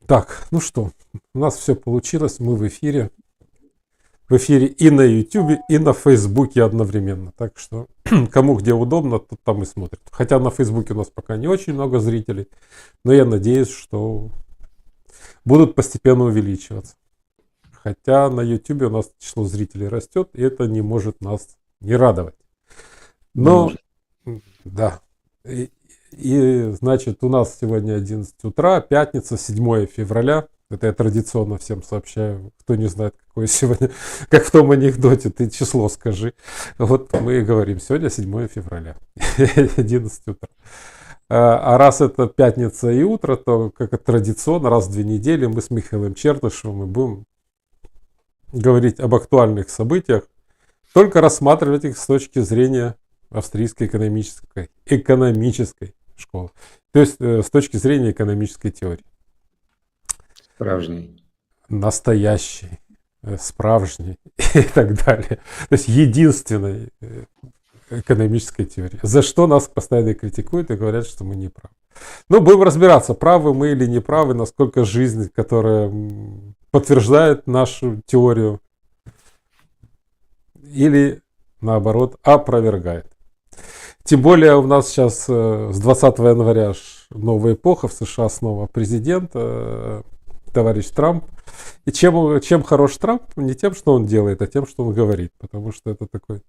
Так, ну что, у нас все получилось, мы в эфире. В эфире и на YouTube, и на Фейсбуке одновременно. Так что кому где удобно, тот там и смотрит. Хотя на Фейсбуке у нас пока не очень много зрителей, но я надеюсь, что будут постепенно увеличиваться. Хотя на YouTube у нас число зрителей растет, и это не может нас не радовать. Не Но, может. да, значит, у нас сегодня 11 утра, пятница, 7 февраля. Это я традиционно всем сообщаю, кто не знает, какое сегодня, как в том анекдоте, ты число скажи. Вот мы и говорим, сегодня 7 февраля, 11 утра. А раз это пятница и утро, то, как это традиционно, раз в 2 недели мы с Михаилом Чертышевым и будем говорить об актуальных событиях, только рассматривать их с точки зрения австрийской экономической школы. То есть с точки зрения экономической теории. Справжній. Настоящей, справжней и так далее. То есть единственной экономической теории. За что нас постоянно критикуют и говорят, что мы не правы. Но будем разбираться, правы мы или не правы, насколько жизнь, которая подтверждает нашу теорию, или наоборот опровергает. Тем более у нас сейчас с 20 января новая эпоха в США, снова президент, товарищ Трамп. И чем хорош Трамп? Не тем, что он делает, а тем, что он говорит. Потому что это такой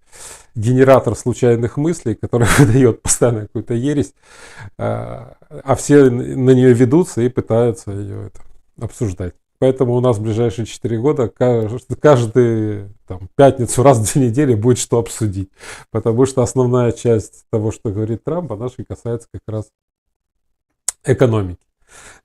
генератор случайных мыслей, который выдает постоянно какую-то ересь, а все на нее ведутся и пытаются ее обсуждать. Поэтому у нас в ближайшие 4 года каждую пятницу раз в 2 недели будет что обсудить. Потому что основная часть того, что говорит Трамп, она же касается как раз экономики.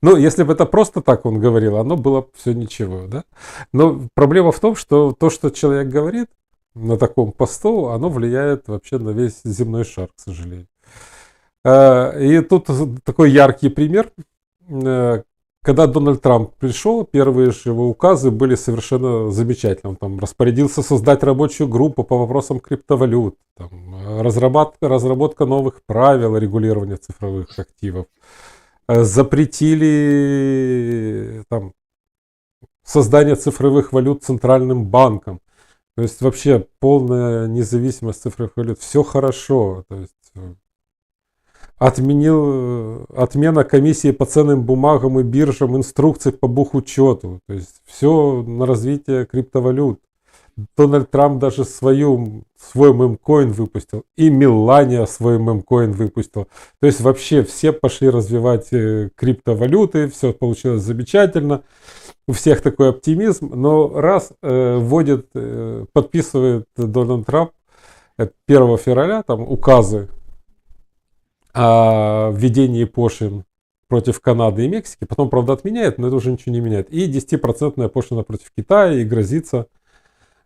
Ну, если бы это просто так он говорил, оно было бы все ничего, да? Но проблема в том, что то, что человек говорит на таком посту, оно влияет вообще на весь земной шар, к сожалению. И тут такой яркий пример. Когда Дональд Трамп пришел, первые же его указы были совершенно замечательны. Он там распорядился создать рабочую группу по вопросам криптовалют, там, разработка новых правил регулирования цифровых активов, запретили там, создание цифровых валют центральным банком. То есть вообще полная независимость цифровых валют. Все хорошо. То есть отмена комиссии по ценным бумагам и биржам, инструкций по бухучету. То есть все на развитие криптовалют. Дональд Трамп даже свой мемкоин выпустил. И Мелания свой мемкоин выпустил. То есть вообще все пошли развивать криптовалюты. Все получилось замечательно. У всех такой оптимизм. Но раз подписывает Дональд Трамп 1 февраля там указы о введении пошлин против Канады и Мексики, потом, правда, отменяет, но это уже ничего не меняет. И 10% пошлина против Китая, и грозится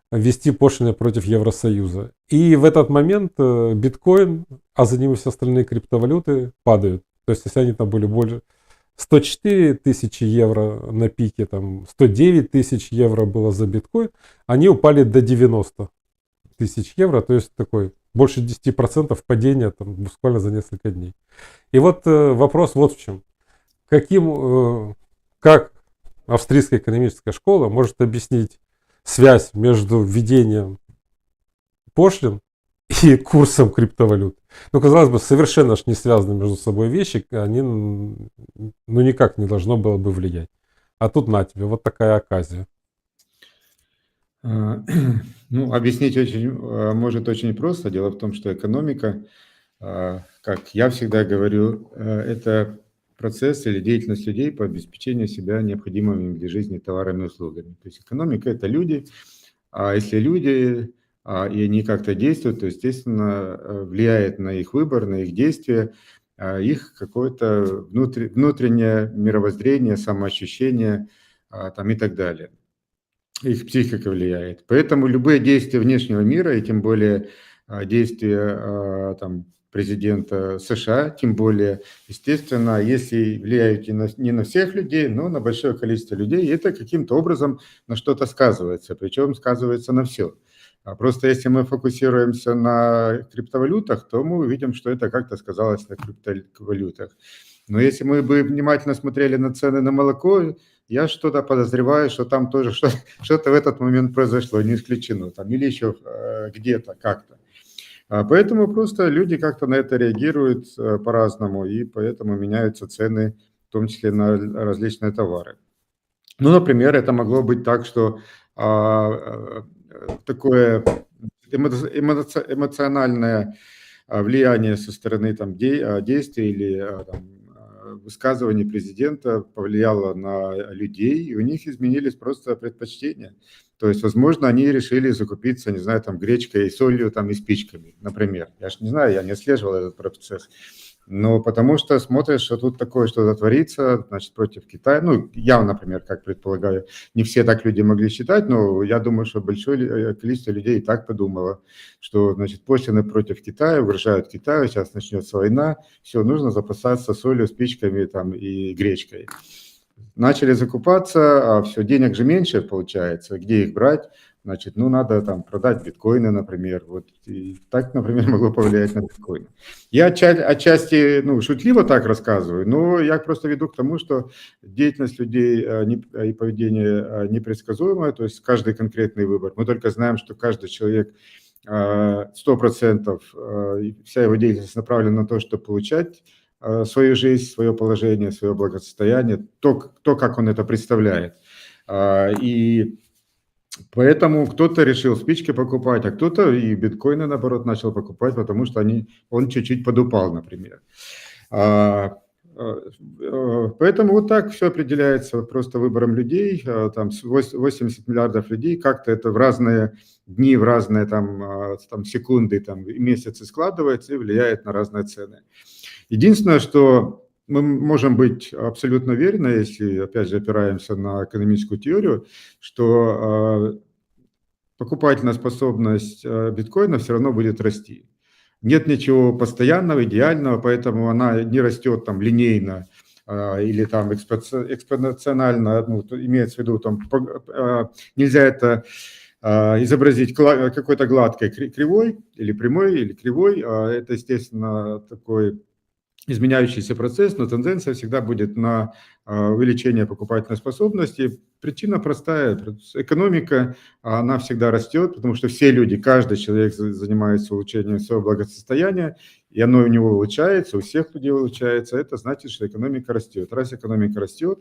ввести пошлины против Евросоюза. И в этот момент биткоин, а за ним и все остальные криптовалюты падают. То есть, если они там были больше 104 тысячи евро на пике, там 109 тысяч евро было за биткоин, они упали до 90 тысяч евро, то есть такой больше 10% падения там, буквально за несколько дней. И вот вопрос вот в чем. Как австрийская экономическая школа может объяснить связь между введением пошлин и курсом криптовалют? Ну, казалось бы, совершенно не связаны между собой вещи, они никак не должно было бы влиять. А тут на тебе, вот такая оказия. Ну, объяснить может очень просто. Дело в том, что экономика, как я всегда говорю, это процесс или деятельность людей по обеспечению себя необходимыми для жизни товарами и услугами. То есть экономика – это люди, а если люди, и они как-то действуют, то, естественно, влияет на их выбор, на их действия, их какое-то внутреннее мировоззрение, самоощущение там, и так далее. Их психика влияет. Поэтому любые действия внешнего мира, и тем более действия там, президента США, тем более, естественно, если влияют не на всех людей, но на большое количество людей, это каким-то образом на что-то сказывается, причем сказывается на все. Просто если мы фокусируемся на криптовалютах, то мы увидим, что это как-то сказалось на криптовалютах. Но если мы бы внимательно смотрели на цены на молоко, я что-то подозреваю, что там тоже что-то в этот момент произошло, не исключено, там, или еще где-то как-то. Поэтому просто люди как-то на это реагируют по-разному, и поэтому меняются цены, в том числе на различные товары. Ну, например, это могло быть так, что такое эмоциональное влияние со стороны там, действий или высказываний президента повлияло на людей, и у них изменились просто предпочтения. То есть, возможно, они решили закупиться, не знаю, там, гречкой и солью, там, и спичками, например. Я же не знаю, я не отслеживал этот процесс. Но потому что смотришь, что тут такое что-то творится, значит, против Китая. Ну, я, например, как предполагаю, не все так люди могли считать, но я думаю, что большое количество людей и так подумало, что, значит, пошлины против Китая, угрожают Китаю, сейчас начнется война, все, нужно запасаться солью, спичками там, и гречкой. Начали закупаться, а все, денег же меньше получается, где их брать? Значит, ну, надо там продать биткоины, например. Вот и так, например, могло повлиять на биткоин. Я отчасти, ну, шутливо так рассказываю, но я просто веду к тому, что деятельность людей и поведение непредсказуемое, то есть каждый конкретный выбор. Мы только знаем, что каждый человек 100%, вся его деятельность направлена на то, чтобы получать свою жизнь, свое положение, свое благосостояние, то, как он это представляет. И поэтому кто-то решил спички покупать, а кто-то и биткоины, наоборот, начал покупать, потому что он чуть-чуть подупал, например. Поэтому вот так все определяется просто выбором людей. Там 80 миллиардов людей, как-то это в разные дни, в разные там секунды, там, месяцы складывается и влияет на разные цены. Единственное, что мы можем быть абсолютно уверены, если, опять же, опираемся на экономическую теорию, что покупательная способность биткоина все равно будет расти. Нет ничего постоянного, идеального, поэтому она не растет там линейно или там экспоненциально, ну, имеется в виду, там, нельзя это изобразить какой-то гладкой кривой или прямой, или кривой. Это, естественно, такой изменяющийся процесс, но тенденция всегда будет на увеличение покупательной способности. Причина простая. Экономика, она всегда растет, потому что все люди, каждый человек занимается улучшением своего благосостояния, и оно у него улучшается, у всех людей улучшается. Это значит, что экономика растет. Раз экономика растет,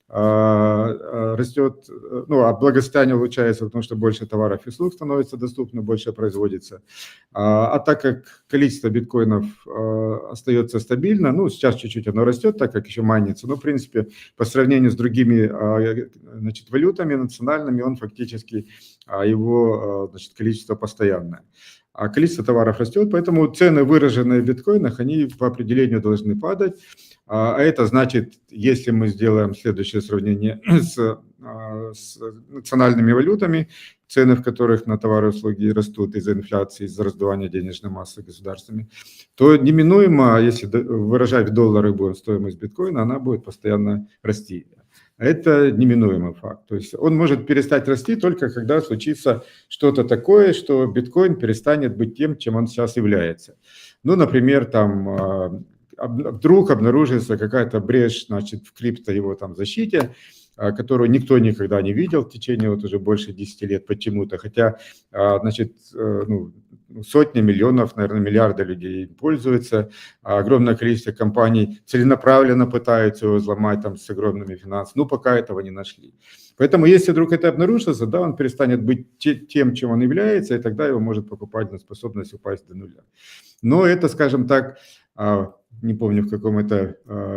а благосостояние улучшается, потому что больше товаров и услуг становится доступно, больше производится. А так как количество биткоинов остается стабильно, ну, сейчас чуть-чуть оно растет, так как еще майнится, но, в принципе, по сравнению с другими, значит, валютами национальными, он фактически, его, значит, количество постоянное. А количество товаров растет, поэтому цены, выраженные в биткоинах, они по определению должны падать. А это значит, если мы сделаем следующее сравнение с национальными валютами, цены в которых на товары и услуги растут из-за инфляции, из-за раздувания денежной массы государствами, то неминуемо, если выражать в долларах будет стоимость биткоина, она будет постоянно расти. Это неминуемый факт. То есть он может перестать расти только когда случится что-то такое, что биткоин перестанет быть тем, чем он сейчас является. Ну, например, там вдруг обнаружится какая-то брешь, значит, в крипто его там защите, которую никто никогда не видел в течение вот уже больше 10 лет почему-то, хотя, значит, ну, сотни миллионов, наверное, миллиарды людей пользуются, огромное количество компаний целенаправленно пытаются его взломать там с огромными финансами, но пока этого не нашли. Поэтому если вдруг это обнаружится, да, он перестанет быть тем, чем он является, и тогда его может покупательная способность упасть до нуля. Но это, скажем так, не помню, в каком это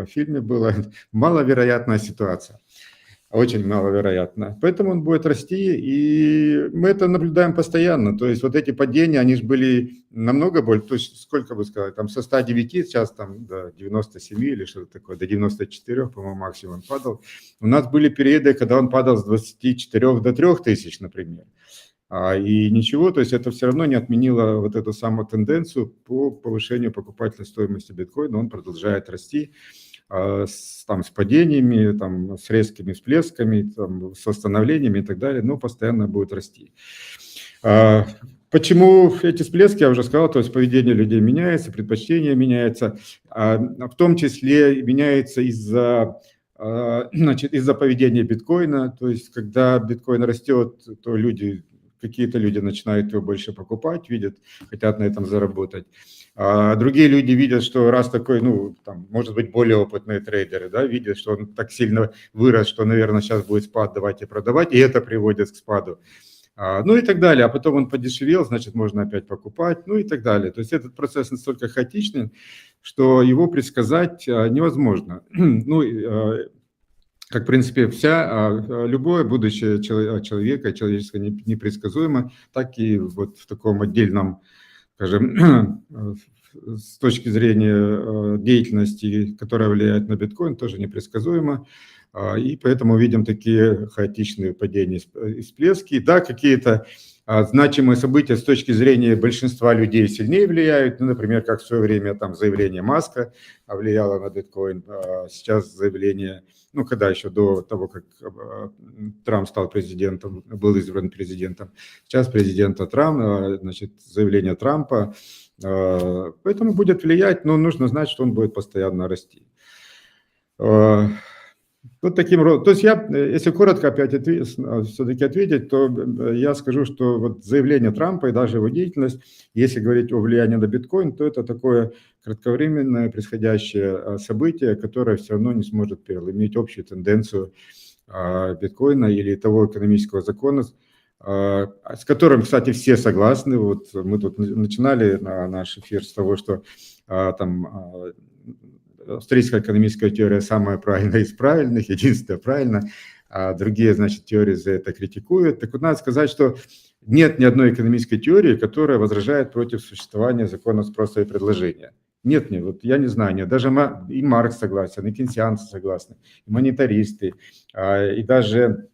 фильме было, маловероятная ситуация. Очень маловероятно. Поэтому он будет расти, и мы это наблюдаем постоянно. То есть вот эти падения, они же были намного больше, то есть сколько бы сказать, там со 109 сейчас там до 97 или что-то такое, до 94, по-моему, максимум падал. У нас были периоды, когда он падал с 24 до 3000, например. И ничего, то есть это все равно не отменило вот эту самую тенденцию по повышению покупательной стоимости биткоина, он продолжает расти. С падениями, там, с резкими всплесками, там, с восстановлениями и так далее, но постоянно будет расти. Почему эти всплески, я уже сказал, то есть поведение людей меняется, предпочтения меняются, в том числе меняется из-за из-за поведения биткоина. То есть когда биткоин растет, то какие-то люди начинают его больше покупать, видят, хотят на этом заработать. А другие люди видят, что раз такой, может быть, более опытные трейдеры, да, видят, что он так сильно вырос, что, наверное, сейчас будет спад, давайте продавать, и это приводит к спаду. И так далее. А потом он подешевел, значит, можно опять покупать, и так далее. То есть этот процесс настолько хаотичный, что его предсказать невозможно. Как, в принципе, любое будущее человека, человеческое непредсказуемо, так и вот в таком отдельном, скажем, с точки зрения деятельности, которая влияет на биткоин, тоже непредсказуемо. И поэтому видим такие хаотичные падения и всплески. Да, какие-то значимые события с точки зрения большинства людей сильнее влияют. Например, как в свое время там заявление Маска влияло на биткоин. Сейчас заявление, когда еще до того, как Трамп стал президентом, был избран президентом. Сейчас президента Трампа, заявление Трампа. Поэтому будет влиять, но нужно знать, что он будет постоянно расти. Вот таким образом. То есть если коротко опять все-таки ответить, то я скажу, что вот заявление Трампа и даже его деятельность, если говорить о влиянии на биткоин, то это такое кратковременное происходящее событие, которое все равно не сможет переломить общую тенденцию биткоина или того экономического закона, с которым, кстати, все согласны. Вот мы тут начинали наш эфир с того, что австрийская экономическая теория самая правильная из правильных, единственная правильная, а другие, теории за это критикуют. Так вот, надо сказать, что нет ни одной экономической теории, которая возражает против существования закона спроса и предложения. Нет, вот я не знаю, нет. Даже и Маркс согласен, и кейнсианцы согласны, и монетаристы, и даже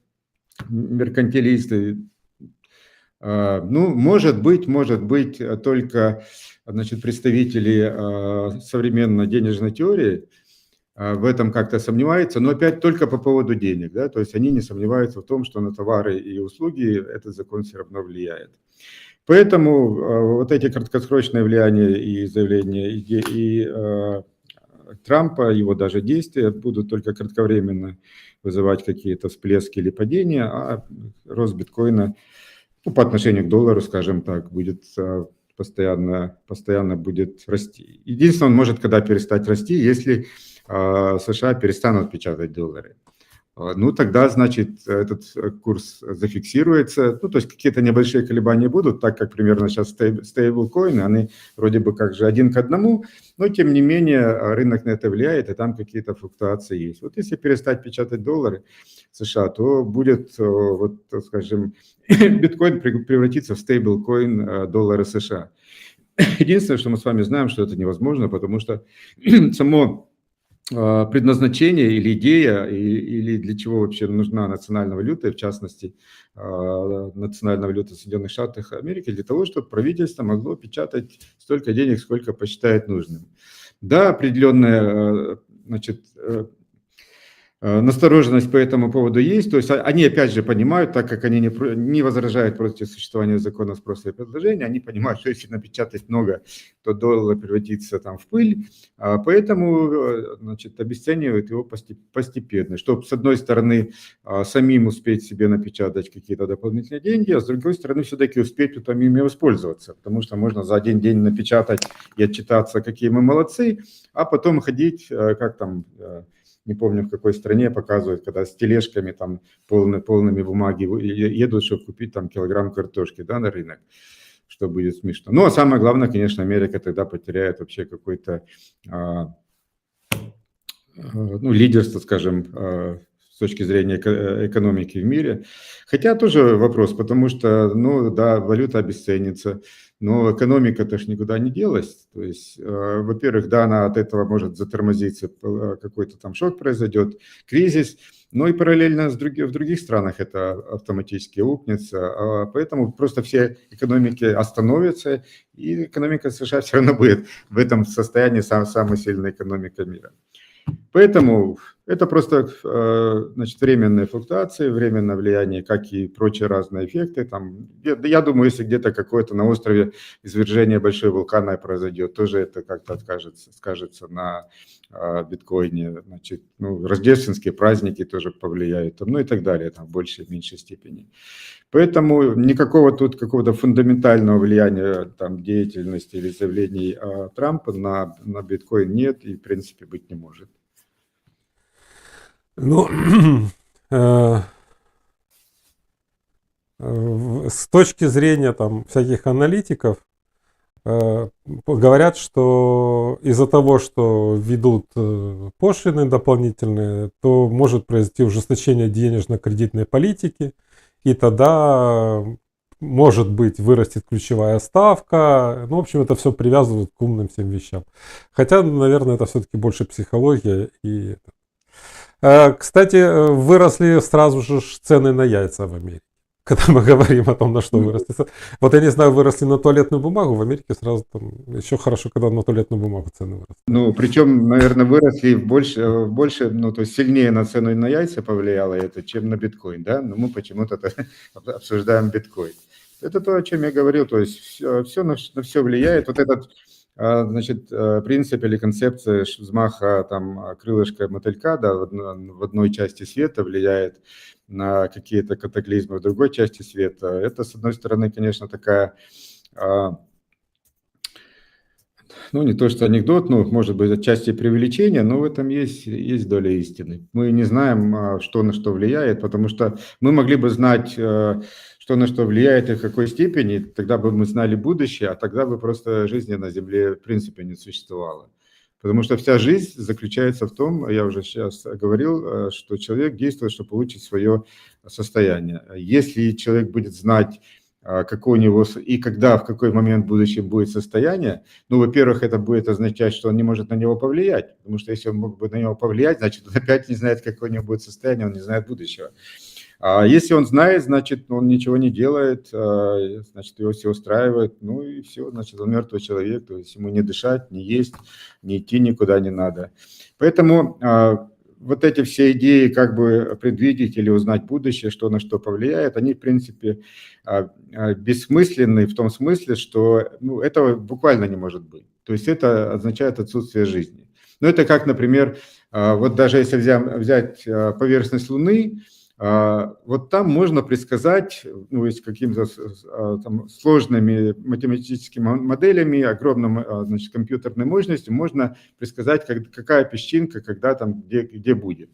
меркантилисты. Может быть, только представители современной денежной теории в этом как-то сомневаются, но опять только по поводу денег, да, то есть они не сомневаются в том, что на товары и услуги этот закон все равно влияет. Поэтому вот эти краткосрочные влияния и заявления и Трампа, его даже действия будут только кратковременно вызывать какие-то всплески или падения, а рост биткоина по отношению к доллару, скажем так, будет постоянно будет расти. Единственное, он может когда перестать расти, если США перестанут печатать доллары. Тогда, этот курс зафиксируется. То есть какие-то небольшие колебания будут, так как примерно сейчас стейблкоины, они вроде бы как же 1 к 1, но тем не менее рынок на это влияет, и там какие-то флуктуации есть. Вот если перестать печатать доллары США, то будет, биткоин превратится в стейблкоин доллара США. Единственное, что мы с вами знаем, что это невозможно, потому что само предназначение или идея, или для чего вообще нужна национальная валюта, в частности, национальная валюта Соединенных Штатов Америки, для того, чтобы правительство могло печатать столько денег, сколько посчитает нужным. Да, определенная, настороженность по этому поводу есть, то есть они опять же понимают, так как они не возражают против существования закона спроса и предложения, они понимают, что если напечатать много, то доллар превратится в пыль, поэтому обесценивают его постепенно, чтобы с одной стороны самим успеть себе напечатать какие-то дополнительные деньги, а с другой стороны все-таки успеть ими воспользоваться, потому что можно за один день напечатать и отчитаться, какие мы молодцы, а потом ходить, не помню, в какой стране показывают, когда с тележками полными бумаги едут, чтобы купить килограмм картошки, да, на рынок, что будет смешно. А самое главное, конечно, Америка тогда потеряет вообще какое-то лидерство, скажем, с точки зрения экономики в мире. Хотя тоже вопрос, потому что, валюта обесценится, но экономика-то ж никуда не делась. То есть, во-первых, да, она от этого может затормозиться, какой-то шок произойдет, кризис, но и параллельно в других странах это автоматически укнется. Поэтому просто все экономики остановятся, и экономика США все равно будет в этом состоянии самой сильной экономикой мира. Поэтому это просто, значит, временные флуктуации, временное влияние, как и прочие разные эффекты. Там, я думаю, если где-то какое-то на острове извержение большой вулкана произойдет, тоже это как-то скажется на биткоине. Значит, ну, рождественские праздники тоже повлияют, ну и так далее, там, в большей и меньшей степени. Поэтому никакого тут какого-то фундаментального влияния там, деятельности или заявлений Трампа на биткоин нет и, в принципе, быть не может. Ну, с точки зрения там всяких аналитиков, говорят, что из-за того, что введут пошлины дополнительные, то может произойти ужесточение денежно-кредитной политики, и тогда, может быть, вырастет ключевая ставка. Ну, в общем, это все привязывают к умным всем вещам. Хотя, наверное, это все-таки больше психология. Кстати, выросли сразу же цены на яйца в Америке. Когда мы говорим о том, на что выросли. Вот я не знаю, выросли на туалетную бумагу, в Америке сразу там, еще хорошо, когда на туалетную бумагу цены выросли. Ну, причем, наверное, выросли больше, ну, то есть сильнее на цену на яйца повлияло это, чем на биткоин, да? Но мы почему-то обсуждаем биткоин. Это то, о чем я говорил, то есть все на все влияет. Вот этот, значит, принцип или концепция взмаха там крылышка мотылька, да, в одной части света влияет на какие-то катаклизмы в другой части света. Это, с одной стороны, конечно, такая, ну, не то что анекдот, ну, может быть, отчасти преувеличения, но в этом есть доля истины. Мы не знаем, что на что влияет, потому что мы могли бы знать, что на что влияет и в какой степени, тогда бы мы знали будущее, а тогда бы просто жизни на Земле в принципе не существовало. Потому что вся жизнь заключается в том, я уже сейчас говорил, что человек действует, чтобы получить свое состояние. Если человек будет знать, какое у него и когда, в какой момент в будущем будет состояние, ну, во-первых, это будет означать, что он не может на него повлиять, потому что если он мог бы на него повлиять, значит, он опять не знает, какое у него будет состояние, он не знает будущего. А если он знает, значит, он ничего не делает, значит, его все устраивает, ну и все, значит, он мертвый человек, то есть ему не дышать, не есть, не идти никуда не надо. Поэтому вот эти все идеи, как бы предвидеть или узнать будущее, что на что повлияет, они, в принципе, бессмысленны в том смысле, что ну, этого буквально не может быть. То есть это означает отсутствие жизни. Ну, это как, например, вот даже если взять поверхность Луны, вот там можно предсказать, ну, с какими-то там сложными математическими моделями, огромной, значит, компьютерной мощностью, можно предсказать, какая песчинка, когда там, где будет.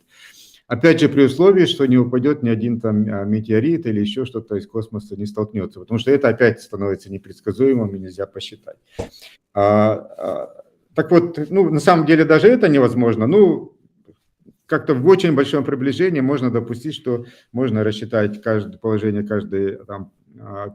Опять же, при условии, что не упадет ни один там метеорит или еще что-то из космоса не столкнется, потому что это опять становится непредсказуемым и нельзя посчитать. Так вот, ну, на самом деле даже это невозможно. Ну, как-то в очень большом приближении можно допустить, что можно рассчитать положение каждой там,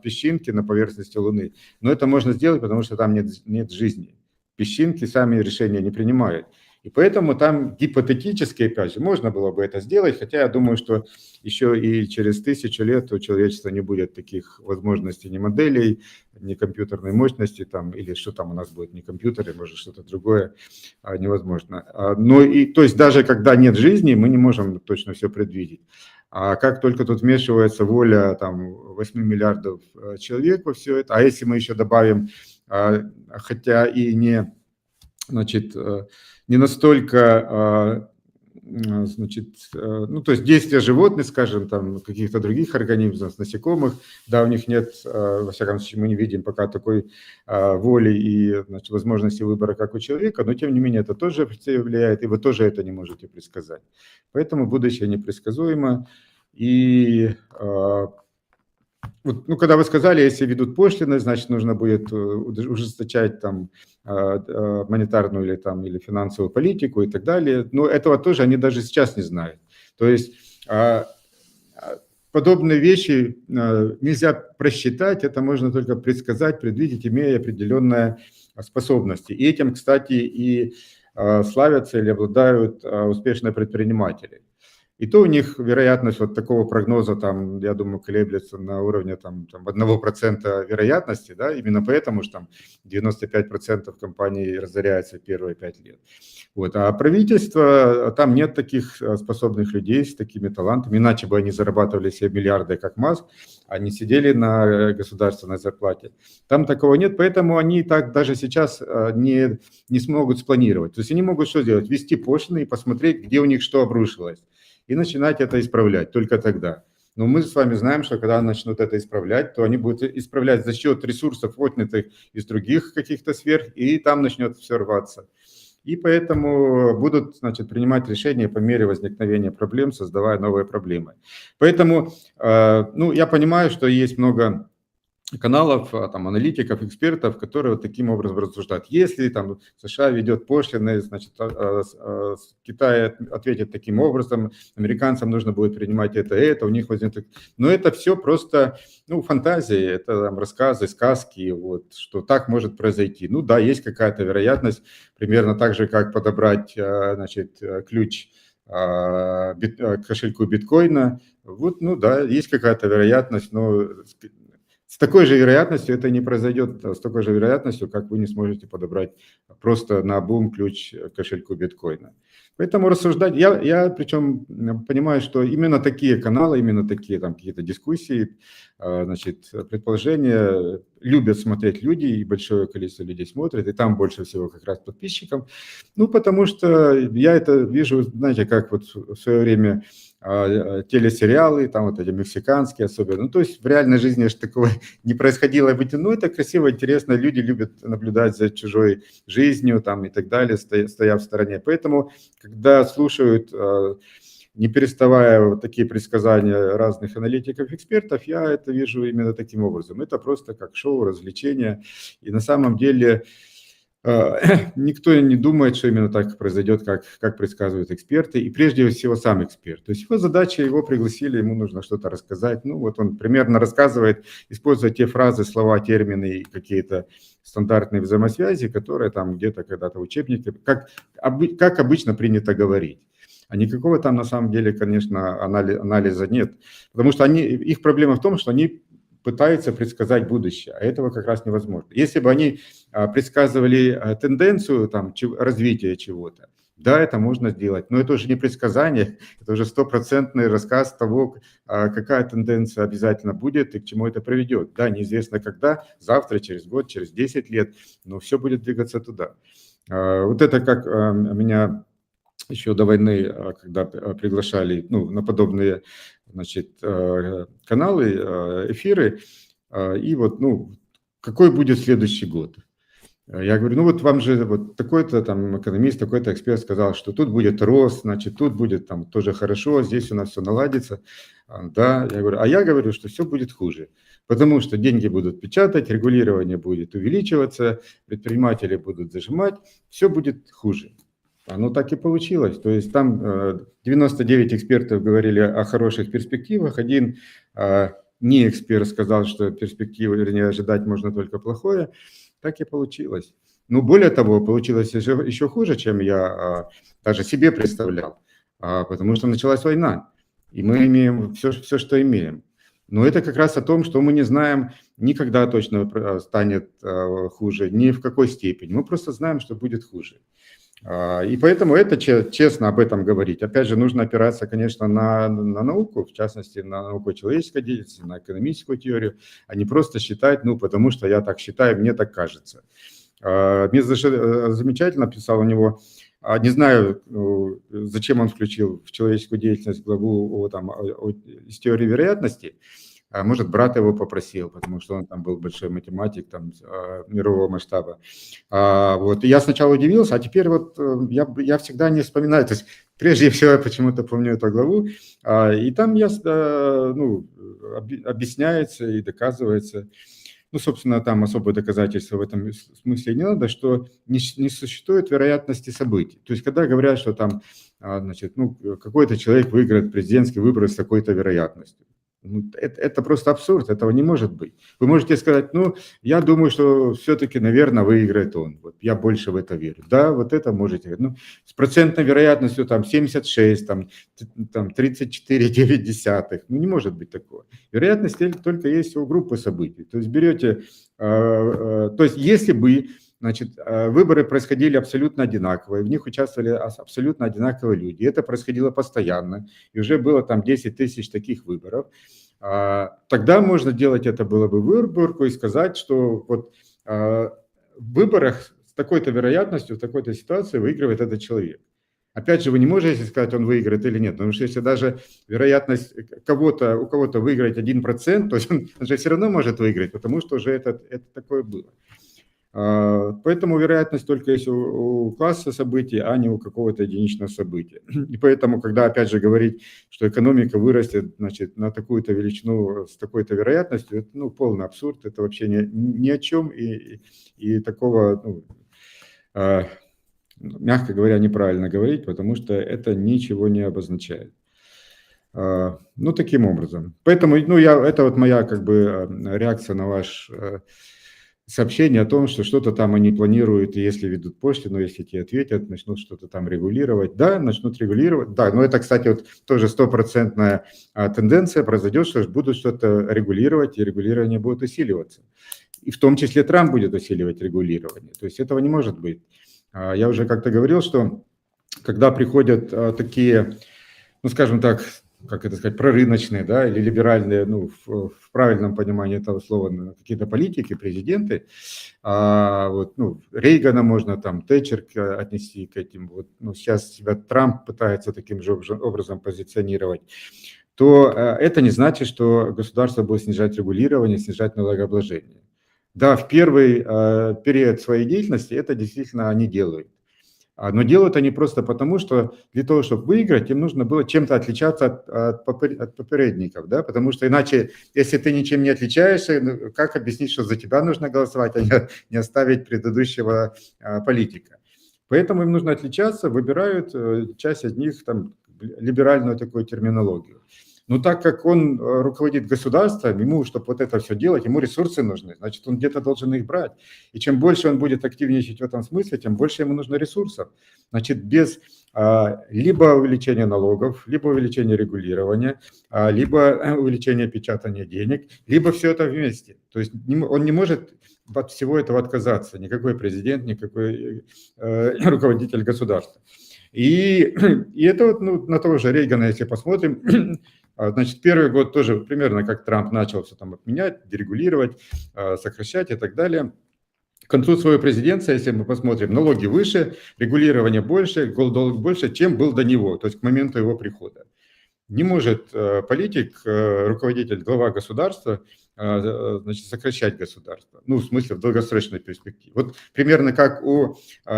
песчинки на поверхности Луны. Но это можно сделать, потому что там нет жизни. Песчинки сами решения не принимают. И поэтому там гипотетически, опять же, можно было бы это сделать, хотя я думаю, что еще и через 1000 лет у человечества не будет таких возможностей, ни моделей, ни компьютерной мощности, там, или что там у нас будет, не компьютер, может что-то другое, невозможно. Но и, то есть даже когда нет жизни, мы не можем точно все предвидеть. А как только тут вмешивается воля там, 8 миллиардов человек во все это, а если мы еще добавим, хотя и не, значит, не настолько, значит, ну, то есть действия животных, скажем, там, каких-то других организмов, насекомых, да, у них нет, во всяком случае, мы не видим пока такой воли и, значит, возможности выбора, как у человека, но, тем не менее, это тоже влияет, и вы тоже это не можете предсказать. Поэтому будущее непредсказуемо, и вот, ну, когда вы сказали, если ведут пошлины, значит, нужно будет ужесточать там монетарную или финансовую политику и так далее. Но этого тоже они даже сейчас не знают. То есть подобные вещи нельзя просчитать, это можно только предсказать, предвидеть, имея определенные способности. И этим, кстати, и славятся или обладают успешные предприниматели. И то у них вероятность вот такого прогноза, там, я думаю, колеблется на уровне там, 1% вероятности, да, именно поэтому что там 95% компаний разоряется в первые 5 лет. Вот. А правительство, там нет таких способных людей с такими талантами, иначе бы они зарабатывали себе миллиарды, как Маск, они сидели на государственной зарплате. Там такого нет, поэтому они так даже сейчас не смогут спланировать. То есть они могут что сделать? Ввести пошлины и посмотреть, где у них что обрушилось, и начинать это исправлять только тогда. Но мы с вами знаем, что когда начнут это исправлять, то они будут исправлять за счет ресурсов, отнятых из других каких-то сфер, и там начнет все рваться. И поэтому будут, значит, принимать решения по мере возникновения проблем, создавая новые проблемы. Поэтому, ну, я понимаю, что есть много каналов, там, аналитиков, экспертов, которые вот таким образом рассуждают. Если там США ведет пошлины, значит, Китай ответит таким образом, американцам нужно будет принимать это, у них возникнет... Но это все просто, ну, фантазии, это там рассказы, сказки, вот, что так может произойти. Ну да, есть какая-то вероятность, примерно так же, как подобрать, значит, ключ к кошельку биткоина. Вот, ну да, есть какая-то вероятность, но с такой же вероятностью это не произойдет, с такой же вероятностью, как вы не сможете подобрать просто наобум ключ к кошельку биткоина. Поэтому рассуждать, я причем понимаю, что именно такие каналы, именно такие там какие-то дискуссии, значит, предположения любят смотреть люди, и большое количество людей смотрит, и там больше всего как раз подписчиков. Ну, потому что я это вижу, знаете, как вот в свое время телесериалы, там вот эти мексиканские особенно. Ну, то есть в реальной жизни же такого не происходило. Ну, это красиво, интересно, люди любят наблюдать за чужой жизнью там и так далее, стоя в стороне. Поэтому, когда слушают, не переставая, вот такие предсказания разных аналитиков, экспертов, я это вижу именно таким образом. Это просто как шоу, развлечение. И на самом деле никто не думает, что именно так произойдет, как предсказывают эксперты, и прежде всего сам эксперт. То есть его задача, его пригласили, ему нужно что-то рассказать. Ну вот он примерно рассказывает, используя те фразы, слова, термины и какие-то стандартные взаимосвязи, которые там где-то когда-то в учебнике, как обычно принято говорить. А никакого там на самом деле, конечно, анализа нет. Потому что их проблема в том, что они пытаются предсказать будущее, а этого как раз невозможно. Если бы они предсказывали тенденцию там, развития чего-то, да, это можно сделать, но это уже не предсказание, это уже стопроцентный рассказ того, какая тенденция обязательно будет и к чему это приведет. Да, неизвестно когда, завтра, через год, через 10 лет, но все будет двигаться туда. Вот это как меня еще до войны, когда приглашали на подобные, значит, каналы, эфиры, и вот, какой будет следующий год? Я говорю, вот вам же вот такой-то там экономист, такой-то эксперт сказал, что тут будет рост, значит, тут будет там тоже хорошо, здесь у нас все наладится. Да, я говорю, что все будет хуже, потому что деньги будут печатать, регулирование будет увеличиваться, предприниматели будут зажимать, все будет хуже. Оно так и получилось. То есть там 99 экспертов говорили о хороших перспективах, один не эксперт сказал, что перспективы, вернее, ожидать можно только плохое. Так и получилось. Но более того, получилось еще хуже, чем я даже себе представлял, потому что началась война, и мы имеем все, что имеем. Но это как раз о том, что мы не знаем ни когда точно станет хуже, ни в какой степени. Мы просто знаем, что будет хуже. И поэтому это честно об этом говорить. Опять же, нужно опираться, конечно, на науку, в частности, на науку человеческой деятельности, на экономическую теорию, а не просто считать, потому что я так считаю, мне так кажется. Мне замечательно писал у него, не знаю, зачем он включил в человеческую деятельность главу из теории вероятности. Может, брат его попросил, потому что он там был большой математик там, мирового масштаба. Вот. И я сначала удивился, а теперь вот я всегда не вспоминаю. То есть прежде всего я почему-то помню эту главу, и там объясняется и доказывается, собственно, там особое доказательство в этом смысле не надо, что не существует вероятности событий. То есть когда говорят, что там, значит, какой-то человек выиграет президентский выбор с такой-то вероятностью. Это просто абсурд, этого не может быть. Вы можете сказать, ну, я думаю, что все-таки, наверное, выиграет он. Вот я больше в это верю. Да, вот это можете. Ну, с процентной вероятностью там 76, там 34,9. Ну, не может быть такого. Вероятность только есть у группы событий. То есть берете, то есть если бы, значит, выборы происходили абсолютно одинаковые, в них участвовали абсолютно одинаковые люди. Это происходило постоянно, и уже было там 10 тысяч таких выборов. Тогда можно делать это было бы выборку и сказать, что вот в выборах с такой-то вероятностью, в такой-то ситуации выигрывает этот человек. Опять же, вы не можете сказать, он выиграет или нет, потому что если даже вероятность у кого-то выиграть 1%, то есть он же все равно может выиграть, потому что уже это такое было. Поэтому вероятность только есть у класса событий, а не у какого-то единичного события. И поэтому, когда опять же говорить, что экономика вырастет, значит, на такую-то величину с такой-то вероятностью, это, ну, полный абсурд, это вообще ни о чем, и такого, мягко говоря, неправильно говорить, потому что это ничего не обозначает. Ну, таким образом. Поэтому, ну, это вот моя как бы реакция на ваш сообщение о том, что что-то там они планируют, и если ведут пошлину, если те ответят, начнут что-то там регулировать. Да, начнут регулировать. Да, но это, кстати, вот тоже 100% тенденция произойдет, что будут что-то регулировать, и регулирование будет усиливаться. И в том числе Трамп будет усиливать регулирование. То есть этого не может быть. Я уже как-то говорил, что когда приходят такие, ну, скажем так, как это сказать, прорыночные, да, или либеральные, ну, в правильном понимании этого слова, какие-то политики, президенты, вот, ну, Рейгана можно там, Тэтчер отнести к этим, вот, ну, сейчас себя Трамп пытается таким же образом позиционировать, то это не значит, что государство будет снижать регулирование, снижать налогообложение. Да, в первый период своей деятельности это действительно они делают. Но делают они просто потому, что для того, чтобы выиграть, им нужно было чем-то отличаться от попередников, да, потому что иначе, если ты ничем не отличаешься, ну, как объяснить, что за тебя нужно голосовать, а не оставить предыдущего политика. Поэтому им нужно отличаться, выбирают часть из них там либеральную такую терминологию. Но так как он руководит государством, ему, чтобы вот это все делать, ему ресурсы нужны, значит, он где-то должен их брать. И чем больше он будет активничать в этом смысле, тем больше ему нужно ресурсов. Значит, без либо увеличения налогов, либо увеличения регулирования, либо увеличения печатания денег, либо все это вместе. То есть он не может от всего этого отказаться, никакой президент, никакой руководитель государства. И это вот, ну, на того же Рейгана, если посмотрим, значит, первый год тоже примерно как Трамп начал все там отменять, дерегулировать, сокращать и так далее. К концу своего президентства, если мы посмотрим, налоги выше, регулирование больше, госдолг больше, чем был до него, то есть к моменту его прихода. Не может политик, руководитель, глава государства, значит, сокращать государство. Ну, в смысле, в долгосрочной перспективе. Вот примерно как у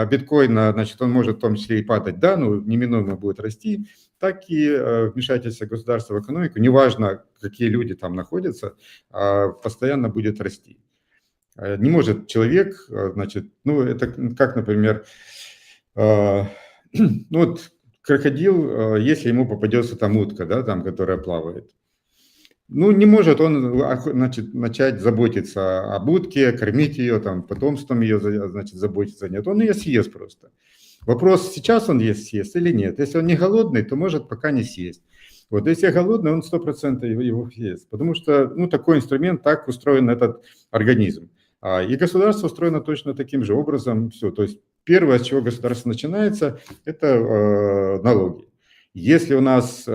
биткоина, значит, он может в том числе и падать, да, ну, неминуемо будет расти, так и вмешательство государства в экономику, неважно, какие люди там находятся, постоянно будет расти. Не может человек, значит, ну, это как, например, ну, вот крокодил, если ему попадется там утка, да, там, которая плавает, ну, не может он, значит, начать заботиться об утке, кормить ее, там, потомством ее, значит, заботиться. Нет, он ее съест просто. Вопрос, сейчас он съест или нет. Если он не голодный, то может пока не съесть. Вот, если голодный, он 100% его съест. Потому что, ну, такой инструмент, так устроен этот организм. И государство устроено точно таким же образом. Все, то есть первое, с чего государство начинается, это налоги. Если у нас...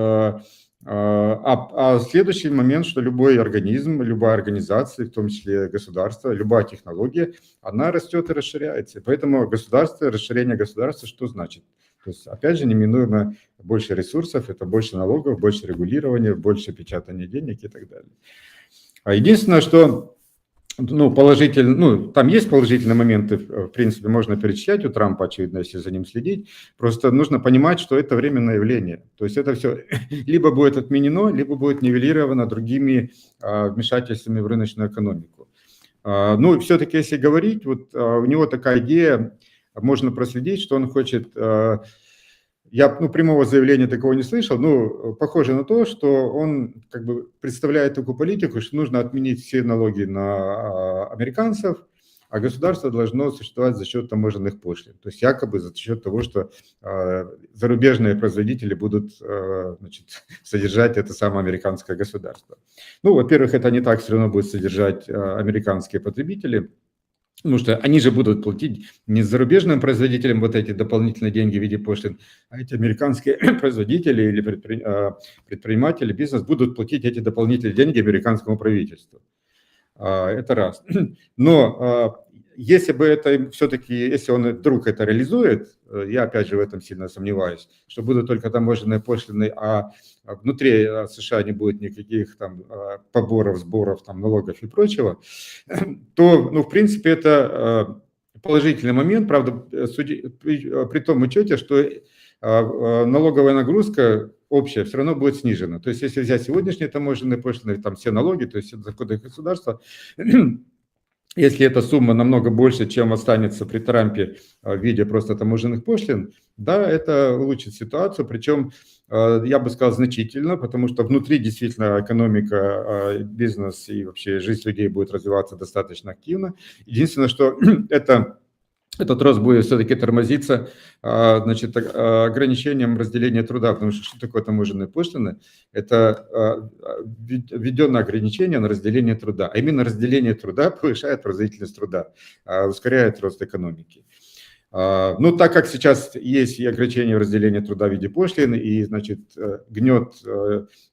следующий момент, что любой организм, любая организация, в том числе государство, любая технология, она растет и расширяется. Поэтому государство, расширение государства что значит? То есть, опять же, неминуемо больше ресурсов, это больше налогов, больше регулирования, больше печатания денег и так далее. Единственное, что... Ну, положительно, ну, там есть положительные моменты, в принципе, можно перечислять у Трампа, очевидно, если за ним следить. Просто нужно понимать, что это временное явление. То есть это все либо будет отменено, либо будет нивелировано другими вмешательствами в рыночную экономику. Ну, все-таки, если говорить, вот у него такая идея, можно проследить, что он хочет я прямого заявления такого не слышал, но похоже на то, что он как бы представляет такую политику, что нужно отменить все налоги на американцев, а государство должно существовать за счет таможенных пошлин. То есть якобы за счет того, что зарубежные производители будут содержать это самое американское государство. Ну, во-первых, это не так все равно будет содержать американские потребители, потому что они же будут платить не зарубежным производителям вот эти дополнительные деньги в виде пошлин, а эти американские производители или предприниматели, бизнес будут платить эти дополнительные деньги американскому правительству. Это раз. Но если бы это все-таки, если он вдруг это реализует, я опять же в этом сильно сомневаюсь, что будут только таможенные пошлины, а внутри США не будет никаких там поборов, сборов, там, налогов и прочего, то, в принципе, это положительный момент, правда, при том учете, что налоговая нагрузка общая все равно будет снижена. То есть, если взять сегодняшние таможенные пошлины, там все налоги, то есть доходы государства, если эта сумма намного больше, чем останется при Трампе в виде просто таможенных пошлин, да, это улучшит ситуацию, причем, я бы сказал, значительно, потому что внутри действительно экономика, бизнес и вообще жизнь людей будет развиваться достаточно активно. Единственное, что этот рост будет все-таки тормозиться ограничением разделения труда, потому что такое таможенные пошлины? Это введенное ограничение на разделение труда. А именно разделение труда повышает производительность труда, ускоряет рост экономики. Ну, так как сейчас есть и ограничение в разделении труда в виде пошлин, и,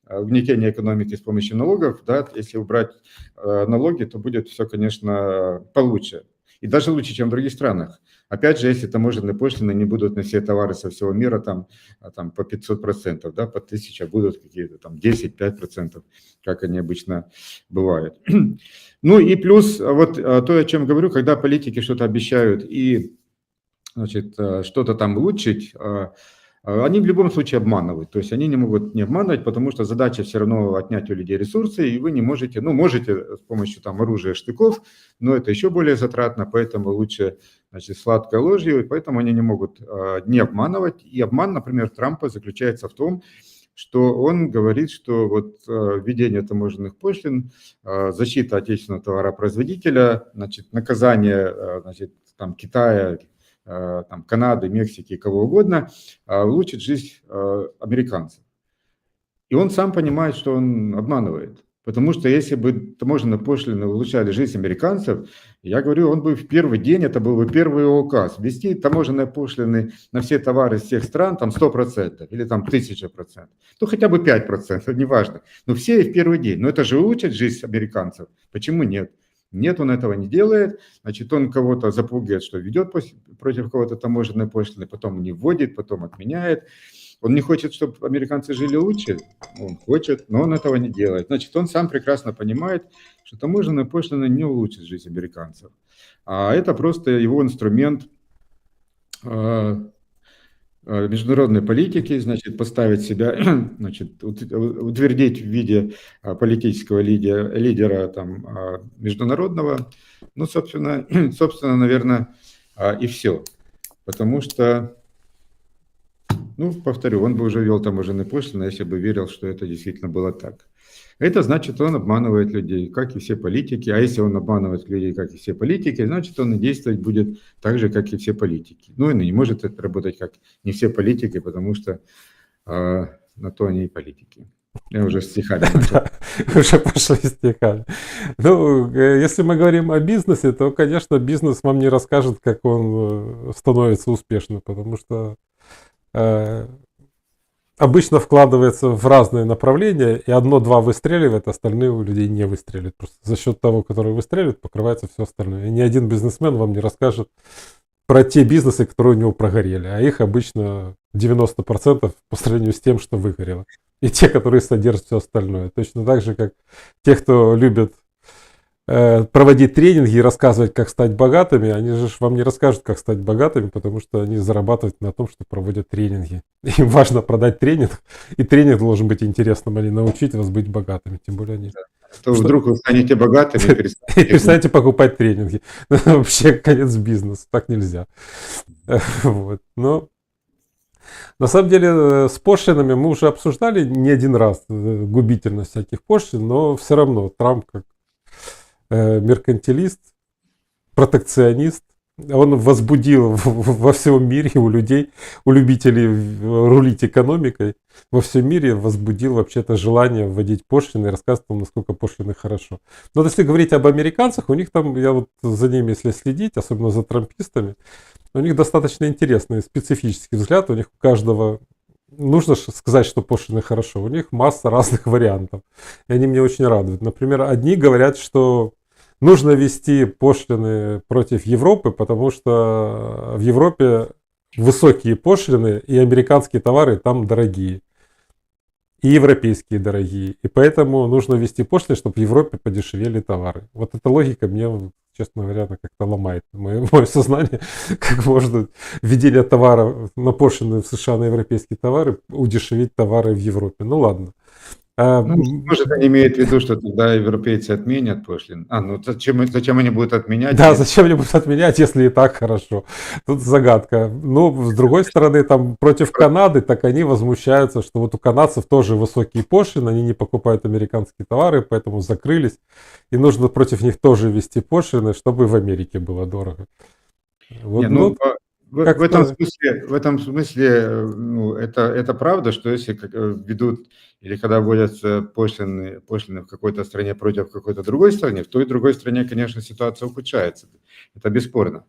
гнетение экономики с помощью налогов, да, если убрать налоги, то будет все, конечно, получше. И даже лучше, чем в других странах. Опять же, если таможенные пошлины не будут на все товары со всего мира там по 500%, да, по 1000, будут какие-то там 10-5%, как они обычно бывают. Ну и плюс, вот то, о чем говорю, когда политики что-то обещают и что-то там улучшить, они в любом случае обманывают. То есть они не могут не обманывать, потому что задача все равно отнять у людей ресурсы, и вы не можете, можете с помощью там оружия, штыков, но это еще более затратно, поэтому лучше, сладкой ложью, и поэтому они не могут не обманывать. И обман, например, Трампа заключается в том, что он говорит, что вот введение таможенных пошлин, защита отечественного товаропроизводителя, наказание там Китая, там, Канады, Мексики, кого угодно, улучшит жизнь американцев. И он сам понимает, что он обманывает. Потому что если бы таможенные пошлины улучшали жизнь американцев, я говорю, он бы в первый день, это был бы первый его указ, ввести таможенные пошлины на все товары из всех стран, там 100% или там 1000%, ну хотя бы 5%, неважно. Но все в первый день. Но это же улучшит жизнь американцев. Почему нет? Нет, он этого не делает, он кого-то запугивает, что ведет против кого-то таможенные пошлины, потом не вводит, потом отменяет. Он не хочет, чтобы американцы жили лучше, он хочет, но он этого не делает. Он сам прекрасно понимает, что таможенные пошлины не улучшат жизнь американцев. А это просто его инструмент международной политики, поставить себя, утвердить в виде политического лидера там, международного, собственно, наверное, и все. Потому что, повторю, он бы уже ввел таможенные пошлины, если бы верил, что это действительно было так. Это значит, он обманывает людей, как и все политики. А если он обманывает людей, как и все политики, значит, он и действовать будет так же, как и все политики. И не может это работать, как не все политики, потому что на то они и политики. Я уже стихами начал. Уже пошли стихами. Если мы говорим о бизнесе, то, конечно, бизнес вам не расскажет, как он становится успешным, потому что обычно вкладывается в разные направления, и одно-два выстреливает, остальные у людей не выстреливают. Просто за счет того, который выстреливает, покрывается все остальное. И ни один бизнесмен вам не расскажет про те бизнесы, которые у него прогорели. А их обычно 90% по сравнению с тем, что выгорело. И те, которые содержат все остальное. Точно так же, как те, кто любит проводить тренинги и рассказывать, как стать богатыми, они же вам не расскажут, как стать богатыми, потому что они зарабатывают на том, что проводят тренинги. Им важно продать тренинг, и тренинг должен быть интересным, а не научить вас быть богатыми. Тем более они... То вдруг вы станете богатыми и перестанете покупать тренинги. Вообще конец бизнеса. Так нельзя. Вот. Но На самом деле с пошлинами мы уже обсуждали не один раз губительность всяких пошлин, но все равно Трамп как меркантилист, протекционист, он возбудил во всем мире у людей, у любителей рулить экономикой, во всем мире возбудил вообще-то желание вводить пошлины и рассказывать вам, насколько пошлины хорошо. Но вот если говорить об американцах, у них там, я вот за ними, если следить, особенно за трампистами, у них достаточно интересный специфический взгляд, у них у каждого, нужно сказать, что пошлины хорошо, у них масса разных вариантов, и они меня очень радуют. Например, одни говорят, что нужно ввести пошлины против Европы, потому что в Европе высокие пошлины, и американские товары там дорогие, и европейские дорогие. И поэтому нужно ввести пошлины, чтобы в Европе подешевели товары. Вот эта логика мне, честно говоря, она как-то ломает мое сознание, как можно введение товара на пошлины в США на европейские товары удешевить товары в Европе. Ну ладно. Ну, может, они имеют в виду, что тогда европейцы отменят пошлин. Ну зачем они будут отменять? Да, зачем они будут отменять, если и так хорошо? Тут загадка. Но, с другой стороны, там против Канады, так они возмущаются, что вот у канадцев тоже высокие пошлины, они не покупают американские товары, поэтому закрылись. И нужно против них тоже ввести пошлины, чтобы в Америке было дорого. Вот, в этом смысле, ну, это правда, что если ведут или когда вводятся пошлины в какой-то стране против какой-то другой страны, в той и другой стране, конечно, ситуация ухудшается. Это бесспорно.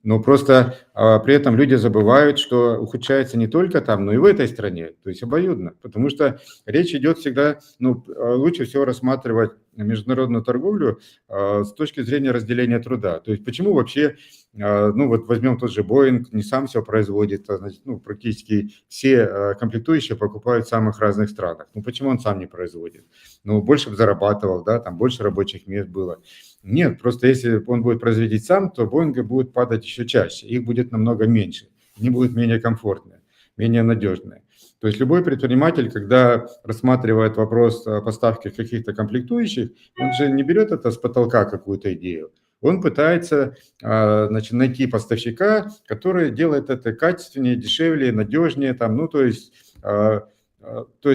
Но просто при этом люди забывают, что ухудшается не только там, но и в этой стране, то есть обоюдно. Потому что речь идет всегда, ну, лучше всего рассматривать международную торговлю с точки зрения разделения труда. То есть почему вообще, ну вот возьмем тот же Boeing, не сам все производит, значит, ну, практически все комплектующие покупают в самых разных странах. Ну почему он сам не производит? Ну больше бы зарабатывал, да, там больше рабочих мест было. Нет, просто если он будет производить сам, то Boeing будет падать еще чаще, их будет намного меньше, они будут менее комфортные, менее надежные. То есть любой предприниматель, когда рассматривает вопрос поставки каких-то комплектующих, он же не берет это с потолка какую-то идею. Он пытается, значит, найти поставщика, который делает это качественнее, дешевле, надежнее, там, ну, то есть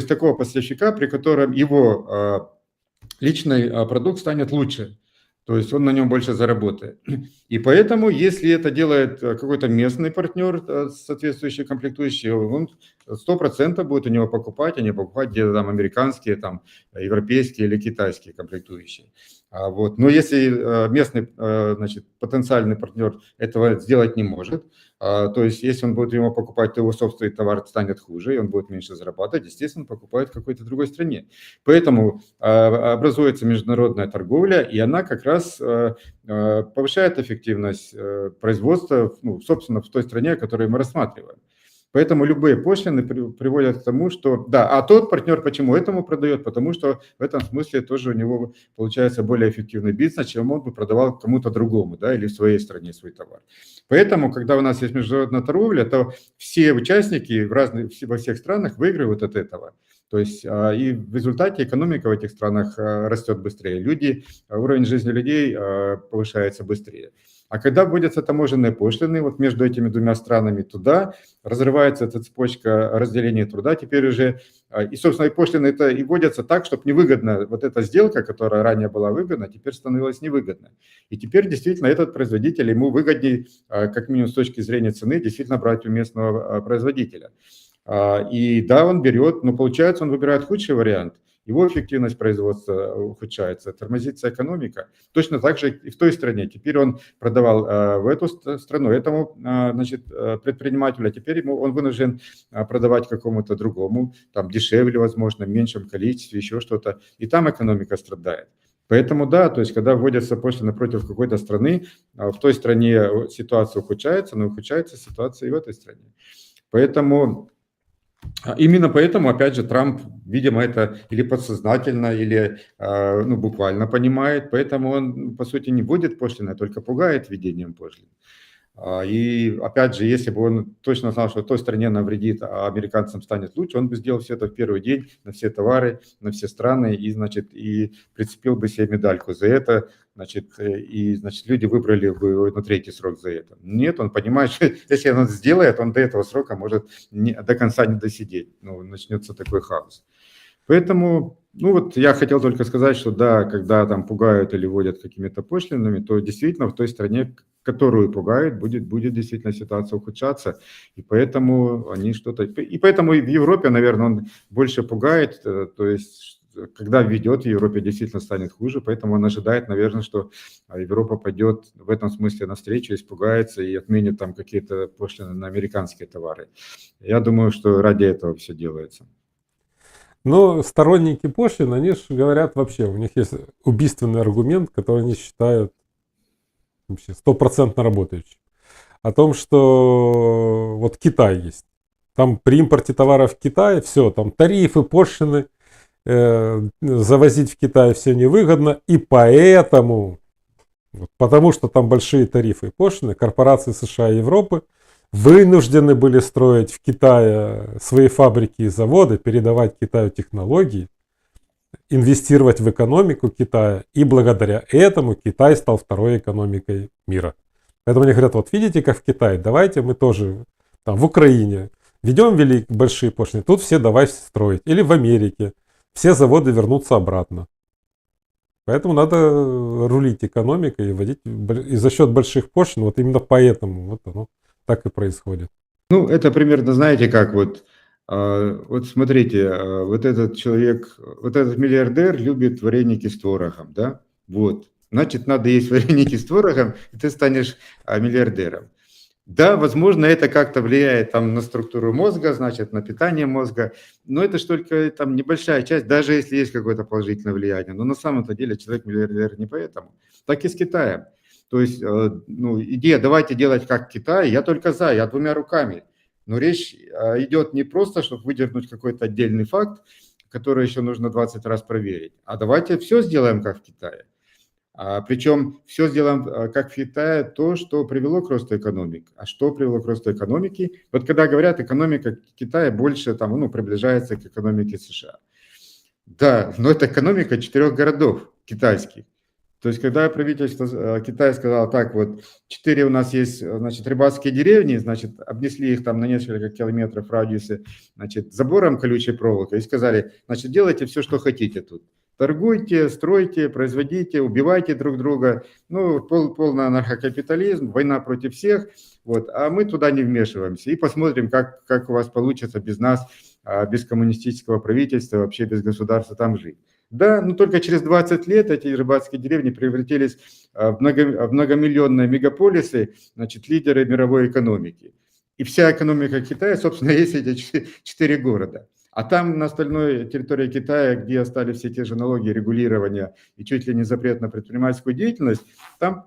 такого поставщика, при котором его личный продукт станет лучше. То есть он на нем больше заработает. И поэтому, если это делает какой-то местный партнер, соответствующий комплектующий, он 100% будет у него покупать, а не покупать где-то там американские, там, европейские или китайские комплектующие. Вот. Но если местный, значит, потенциальный партнер этого сделать не может, то есть если он будет его покупать, то его собственный товар станет хуже, и он будет меньше зарабатывать, естественно, он покупает в какой-то другой стране. Поэтому образуется международная торговля, и она как раз повышает эффективность производства, ну, собственно, в той стране, которую мы рассматриваем. Поэтому любые пошлины приводят к тому, что... Да, а тот партнер почему этому продает? Потому что в этом смысле тоже у него получается более эффективный бизнес, чем он бы продавал кому-то другому, да, или в своей стране свой товар. Поэтому, когда у нас есть международная торговля, то все участники во всех странах выигрывают от этого. То есть и в результате экономика в этих странах растет быстрее. Уровень жизни людей повышается быстрее. А когда вводятся таможенные пошлины, вот между этими двумя странами, туда разрывается эта цепочка разделения труда. Теперь уже, и, собственно, и пошлины это и вводятся так, чтобы невыгодно, вот эта сделка, которая ранее была выгодна, теперь становилась невыгодна. И теперь действительно этот производитель, ему выгоднее, как минимум с точки зрения цены, действительно брать у местного производителя. И да, он берет, но получается, он выбирает худший вариант. Его эффективность производства ухудшается, тормозится экономика. Точно так же и в той стране. Теперь он продавал в эту страну этому, значит, предпринимателю, а теперь он вынужден продавать какому-то другому, там дешевле, возможно, в меньшем количестве, еще что-то. И там экономика страдает. Поэтому да, то есть когда вводятся пошлины против какой-то страны, в той стране ситуация ухудшается, но ухудшается ситуация и в этой стране. Поэтому... Именно поэтому, опять же, Трамп, видимо, это или подсознательно, или ну, буквально понимает, поэтому он, по сути, не вводит пошлины, а только пугает введением пошлин. И опять же, если бы он точно знал, что той стране навредит, а американцам станет лучше, он бы сделал все это в первый день на все товары, на все страны, и, значит, и прицепил бы себе медальку за это, значит, и, значит, люди выбрали бы его на третий срок за это. Нет, он понимает, что если он это сделает, он до этого срока может до конца не досидеть. Ну, начнется такой хаос. Поэтому, ну вот я хотел только сказать, что да, когда там пугают или вводят какими-то пошлинами, то действительно в той стране, которую пугают, будет действительно ситуация ухудшаться. И поэтому они что-то... И поэтому и в Европе, наверное, он больше пугает, то есть когда введет, в Европе действительно станет хуже, поэтому он ожидает, наверное, что Европа пойдет в этом смысле навстречу, испугается и отменит там какие-то пошлины на американские товары. Я думаю, что ради этого все делается. Но сторонники пошлин, они же говорят вообще, у них есть убийственный аргумент, который они считают вообще стопроцентно работающим. О том, что вот Китай есть. Там при импорте товаров в Китай все, там тарифы, пошлины, завозить в Китай все невыгодно. И поэтому, вот, потому что там большие тарифы и пошлины, корпорации США и Европы вынуждены были строить в Китае свои фабрики и заводы, передавать Китаю технологии, инвестировать в экономику Китая. И благодаря этому Китай стал второй экономикой мира. Поэтому они говорят, вот видите, как в Китае, давайте мы тоже там в Украине ведем большие пошлины, тут все давай строить. Или в Америке все заводы вернутся обратно. Поэтому надо рулить экономикой и вводить, и за счет больших пошлин, вот именно поэтому вот оно так и происходит. Ну, это примерно, знаете, как вот смотрите, вот этот человек, вот этот миллиардер любит вареники с творогом, да? Вот. Значит, надо есть вареники с творогом, и ты станешь миллиардером. Да, возможно, это как-то влияет там на структуру мозга, значит, на питание мозга, но это же только там небольшая часть, даже если есть какое-то положительное влияние. Но на самом-то деле человек миллиардер не поэтому. Так и с Китаем. То есть, ну, идея, давайте делать как Китай, я только за, я двумя руками. Но речь идет не просто, чтобы выдернуть какой-то отдельный факт, который еще нужно 20 раз проверить, а давайте все сделаем как в Китае. Причем все сделаем как в Китае, то, что привело к росту экономики. А что привело к росту экономики? Вот когда говорят, экономика Китая больше там, ну, приближается к экономике США. Да, но это экономика 4 городов китайских. То есть, когда правительство Китая сказало, так, вот 4 у нас есть, значит, рыбацкие деревни, значит, обнесли их там на несколько километров в радиусе, значит, забором колючей проволокой и сказали, значит, делайте все, что хотите тут. Торгуйте, стройте, производите, убивайте друг друга. Ну, полный анархокапитализм, война против всех. Вот, а мы туда не вмешиваемся. И посмотрим, как у вас получится без нас, без коммунистического правительства, вообще без государства там жить. Да, но только через 20 лет эти рыбацкие деревни превратились в многомиллионные мегаполисы, значит, лидеры мировой экономики. И вся экономика Китая, собственно, есть эти 4 города. А там на остальной территории Китая, где остались все те же налоги, регулирования и чуть ли не запрет на предпринимательскую деятельность, там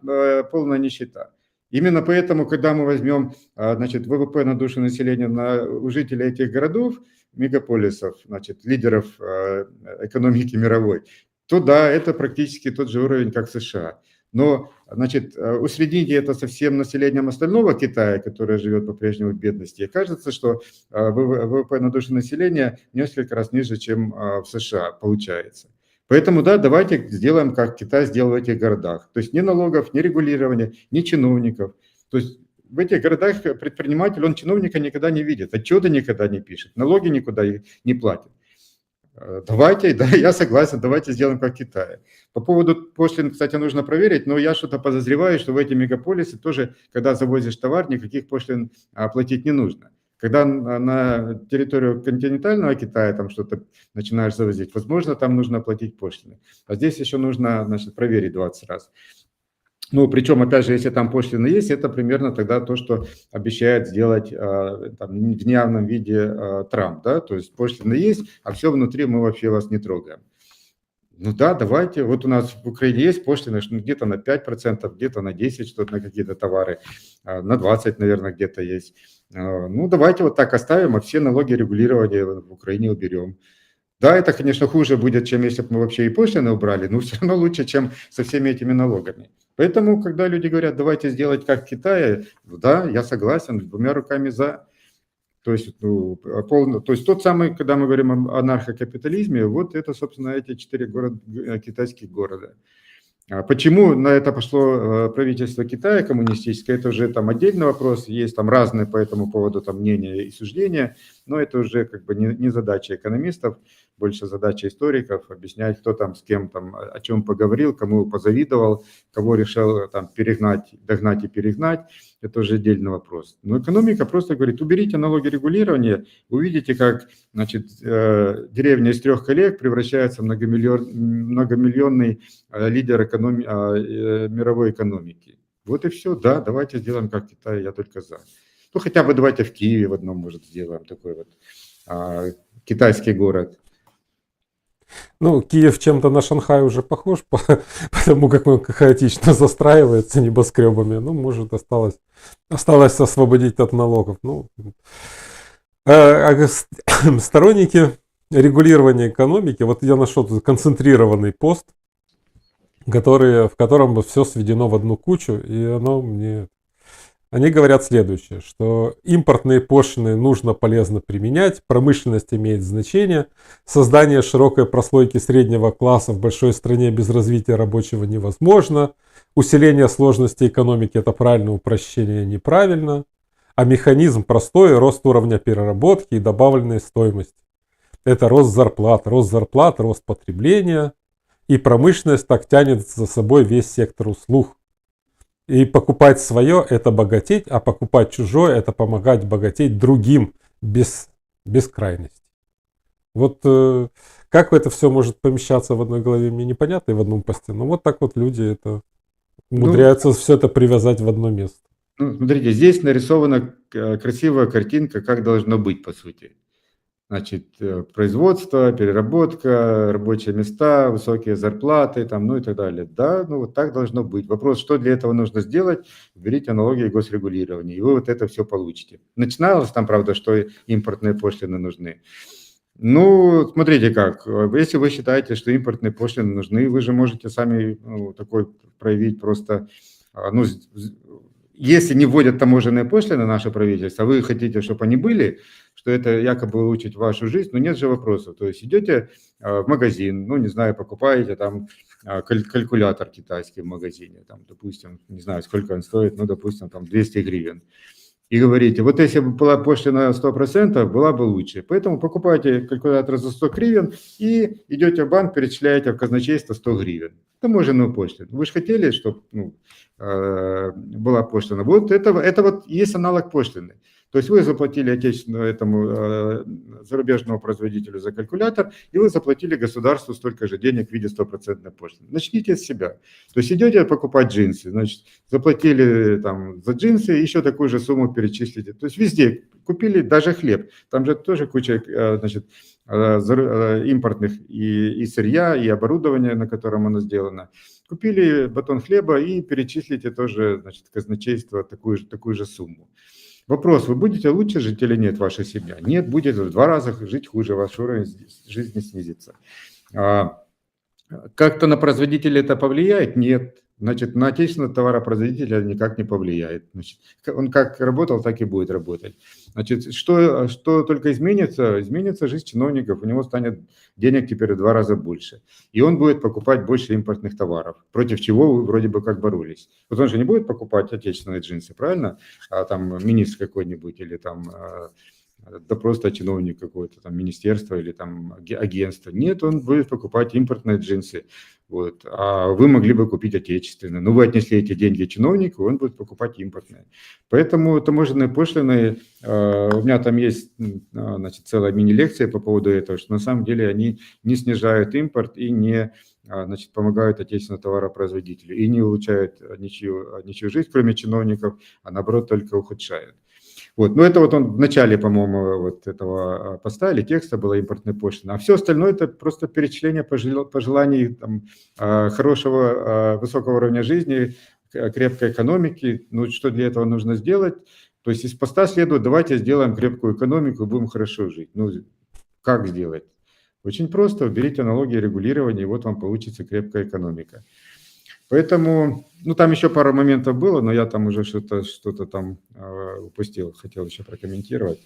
полная нищета. Именно поэтому, когда мы возьмем, значит, ВВП на душу населения у жителей этих городов, мегаполисов, значит, лидеров экономики мировой, то да, это практически тот же уровень, как США. Но, значит, усредните это со всем населением остального Китая, которое живет по-прежнему в бедности, и кажется, что ВВП на душу населения несколько раз ниже, чем в США получается. Поэтому, да, давайте сделаем, как Китай сделал в этих городах. То есть ни налогов, ни регулирования, ни чиновников. То есть в этих городах предприниматель, он чиновника никогда не видит, отчеты никогда не пишет, налоги никуда не платит. Давайте, да, я согласен, давайте сделаем как в Китае. По поводу пошлин, кстати, нужно проверить, но я что-то подозреваю, что в эти мегаполисы тоже, когда завозишь товар, никаких пошлин платить не нужно. Когда на территорию континентального Китая там что-то начинаешь завозить, возможно, там нужно платить пошлины. А здесь еще нужно, значит, проверить 20 раз. Ну, причем, опять же, если там пошлины есть, это примерно тогда то, что обещает сделать там, в неявном виде Трамп, да, то есть пошлины есть, а все внутри мы вообще вас не трогаем. Ну да, давайте, вот у нас в Украине есть пошлины, где-то на 5%, где-то на 10%, что-то на какие-то товары, на 20%, наверное, где-то есть. Ну, давайте вот так оставим, а все налоги регулирования в Украине уберем. Да, это, конечно, хуже будет, чем если бы мы вообще и пошлины убрали, но все равно лучше, чем со всеми этими налогами. Поэтому, когда люди говорят, давайте сделать как в Китае, да, я согласен, двумя руками за. То есть, то есть тот самый, когда мы говорим о анархокапитализме, вот это, собственно, эти 4 китайских города. Почему на это пошло правительство Китая коммунистическое, это уже там отдельный вопрос, есть там разные по этому поводу там мнения и суждения, но это уже как бы не задача экономистов, больше задача историков объяснять, кто там с кем там о чем поговорил, кому позавидовал, кого решил там перегнать, догнать и перегнать, это уже отдельный вопрос. Но экономика просто говорит, уберите налоги регулирования, увидите, как, значит, деревня из 3 коллег превращается в многомиллионный лидер мировой экономики. Вот и все. Да, давайте сделаем как Китай, я только за. Ну, хотя бы давайте в Киеве в одном, может, сделаем такой вот китайский город. Ну, Киев чем-то на Шанхай уже похож, потому как он хаотично застраивается небоскребами. Ну, может, осталось освободить от налогов. Ну, сторонники регулирования экономики, вот я нашел тут концентрированный пост, в котором все сведено в одну кучу, и они говорят следующее, что импортные пошлины нужно полезно применять, промышленность имеет значение, создание широкой прослойки среднего класса в большой стране без развития рабочего невозможно, усиление сложности экономики – это правильно, упрощение неправильно, а механизм простой – рост уровня переработки и добавленной стоимости. Это рост зарплат, рост потребления, и промышленность так тянет за собой весь сектор услуг. И покупать свое – это богатеть, а покупать чужое – это помогать богатеть другим без крайности. Вот как это все может помещаться в одной голове, мне непонятно, и в одном посте. Но вот так вот люди это умудряются все это привязать в одно место. Ну, смотрите, здесь нарисована красивая картинка, как должно быть, по сути. Значит, производство, переработка, рабочие места, высокие зарплаты, там, ну и так далее. Да, ну вот так должно быть. Вопрос, что для этого нужно сделать? Берите налоги и госрегулирование, и вы вот это все получите. Начиналось там, правда, что импортные пошлины нужны. Ну, смотрите как, если вы считаете, что импортные пошлины нужны, вы же можете сами такой проявить просто, ну, если не вводят таможенные пошлины наше правительство, а вы хотите, чтобы они были, что это якобы улучшить вашу жизнь, но нет же вопросов. То есть идете в магазин, ну, не знаю, покупаете там калькулятор китайский в магазине, там, допустим, не знаю, сколько он стоит, ну, допустим, там 200 гривен. И говорите, вот если бы была пошлина 100%, была бы лучше. Поэтому покупайте калькулятор за 100 гривен и идете в банк, перечисляете в казначейство 100 гривен. Таможенную пошлину. Вы же хотели, чтобы была пошлина. Вот это вот есть аналог пошлины. То есть вы заплатили отечественному этому зарубежному производителю за калькулятор, и вы заплатили государству столько же денег в виде 100% пошлины. Начните с себя. То есть идете покупать джинсы, значит, заплатили там за джинсы, еще такую же сумму перечислите. То есть везде купили даже хлеб. Там же тоже куча, значит, импортных и сырья, и оборудования, на котором оно сделано. Купили батон хлеба и перечислите тоже, значит, казначейство такую же сумму. Вопрос, вы будете лучше жить или нет, ваша семья? Нет, будет в 2 раза жить хуже, ваш уровень жизни снизится. Как-то на производителя это повлияет? Нет. Значит, на отечественного товаропроизводителя никак не повлияет. Значит, он как работал, так и будет работать. Значит, что только изменится? Изменится жизнь чиновников, у него станет денег теперь в 2 раза больше. И он будет покупать больше импортных товаров, против чего вы вроде бы как боролись. Вот он же не будет покупать отечественные джинсы, правильно? А там министр какой-нибудь или там... да просто чиновник какой-то, там, министерство или там агентство. Нет, он будет покупать импортные джинсы. Вот. А вы могли бы купить отечественные. Но вы отнесли эти деньги чиновнику, он будет покупать импортные. Поэтому таможенные пошлины, у меня там есть, значит, целая мини-лекция по поводу этого, что на самом деле они не снижают импорт и не, значит, помогают отечественному товаропроизводителю и не улучшают ничью жизнь, кроме чиновников, а наоборот только ухудшают. Вот. Но это вот он в начале, по-моему, вот этого поставили, текста была импортная пошлина. А все остальное это просто перечисление пожеланий там, хорошего, высокого уровня жизни, крепкой экономики. Ну, что для этого нужно сделать? То есть из поста следует, давайте сделаем крепкую экономику и будем хорошо жить. Ну, как сделать? Очень просто, уберите налоги и регулирование, и вот вам получится крепкая экономика. Поэтому, ну там еще пару моментов было, но я там уже что-то там упустил, хотел еще прокомментировать.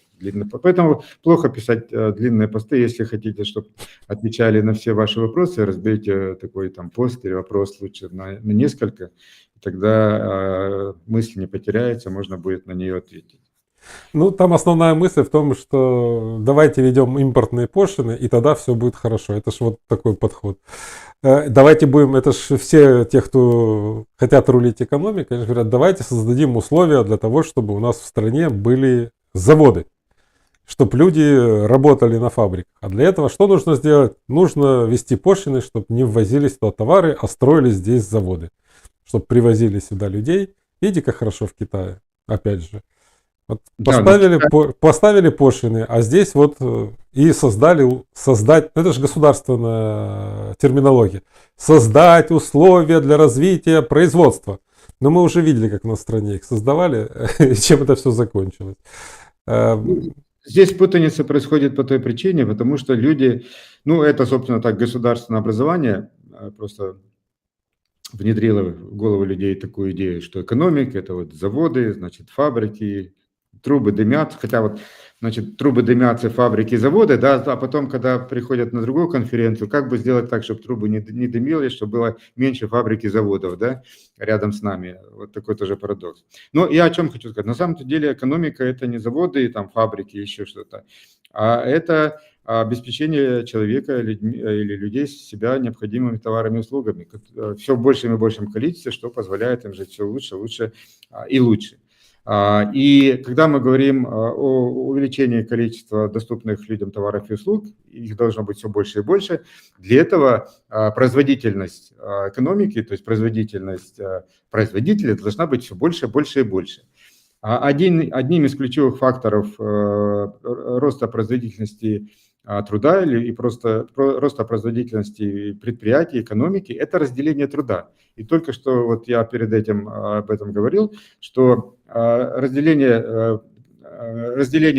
Поэтому плохо писать длинные посты, если хотите, чтобы отвечали на все ваши вопросы, разберите такой там пост или вопрос лучше на несколько, тогда мысль не потеряется, можно будет на нее ответить. Ну, там основная мысль в том, что давайте ведем импортные пошлины, и тогда все будет хорошо. Это ж вот такой подход. Давайте будем, это ж все те, кто хотят рулить экономикой, они говорят, давайте создадим условия для того, чтобы у нас в стране были заводы, чтобы люди работали на фабриках. А для этого что нужно сделать? Нужно ввести пошлины, чтобы не ввозились туда товары, а строили здесь заводы. Чтобы привозили сюда людей. Видите, как хорошо в Китае, опять же. Вот поставили пошлины, а здесь вот и создать, это же государственная терминология, создать условия для развития производства. Но мы уже видели, как на стране их создавали, и чем это все закончилось. Здесь путаница происходит по той причине, потому что люди, ну это, собственно, так государственное образование просто внедрило в голову людей такую идею, что экономика – это вот заводы, значит, фабрики, трубы дымят, хотя вот, значит, трубы дымятся, фабрики, заводы, да, а потом, когда приходят на другую конференцию, как бы сделать так, чтобы трубы не дымились, чтобы было меньше фабрик и заводов, да, рядом с нами. Вот такой тоже парадокс. Но я о чем хочу сказать. На самом деле экономика – это не заводы, там, фабрики, еще что-то, а это обеспечение человека или людей себя необходимыми товарами и услугами все в большем и большем количестве, что позволяет им жить все лучше, лучше и лучше. И когда мы говорим о увеличении количества доступных людям товаров и услуг, их должно быть все больше и больше, для этого производительность экономики, то есть производительность производителей должна быть все больше, больше и больше. Одним из ключевых факторов роста производительности труда и просто роста производительности предприятий, экономики – это разделение труда. И только что вот я перед этим об этом говорил, что разделение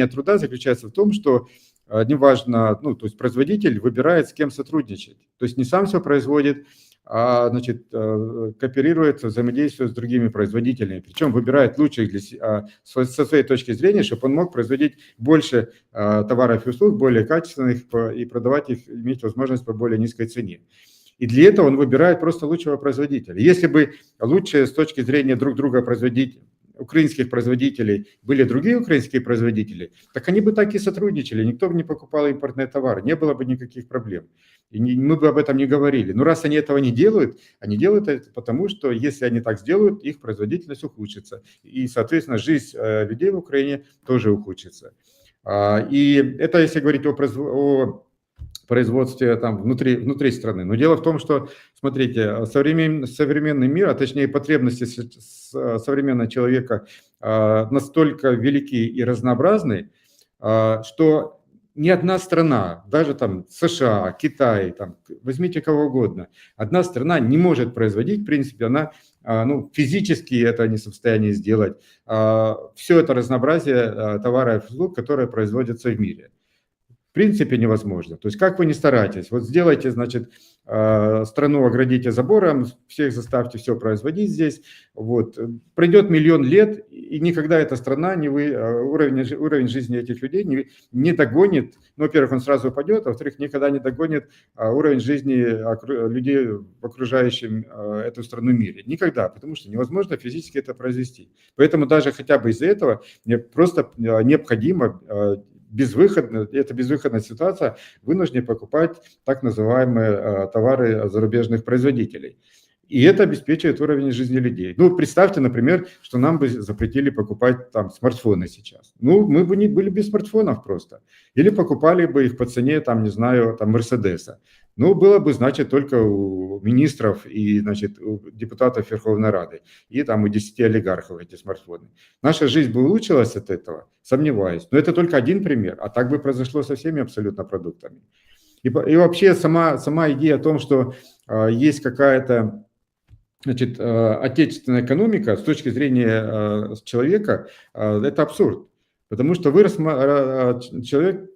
труда заключается в том, что неважно, ну, то есть производитель выбирает, с кем сотрудничать. То есть не сам все производит, а, значит, кооперирует, взаимодействует с другими производителями. Причем выбирает лучших со своей точки зрения, чтобы он мог производить больше товаров и услуг, более качественных, и продавать их, иметь возможность по более низкой цене. И для этого он выбирает просто лучшего производителя. Если бы лучше с точки зрения друг друга производить украинских производителей были другие украинские производители, так они бы так и сотрудничали, никто бы не покупал импортные товары, не было бы никаких проблем. И мы бы об этом не говорили. Но раз они этого не делают, они делают это потому, что если они так сделают, их производительность ухудшится. И, соответственно, жизнь людей в Украине тоже ухудшится. И это если говорить о производстве там внутри страны. Но дело в том, что, смотрите, современный мир, а точнее потребности современного человека настолько велики и разнообразны, что ни одна страна, даже там США, Китай, там, возьмите кого угодно, одна страна не может производить, в принципе, она физически это не в состоянии сделать, все это разнообразие товаров и услуг, которые производятся в мире. В принципе невозможно. То есть как вы ни стараетесь, вот сделайте, значит, страну оградите забором, всех заставьте все производить здесь, вот, пройдет миллион лет, и никогда эта страна, уровень жизни этих людей не догонит, ну, во-первых, он сразу упадет, а во-вторых, никогда не догонит уровень жизни людей в окружающем эту страну мире. Никогда, потому что невозможно физически это произвести. Поэтому даже хотя бы из-за этого мне просто необходимо это безвыходная ситуация, вынуждены покупать так называемые товары зарубежных производителей. И это обеспечивает уровень жизни людей. Ну, представьте, например, что нам бы запретили покупать там смартфоны сейчас. Ну, мы бы не были без смартфонов просто. Или покупали бы их по цене, там, не знаю, там, Мерседеса. Ну, было бы, значит, только у министров и, значит, у депутатов Верховной Рады. И там у 10 олигархов эти смартфоны. Наша жизнь бы улучшилась от этого? Сомневаюсь. Но это только один пример. А так бы произошло со всеми абсолютно продуктами. И вообще сама идея о том, что есть какая-то, значит, отечественная экономика с точки зрения человека, это абсурд. Потому что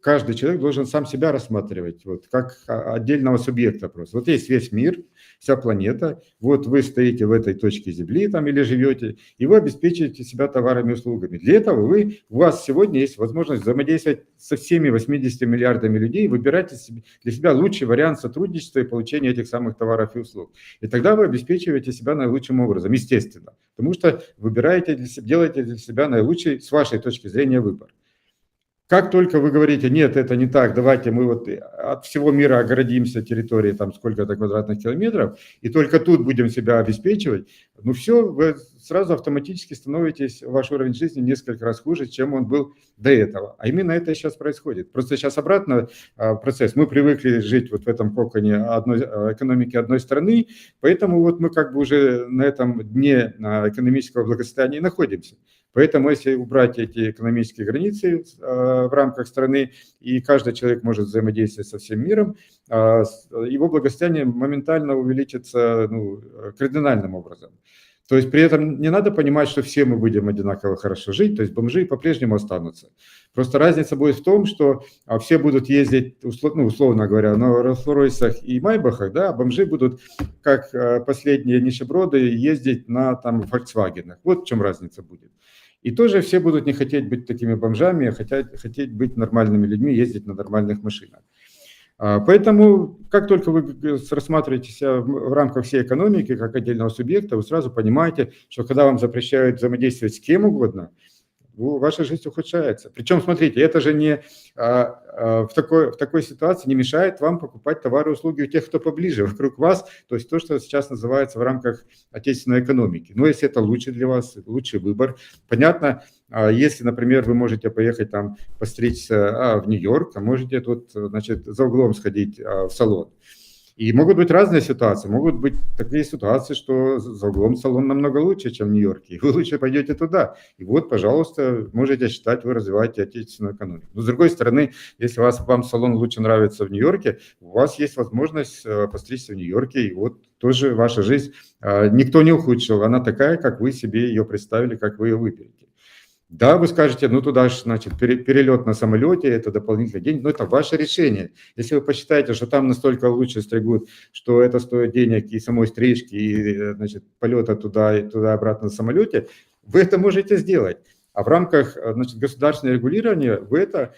каждый человек должен сам себя рассматривать, вот, как отдельного субъекта просто. Вот есть весь мир, вся планета, вот вы стоите в этой точке Земли там или живете, и вы обеспечиваете себя товарами и услугами. Для этого у вас сегодня есть возможность взаимодействовать со всеми 80 миллиардами людей, выбирать для себя лучший вариант сотрудничества и получения этих самых товаров и услуг. И тогда вы обеспечиваете себя наилучшим образом, естественно, потому что выбираете для себя, делаете для себя наилучший, с вашей точки зрения, выбор. Как только вы говорите, нет, это не так, давайте мы вот от всего мира оградимся территорией там сколько-то квадратных километров, и только тут будем себя обеспечивать, ну все, вы сразу автоматически становитесь, ваш уровень жизни несколько раз хуже, чем он был до этого. А именно это сейчас происходит. Просто сейчас обратно процесс. Мы привыкли жить вот в этом коконе экономики одной страны, поэтому вот мы как бы уже на этом дне экономического благосостояния находимся. Поэтому если убрать эти экономические границы в рамках страны, и каждый человек может взаимодействовать со всем миром, его благосостояние моментально увеличится кардинальным образом. То есть при этом не надо понимать, что все мы будем одинаково хорошо жить, то есть бомжи по-прежнему останутся. Просто разница будет в том, что все будут ездить, условно говоря, на Роллс-Ройсах и Майбахах, да, а бомжи будут, как последние нищеброды, ездить на там Volkswagen'ах. Вот в чем разница будет. И тоже все будут не хотеть быть такими бомжами, а хотеть быть нормальными людьми, ездить на нормальных машинах. Поэтому, как только вы рассматриваете себя в рамках всей экономики, как отдельного субъекта, вы сразу понимаете, что когда вам запрещают взаимодействовать с кем угодно, ваша жизнь ухудшается. Причем, смотрите, это же не в такой ситуации не мешает вам покупать товары и услуги у тех, кто поближе, вокруг вас, то есть то, что сейчас называется в рамках отечественной экономики. Но если это лучше для вас, лучший выбор. Понятно, если, например, вы можете поехать там постричься в Нью-Йорк, а можете тут, значит, за углом сходить в салон. И могут быть разные ситуации. Могут быть такие ситуации, что за углом салон намного лучше, чем в Нью-Йорке. И вы лучше пойдете туда. И вот, пожалуйста, можете считать, вы развиваете отечественную экономику. Но с другой стороны, если вам салон лучше нравится в Нью-Йорке, у вас есть возможность постричься в Нью-Йорке. И вот тоже ваша жизнь никто не ухудшил. Она такая, как вы себе ее представили, как вы ее выберете. Да, вы скажете, ну туда же, значит, перелет на самолете, это дополнительный день, но это ваше решение. Если вы посчитаете, что там настолько лучше стригут, что это стоит денег и самой стрижки, и, значит, полета туда и туда-обратно на самолете, вы это можете сделать. А в рамках, значит, государственного регулирования вы это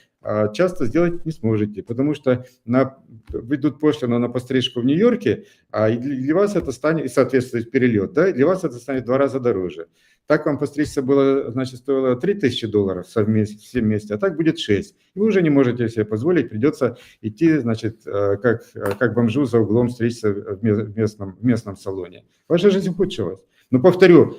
часто сделать не сможете, потому что ведут пошлину на пострижку в Нью-Йорке, и для вас это станет, и соответственно перелет, да, для вас это станет в 2 раза дороже. Так вам постричься было, значит, стоило $3000 все вместе, а так будет 6. И вы уже не можете себе позволить, придется идти, значит, как бомжу за углом стричься в местном салоне. Ваша жизнь ухудшилась. Но повторю,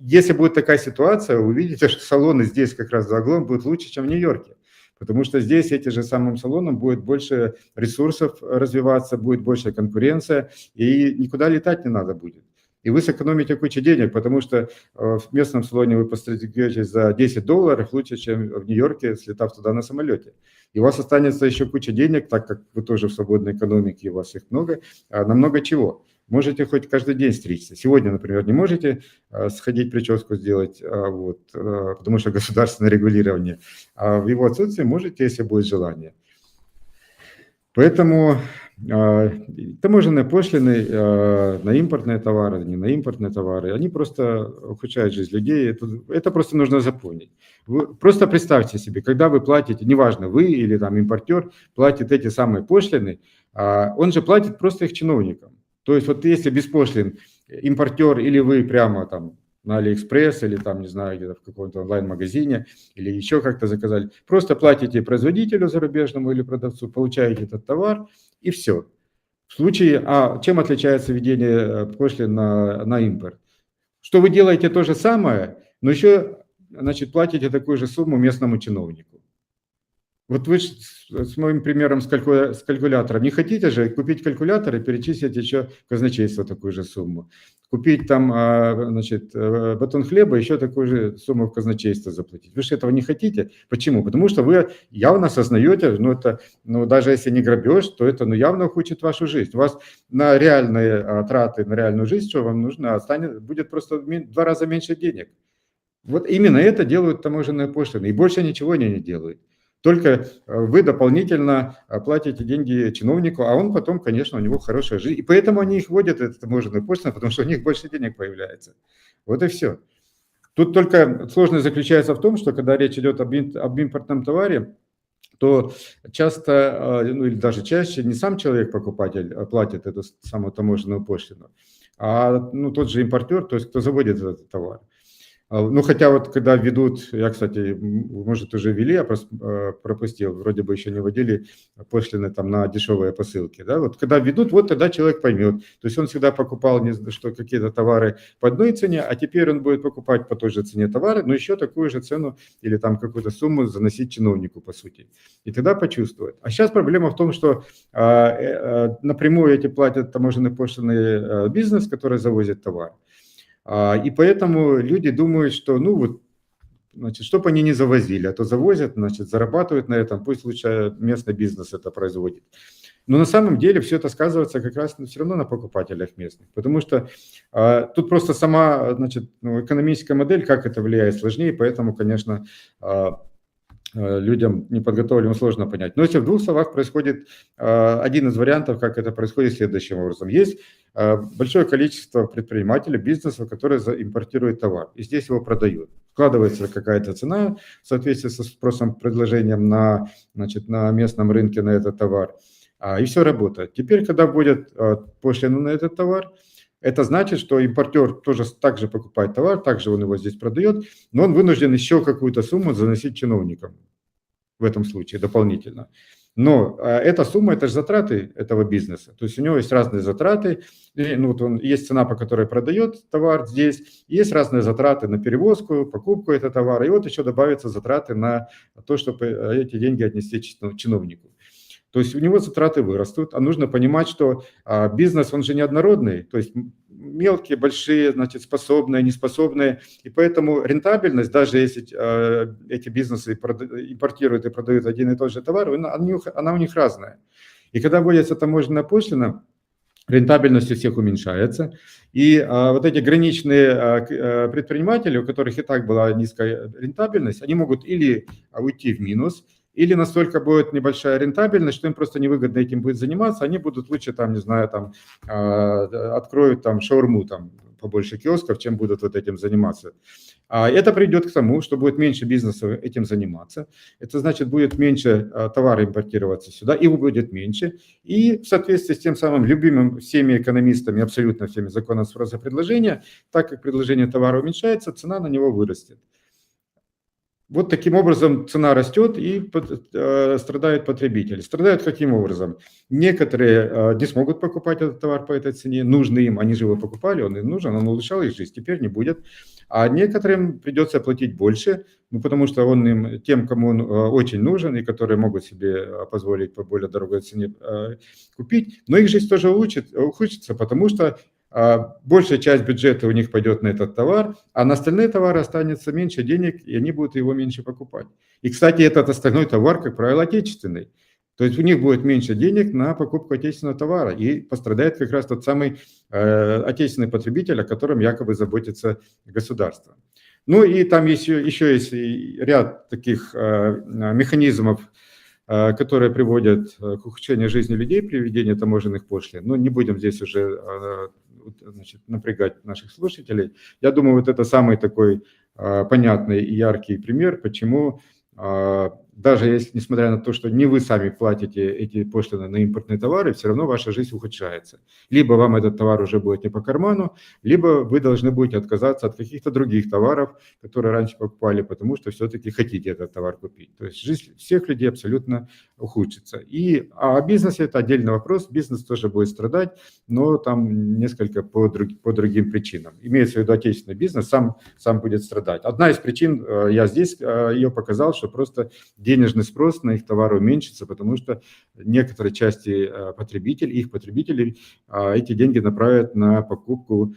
если будет такая ситуация, вы увидите, что салоны здесь как раз за углом будут лучше, чем в Нью-Йорке. Потому что здесь этим же самым салоном будет больше ресурсов развиваться, будет больше конкуренция, и никуда летать не надо будет. И вы сэкономите кучу денег, потому что в местном салоне вы постригетесь за $10 лучше, чем в Нью-Йорке, слетав туда на самолете. И у вас останется еще куча денег, так как вы тоже в свободной экономике, у вас их много, на много чего. Можете хоть каждый день стричься. Сегодня, например, не можете сходить прическу сделать, потому что государственное регулирование. А в его отсутствии можете, если будет желание. Поэтому таможенные пошлины на импортные товары, не на импортные товары, они просто ухудшают жизнь людей. Это просто нужно запомнить. Вы просто представьте себе, когда вы платите, неважно, вы или там импортер платит эти самые пошлины, он же платит просто их чиновникам. То есть вот если без пошлин импортер или вы прямо там на Алиэкспресс или там, не знаю, где-то в каком-то онлайн-магазине или еще как-то заказали, просто платите производителю зарубежному или продавцу, получаете этот товар и все. В случае, чем отличается введение пошлин на импорт? Что вы делаете то же самое, но еще, значит, платите такую же сумму местному чиновнику. Вот вы с моим примером с калькулятором не хотите же купить калькулятор и перечислить еще в казначейство такую же сумму? Купить там, значит, батон хлеба, еще такую же сумму в казначейство заплатить. Вы же этого не хотите. Почему? Потому что вы явно осознаете, даже если не грабеж, то это явно ухудшит вашу жизнь. У вас на реальные траты, на реальную жизнь, что вам нужно, будет просто в 2 раза меньше денег. Вот именно это делают таможенные пошлины, и больше ничего они не делают. Только вы дополнительно платите деньги чиновнику, а он потом, конечно, у него хорошая жизнь. И поэтому они их вводят, это таможенную пошлину, потому что у них больше денег появляется. Вот и все. Тут только сложность заключается в том, что когда речь идет об импортном товаре, то часто, ну или даже чаще, не сам человек-покупатель платит эту самую таможенную пошлину, а ну, тот же импортер, то есть кто заводит этот товар. Ну, хотя вот когда ведут, я, кстати, может, уже ввели, я пропустил, вроде бы еще не вводили пошлины там на дешевые посылки, да, вот когда ведут, вот тогда человек поймет. То есть он всегда покупал что какие-то товары по одной цене, а теперь он будет покупать по той же цене товары, но еще такую же цену или там какую-то сумму заносить чиновнику, по сути. И тогда почувствует. А сейчас проблема в том, что напрямую эти платят таможенные пошлины бизнес, который завозит товар. И поэтому люди думают, что, ну вот, значит, чтобы они не завозили, а то завозят, значит, зарабатывают на этом, пусть лучше местный бизнес это производит. Но на самом деле все это сказывается как раз все равно на покупателях местных, потому что тут просто сама, значит, экономическая модель, как это влияет, сложнее, поэтому, конечно, людям неподготовленным сложно понять. Но если в двух словах происходит один из вариантов, как это происходит следующим образом. Есть большое количество предпринимателей, бизнесов, которые импортируют товар, и здесь его продают. Вкладывается какая-то цена в соответствии со спросом, предложением на, значит, на местном рынке на этот товар, и все работает. Теперь, когда вводят пошлину на этот товар, это значит, что импортер тоже также покупает товар, также он его здесь продает, но он вынужден еще какую-то сумму заносить чиновникам в этом случае дополнительно. Но эта сумма – это же затраты этого бизнеса. То есть у него есть разные затраты. Ну, вот есть цена, по которой продает товар здесь, есть разные затраты на перевозку, покупку этого товара. И вот еще добавятся затраты на то, чтобы эти деньги отнести чиновнику. То есть у него затраты вырастут, а нужно понимать, что бизнес, он же неоднородный, то есть мелкие, большие, значит, способные, неспособные, и поэтому рентабельность, даже если эти бизнесы импортируют и продают один и тот же товар, она у них разная. И когда вводится таможенная пошлина, рентабельность у всех уменьшается, и вот эти граничные предприниматели, у которых и так была низкая рентабельность, они могут или уйти в минус, или настолько будет небольшая рентабельность, что им просто невыгодно этим будет заниматься, они будут лучше там, не знаю, там откроют там шаурму, там побольше киосков, чем будут вот этим заниматься. Это приведет к тому, что будет меньше бизнеса этим заниматься. Это значит, будет меньше товара импортироваться сюда, его будет меньше. И в соответствии с тем самым любимым всеми экономистами, абсолютно всеми законом спроса и предложения, так как предложение товара уменьшается, цена на него вырастет. Вот таким образом цена растет и страдают потребители. Страдают каким образом? Некоторые не смогут покупать этот товар по этой цене, нужный им, они же его покупали, он им нужен, он улучшал их жизнь, теперь не будет. А некоторым придется платить больше, ну, потому что он им, тем, кому он очень нужен и которые могут себе позволить по более дорогой цене купить, но их жизнь тоже ухудшится, потому что большая часть бюджета у них пойдет на этот товар, а на остальные товары останется меньше денег, и они будут его меньше покупать. И, кстати, этот остальной товар, как правило, отечественный. То есть у них будет меньше денег на покупку отечественного товара, и пострадает как раз тот самый отечественный потребитель, о котором якобы заботится государство. Ну и там еще есть ряд таких механизмов, которые приводят к ухудшению жизни людей при введении таможенных пошлин. Но не будем здесь уже напрягать наших слушателей. Я думаю, вот это самый такой понятный и яркий пример, почему даже если, несмотря на то, что не вы сами платите эти пошлины на импортные товары, все равно ваша жизнь ухудшается. Либо вам этот товар уже будет не по карману, либо вы должны будете отказаться от каких-то других товаров, которые раньше покупали, потому что все-таки хотите этот товар купить. То есть жизнь всех людей абсолютно ухудшится. А бизнес – это отдельный вопрос, бизнес тоже будет страдать, но там несколько по другим причинам. Имеется в виду отечественный бизнес, сам будет страдать. Одна из причин, я здесь ее показал, что просто денежный спрос на их товары уменьшится, потому что некоторые части потребителей эти деньги направят на покупку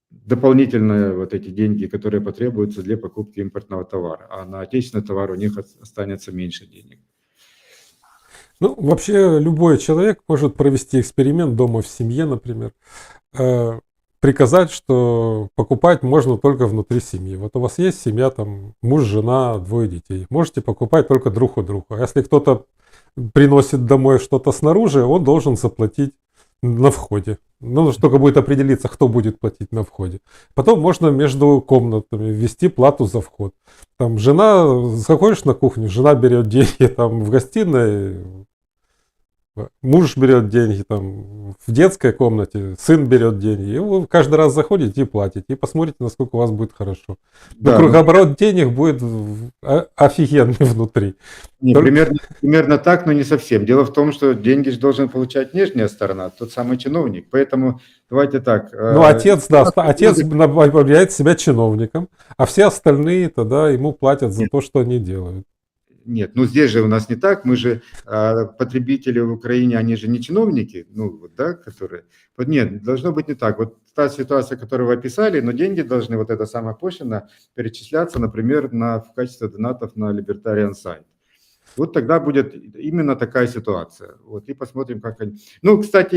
дополнительные вот эти деньги, которые потребуются для покупки импортного товара, а на отечественный товар у них останется меньше денег. Ну, вообще любой человек может провести эксперимент дома в семье, например. приказать, что покупать можно только внутри семьи. Вот у вас есть семья, там муж, жена, двое детей. Можете покупать только друг у друга. А если кто-то приносит домой что-то снаружи, он должен заплатить на входе. Ну, только будет определиться, кто будет платить на входе. Потом можно между комнатами ввести плату за вход. Там жена, заходишь на кухню, жена берет деньги там в гостиной, муж берет деньги там в детской комнате, сын берет деньги. И вы каждый раз заходите и платите. И посмотрите, насколько у вас будет хорошо. Но Да, кругооборот денег будет офигенный внутри. примерно так, но не совсем. Дело в том, что деньги же должен получать нижняя сторона, тот самый чиновник. Поэтому давайте так. Ну, отец, да, отец объявляет себя чиновником, а все остальные тогда ему платят за то, что они делают. Нет, ну здесь же у нас не так, мы же потребители в Украине, они же не чиновники, ну вот, да, которые... Вот нет, должно быть не так. Вот та ситуация, которую вы описали, но деньги должны, вот эта самая пошлина, перечисляться, например, в качестве донатов на Libertarian Site. Вот тогда будет именно такая ситуация. Вот и посмотрим, как они... Ну, кстати,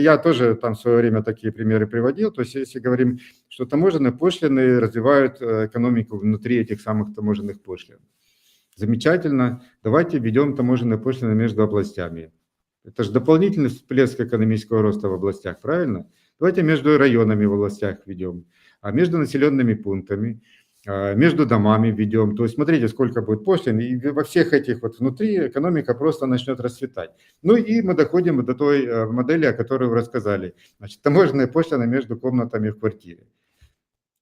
я тоже там в свое время такие примеры приводил. То есть, если говорим, что таможенные пошлины развивают экономику внутри этих самых таможенных пошлин. Замечательно. Давайте введем таможенные пошлины между областями. Это же дополнительный всплеск экономического роста в областях, правильно? Давайте между районами в областях введем, а между населенными пунктами, между домами введем. То есть смотрите, сколько будет пошлин, и во всех этих вот внутри экономика просто начнет расцветать. Ну и мы доходим до той модели, о которой вы рассказали. Значит, таможенные пошлины между комнатами в квартире.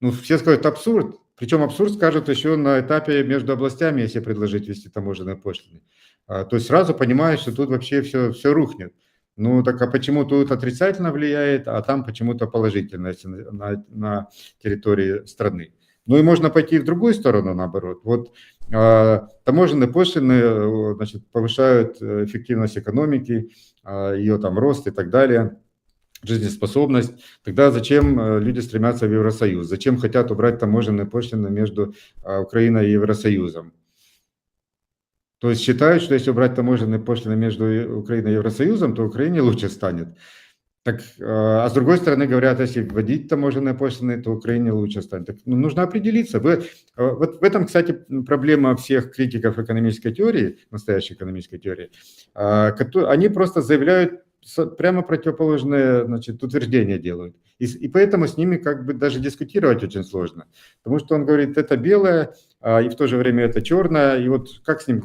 Ну, все скажут абсурд. Причем абсурд скажут еще на этапе между областями, если предложить ввести таможенные пошлины. То есть сразу понимаешь, что тут вообще все рухнет. Ну, так а почему тут отрицательно влияет, а там почему-то положительно, если на территории страны. Ну и можно пойти в другую сторону, наоборот. Вот таможенные пошлины, значит, повышают эффективность экономики, ее там рост и так далее, жизнеспособность. Тогда зачем люди стремятся в Евросоюз? Зачем хотят убрать таможенные пошлины между Украиной и Евросоюзом? То есть считают, что если убрать таможенные пошлины между Украиной и Евросоюзом, то Украине лучше станет. Так, а с другой стороны говорят, если вводить таможенные пошлины, то Украине лучше станет. Так, ну, нужно определиться. Вот в этом, кстати, проблема всех критиков экономической теории, настоящей экономической теории. Они просто заявляют прямо противоположные, значит, утверждения делают. И поэтому с ними как бы даже дискутировать очень сложно. Потому что он говорит, это белое, и в то же время это черное. И вот как с ним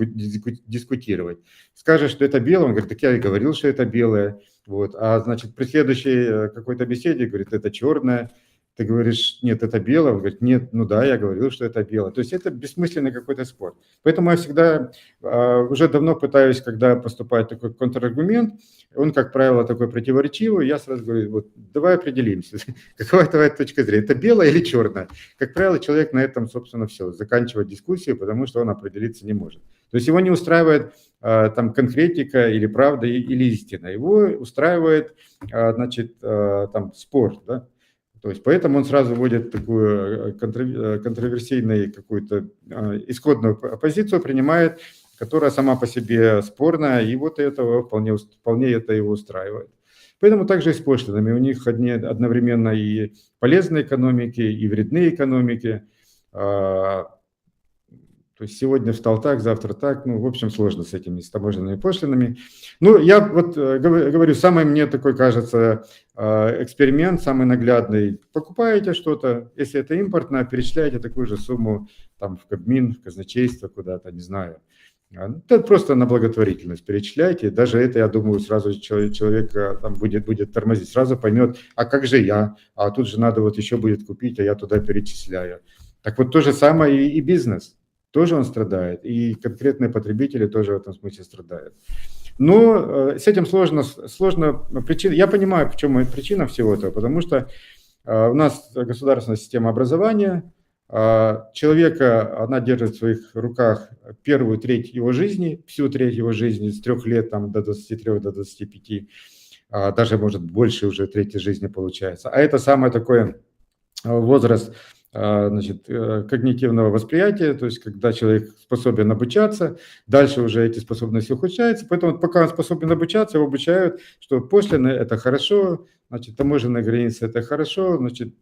дискутировать? Скажешь, что это белое, он говорит, так я и говорил, что это белое. Вот. А значит, при следующей какой-то беседе говорит, это черное. Ты говоришь, нет, это белое. Он говорит, нет, ну да, я говорил, что это белое. То есть это бессмысленный какой-то спор. Поэтому я всегда, уже давно пытаюсь, когда поступает такой контраргумент, он, как правило, такой противоречивый, я сразу говорю, вот давай определимся, какова твоя точка зрения, это белое или черное. Как правило, человек на этом, собственно, все, заканчивает дискуссию, потому что он определиться не может. То есть его не устраивает там конкретика или правда, или истина. Его устраивает, значит, там спор, да? То есть поэтому он сразу вводит такую контроверсийную какую-то исходную позицию, принимает, которая сама по себе спорная, и вот этого вполне это его устраивает. Поэтому также и с пошлинами. У них одновременно и полезные экономики, и вредные экономики. То есть сегодня встал так, завтра так. Ну, в общем, сложно с этими таможенными пошлинами. Ну, я вот говорю, самый мне такой кажется эксперимент, самый наглядный. Покупаете что-то, если это импортное, перечисляете такую же сумму там в Кабмин, в казначейство куда-то, не знаю. Это просто на благотворительность перечисляйте. Даже это, я думаю, сразу человек там будет тормозить, сразу поймет, а как же я? А тут же надо вот еще будет купить, а я туда перечисляю. Так вот то же самое и бизнес. Тоже он страдает, и конкретные потребители тоже в этом смысле страдают. Но с этим сложно причина. Я понимаю, в чем причина всего этого, потому что у нас государственная система образования, человека, она держит в своих руках первую треть его жизни, всю треть его жизни, с 3 лет там, до 23, до 25, даже, может, больше уже трети жизни получается. А это самый такой возраст, значит, когнитивного восприятия, то есть когда человек способен обучаться, дальше уже эти способности ухудшаются, поэтому пока он способен обучаться, его обучают, что пошлины – это хорошо, Значит, таможенная граница – это хорошо, значит,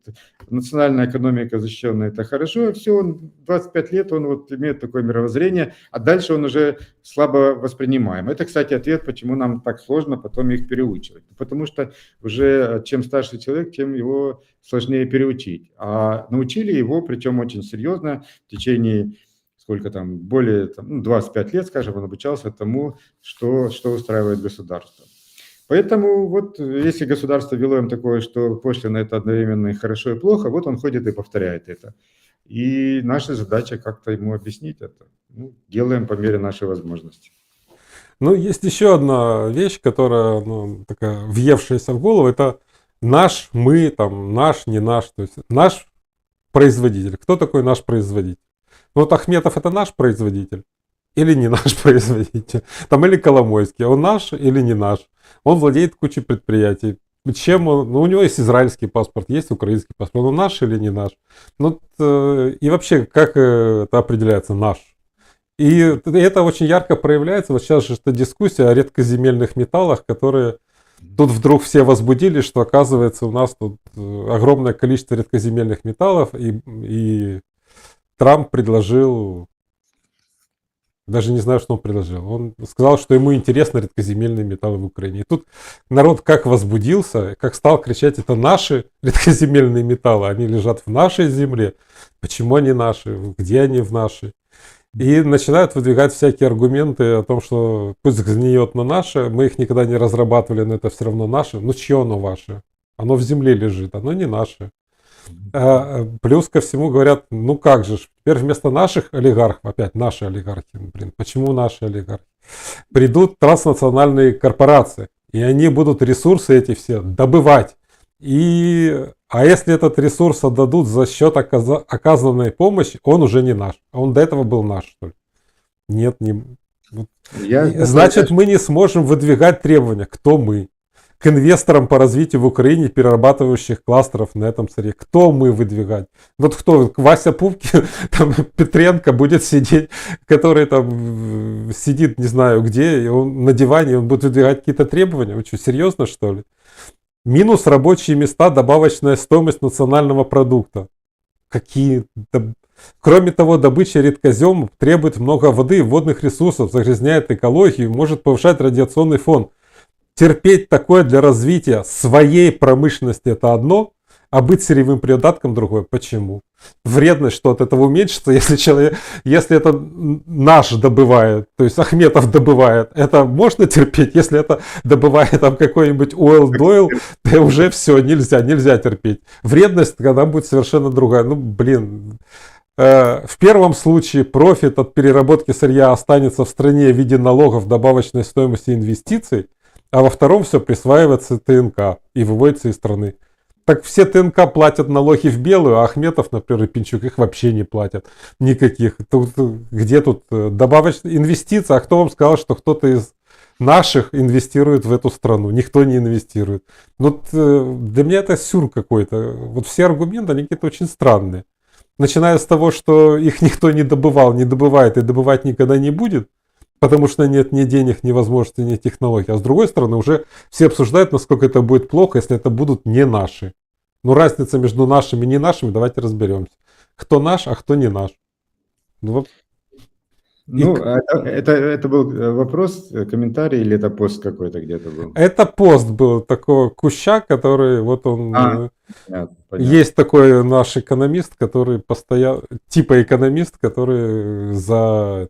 национальная экономика защищенная – это хорошо. Все, он 25 лет, он вот имеет такое мировоззрение, а дальше он уже слабо воспринимаем. Это, кстати, ответ, почему нам так сложно потом их переучивать. Потому что уже чем старше человек, тем его сложнее переучить. А научили его, причем очень серьезно, в течение сколько там, более 25 лет, скажем, он обучался тому, что устраивает государство. Поэтому вот если государство вело им такое, что пошлина – это одновременно и хорошо, и плохо, вот он ходит и повторяет это. И наша задача как-то ему объяснить это. Ну, делаем по мере нашей возможности. Ну, есть еще одна вещь, которая, ну, такая въевшаяся в голову, это наш, мы, там, наш, не наш, то есть наш производитель. Кто такой наш производитель? Ну, вот Ахметов это наш производитель или не наш производитель? Там или Коломойский, он наш или не наш? Он владеет кучей предприятий. Чем он, ну, у него есть израильский паспорт, есть украинский паспорт, он наш или не наш? Ну, и вообще, как это определяется наш? И это очень ярко проявляется. Вот сейчас же эта дискуссия о редкоземельных металлах, которые тут вдруг все возбудились, что оказывается у нас тут огромное количество редкоземельных металлов, и Трамп предложил, даже не знаю, что он предложил, он сказал, что ему интересны редкоземельные металлы в Украине. И тут народ как возбудился, как стал кричать, это наши редкоземельные металлы, они лежат в нашей земле, почему они наши, где они в нашей? И начинают выдвигать всякие аргументы о том, что пусть сгниет на наше, мы их никогда не разрабатывали, но это все равно наше. Ну, чье оно ваше? Оно в земле лежит, оно не наше. Плюс ко всему говорят, ну как же, теперь вместо наших олигархов, опять наши олигархи, блин, почему наши олигархи? Придут транснациональные корпорации, и они будут ресурсы эти все добывать. А если этот ресурс отдадут за счет оказанной помощи, он уже не наш. А он до этого был наш, что ли? Нет, не. Значит, мы не сможем выдвигать требования. Кто мы? К инвесторам по развитию в Украине перерабатывающих кластеров на этом сырье. Кто мы выдвигать? Вот кто? Вася Пупкин, там, Петренко будет сидеть, который там сидит, не знаю где, и он на диване, он будет выдвигать какие-то требования. Вы что, серьезно, что ли? Минус рабочие места, добавочная стоимость национального продукта. Какие? Кроме того, добыча редкоземов требует много воды и водных ресурсов, загрязняет экологию и может повышать радиационный фон. Терпеть такое для развития своей промышленности это одно, а быть сырьевым придатком другое. Почему? Вредность, что от этого уменьшится, если это наш добывает, то есть Ахметов добывает, это можно терпеть, если это добывает там какой-нибудь Oil Doyle, то уже все, нельзя терпеть. Вредность тогда будет совершенно другая. Ну, блин. В первом случае профит от переработки сырья останется в стране в виде налогов, добавочной стоимости и инвестиций, а во втором все присваивается ТНК и выводится из страны. Так все ТНК платят налоги в белую, а Ахметов, например, и Пинчук их вообще не платят. Никаких. Где тут добавочная инвестиция? А кто вам сказал, что кто-то из наших инвестирует в эту страну? Никто не инвестирует. Вот для меня это сюр какой-то. Вот все аргументы, они какие-то очень странные. Начиная с того, что их никто не добывал, не добывает и добывать никогда не будет, потому что нет ни денег, ни возможностей, ни технологий. А с другой стороны, уже все обсуждают, насколько это будет плохо, если это будут не наши. Ну, разница между нашими и не нашими, давайте разберемся. Кто наш, а кто не наш. Это был вопрос, комментарий или это пост какой-то где-то был? Это пост был такого Куща, который вот он... Понятно. Есть такой наш экономист, который постоянно... Типа экономист, который за...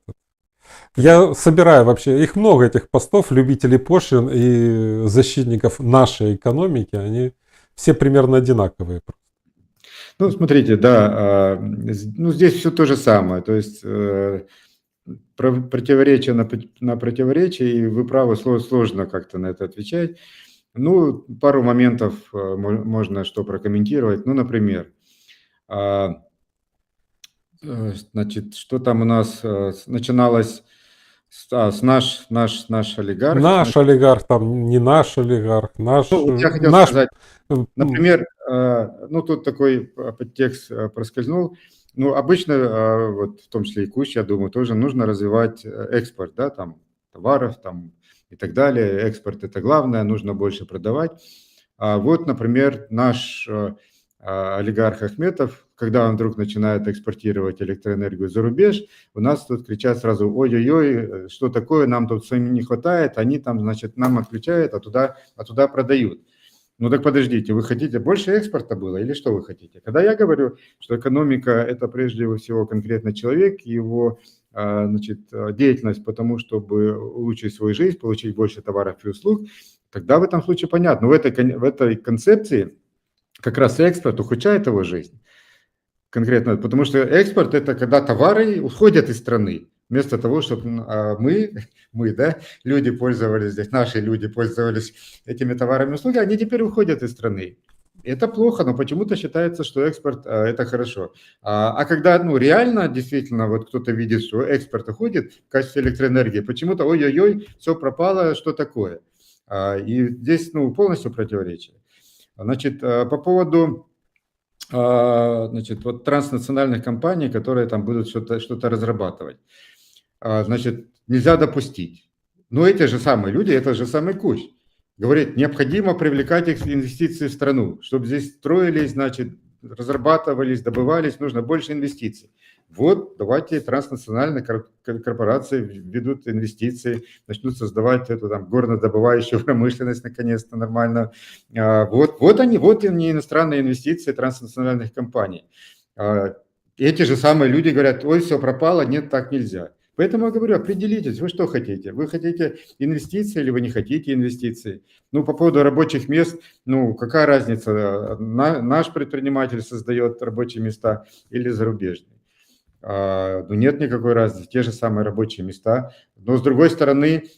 Я собираю вообще, их много этих постов, любителей пошлин и защитников нашей экономики, они все примерно одинаковые. Ну, смотрите, да, ну, здесь все то же самое, то есть противоречие на противоречие, и вы правы, сложно как-то на это отвечать. Ну, пару моментов можно что прокомментировать. Ну, например, значит, что там у нас начиналось с наш олигарх. Наш олигарх, там не наш олигарх, наш... Ну, я хотел сказать, например, ну, тут такой подтекст проскользнул. Ну, обычно, вот в том числе и Кущ, я думаю, тоже нужно развивать экспорт, да, там, товаров, там, и так далее. Экспорт – это главное, нужно больше продавать. Вот, например, наш олигарх Ахметов, когда он вдруг начинает экспортировать электроэнергию за рубеж, у нас тут кричат сразу: ой-ой-ой, что такое, нам тут самим не хватает, они там, значит, нам отключают, а туда продают. Ну так подождите, вы хотите больше экспорта было или что вы хотите? Когда я говорю, что экономика – это прежде всего конкретно человек, его значит, деятельность по тому, чтобы улучшить свою жизнь, получить больше товаров и услуг, тогда в этом случае понятно. В этой концепции как раз экспорт ухудшает его жизнь. Конкретно, потому что экспорт – это когда товары уходят из страны. Вместо того, чтобы да, люди пользовались здесь, наши люди пользовались этими товарами и услугами, они теперь уходят из страны. Это плохо, но почему-то считается, что экспорт это хорошо. А когда реально действительно вот кто-то видит, что экспорт уходит в качестве электроэнергии, почему-то ой-ой-ой, все пропало, что такое? И здесь полностью противоречие. Значит, по поводу значит, вот транснациональных компаний, которые там будут что-то разрабатывать. Значит, нельзя допустить. Но эти же самые люди, это же самый куч. Говорит, необходимо привлекать инвестиции в страну, чтобы здесь строились, значит, разрабатывались, добывались, нужно больше инвестиций. Вот, давайте транснациональные корпорации введут инвестиции, начнут создавать эту там горнодобывающую промышленность наконец-то нормально. Вот они иностранные инвестиции транснациональных компаний. Эти же самые люди говорят: ой, все пропало, нет, так нельзя. Поэтому я говорю, определитесь, вы что хотите? Вы хотите инвестиции или вы не хотите инвестиции? По поводу рабочих мест, какая разница, наш предприниматель создает рабочие места или зарубежный? Нет никакой разницы, те же самые рабочие места. Но с другой стороны,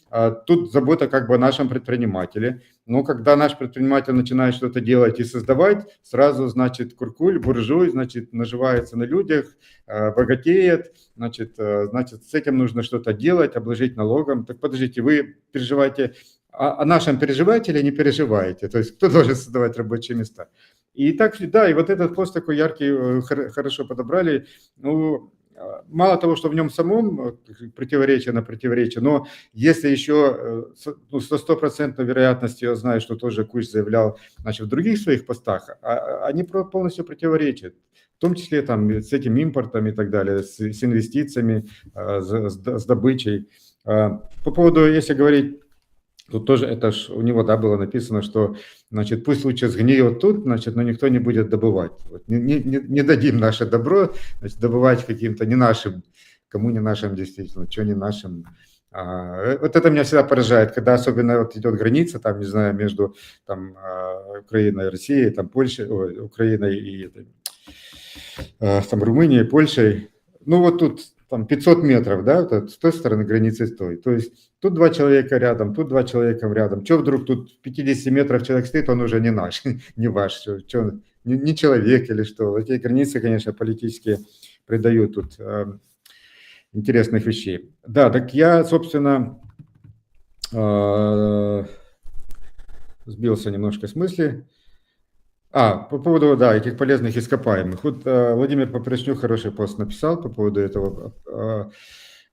тут забота как бы о нашем предпринимателе. Но когда наш предприниматель начинает что-то делать и создавать, сразу, значит, куркуль, буржуй, значит, наживается на людях, богатеет, значит, с этим нужно что-то делать, обложить налогом. Так подождите, вы переживаете о нашем переживаете или не переживаете? То есть кто должен создавать рабочие места? И так, да, и вот этот пост такой яркий, хорошо подобрали. Мало того, что в нем самом противоречие на противоречие, но если еще со стопроцентной вероятностью, я знаю, что тоже Куч заявлял, значит, в других своих постах, они полностью противоречат. В том числе там с этим импортом и так далее, с инвестициями, с добычей. По поводу, если говорить, тут тоже это ж у него, да, было написано, что, значит, пусть лучше сгниет тут, значит, но никто не будет добывать. Вот, не дадим наше добро, значит, добывать каким-то не нашим, кому не нашим действительно, что не нашим. Вот это меня всегда поражает, когда особенно вот идет граница, там, не знаю, между там, Украиной и Россией, там, Польшей, Украиной и там, Румынией, Польшей. Вот тут там 500 метров, да, вот с той стороны границы, с той. То есть тут два человека рядом, тут два человека рядом. Что вдруг тут в 50 метров человек стоит, он уже не наш, не ваш, что, не человек или что. Эти границы, конечно, политические придают тут интересных вещей. Да, так я, собственно, сбился немножко с мысли. По поводу, да, этих полезных ископаемых. Вот Владимир Поперечнюк хороший пост написал по поводу этого,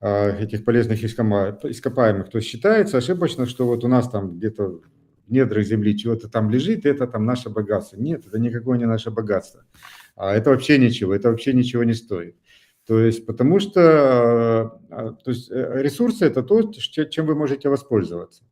этих полезных ископаемых. То есть считается ошибочно, что вот у нас там где-то в недрах земли чего-то там лежит, и это там наше богатство. Нет, это никакое не наше богатство. Это вообще ничего не стоит. То есть, потому что ресурсы – это то, чем вы можете воспользоваться.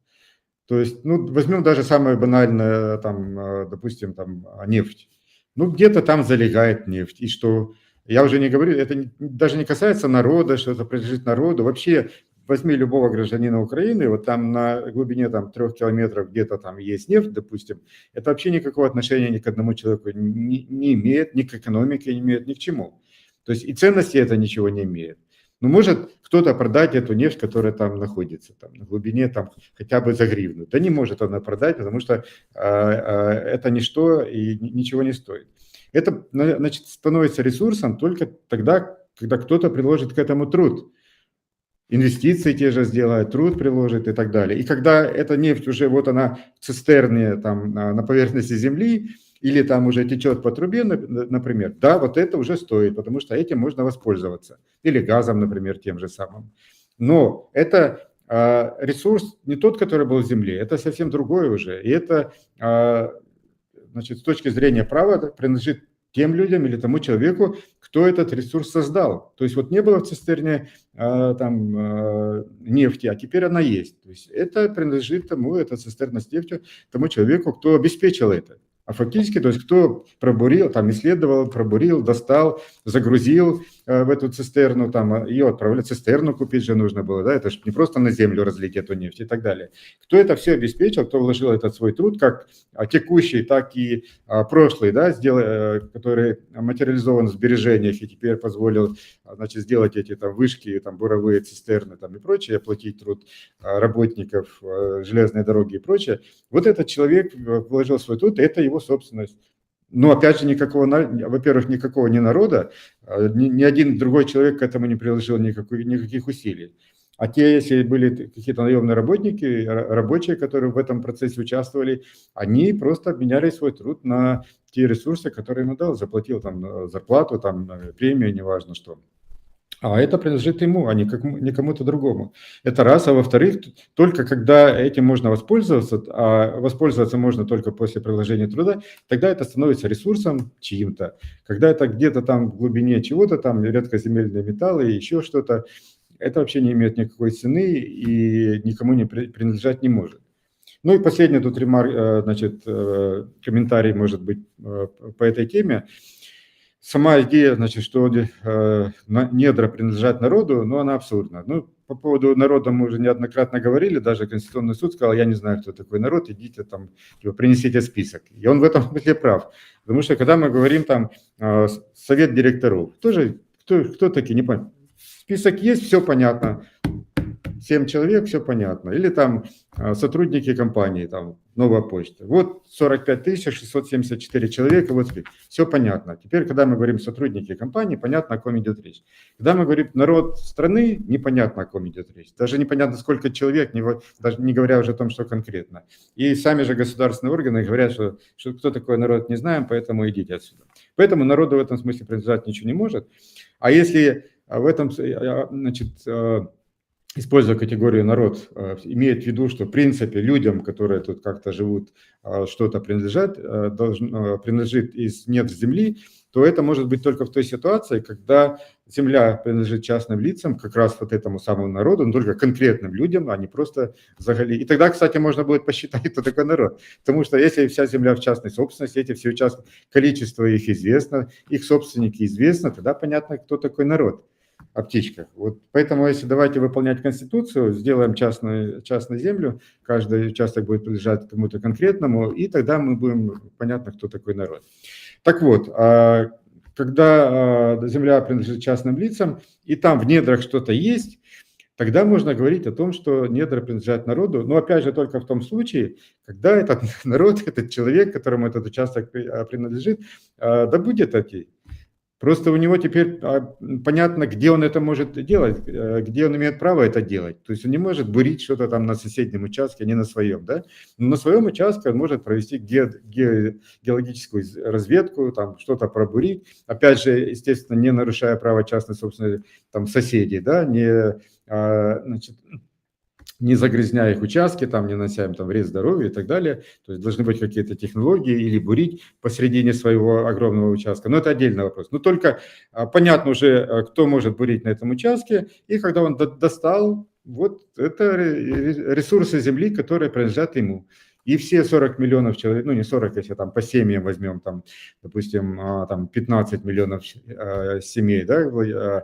То есть, возьмем даже самое банальное, там, допустим, там, нефть. Где-то там залегает нефть. И что? Я уже не говорю, это даже не касается народа, что это принадлежит народу. Вообще, возьми любого гражданина Украины, вот там на глубине там, 3 километров где-то там есть нефть, допустим, это вообще никакого отношения ни к одному человеку не имеет, ни к экономике не имеет, ни к чему. То есть и ценности это ничего не имеет. Может кто-то продать эту нефть, которая там находится, там, на глубине там, хотя бы за гривну. Да не может она продать, потому что это ничто и ничего не стоит. Это, значит, становится ресурсом только тогда, когда кто-то приложит к этому труд. Инвестиции те же сделает, труд приложит и так далее. И когда эта нефть уже вот она в цистерне там, на поверхности земли, или там уже течет по трубе, например, да, вот это уже стоит, потому что этим можно воспользоваться. Или газом, например, тем же самым. Но это ресурс не тот, который был в земле, это совсем другой уже. И это значит, с точки зрения права принадлежит тем людям или тому человеку, кто этот ресурс создал. То есть вот не было в цистерне нефти, а теперь она есть. То есть это принадлежит тому, эта цистерна с нефтью, тому человеку, кто обеспечил это. А фактически, то есть кто пробурил, там исследовал, пробурил, достал, загрузил в эту цистерну, там ее отправили, цистерну купить же нужно было, да, это же не просто на землю разлить эту нефть и так далее. Кто это все обеспечил, кто вложил этот свой труд, как текущий, так и прошлый, да, который материализован в сбережениях и теперь позволил, значит, сделать эти там вышки, там буровые цистерны там и прочее, оплатить труд работников железной дороги и прочее. Вот этот человек вложил свой труд, это его собственность. Но опять же, во-первых, никакого не народа, ни один другой человек к этому не приложил никаких усилий. А те, если были какие-то наемные работники, рабочие, которые в этом процессе участвовали, они просто обменяли свой труд на те ресурсы, которые ему дал, заплатил там зарплату, там премию, неважно что. А это принадлежит ему, а не кому-то другому. Это раз. А во-вторых, только когда этим можно воспользоваться, а воспользоваться можно только после приложения труда, тогда это становится ресурсом чьим-то. Когда это где-то там в глубине чего-то, там редкоземельные металлы и еще что-то, это вообще не имеет никакой цены и никому не принадлежать не может. Ну и последний тут комментарий может быть по этой теме. Сама идея, значит, что недра принадлежат народу, ну, она абсурдна. Ну, по поводу народа мы уже неоднократно говорили, даже Конституционный суд сказал, я не знаю, кто такой народ, идите там, принесите список. И он в этом смысле прав. Потому что когда мы говорим там совет директоров, тоже кто такие, не понятно. Список есть, все понятно. 7 человек, все понятно. Или там сотрудники компании, там, Новая почта. Вот 45 674 человека, вот все понятно. Теперь, когда мы говорим сотрудники компании, понятно, о ком идет речь. Когда мы говорим народ страны, непонятно, о ком идет речь. Даже непонятно, сколько человек, даже не говоря уже о том, что конкретно. И сами же государственные органы говорят, что кто такой народ, не знаем, поэтому идите отсюда. Поэтому народу в этом смысле принадлежать ничего не может. А если в этом, значит, используя категорию народ, имеет в виду, что в принципе людям, которые тут как-то живут, что-то принадлежит из недр земли, то это может быть только в той ситуации, когда земля принадлежит частным лицам, как раз вот этому самому народу, но только конкретным людям, а не просто загали. И тогда, кстати, можно будет посчитать, кто такой народ. Потому что если вся земля в частной собственности, эти все участки, количество их известно, их собственники известно, тогда понятно, кто такой народ. О птичках. Вот поэтому, если давайте выполнять Конституцию, сделаем частную землю, каждый участок будет принадлежать кому-то конкретному, и тогда мы будем понятно, кто такой народ. Так вот, когда земля принадлежит частным лицам, и там в недрах что-то есть, тогда можно говорить о том, что недра принадлежат народу, но опять же только в том случае, когда этот народ, этот человек, которому этот участок принадлежит, добудет эти. Просто у него теперь понятно, где он это может делать, где он имеет право это делать. То есть он не может бурить что-то там на соседнем участке, а не на своем, да? Но на своем участке он может провести геологическую разведку, там что-то пробурить. Опять же, естественно, не нарушая права частной собственности там соседей, да, не загрязняя их участки, там, не нанося им там вред здоровью и так далее. То есть должны быть какие-то технологии или бурить посредине своего огромного участка. Но это отдельный вопрос. Но только понятно уже, кто может бурить на этом участке. И когда он достал, вот это ресурсы земли, которые принадлежат ему. И все 40 миллионов человек, ну не 40, если там по семьям возьмем, там, допустим, там 15 миллионов семей, да,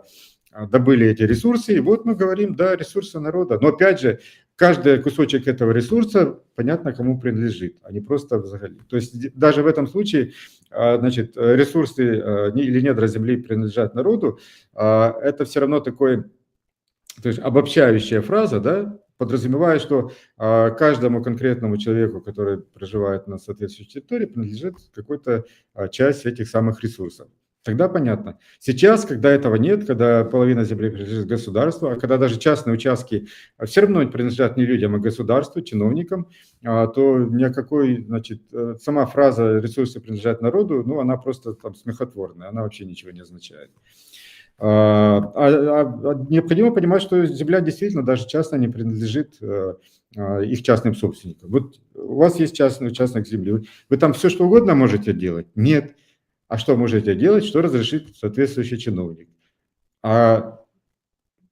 добыли эти ресурсы, и вот мы говорим, да, ресурсы народа. Но опять же, каждый кусочек этого ресурса, понятно, кому принадлежит, а не просто взагали. То есть даже в этом случае, значит, ресурсы или недра земли принадлежат народу, это все равно такой, то есть обобщающая фраза, да, подразумевая, что каждому конкретному человеку, который проживает на соответствующей территории, принадлежит какая-то часть этих самых ресурсов. Тогда понятно. Сейчас, когда этого нет, когда половина земли принадлежит государству, а когда даже частные участки все равно принадлежат не людям, а государству, чиновникам, то никакой, значит, сама фраза «ресурсы принадлежат народу», ну, она просто там смехотворная, она вообще ничего не означает. Необходимо понимать, что земля действительно даже часто не принадлежит их частным собственникам. Вот у вас есть частный участок земли, вы там все что угодно можете делать? Нет. А что можете делать, что разрешит соответствующий чиновник? А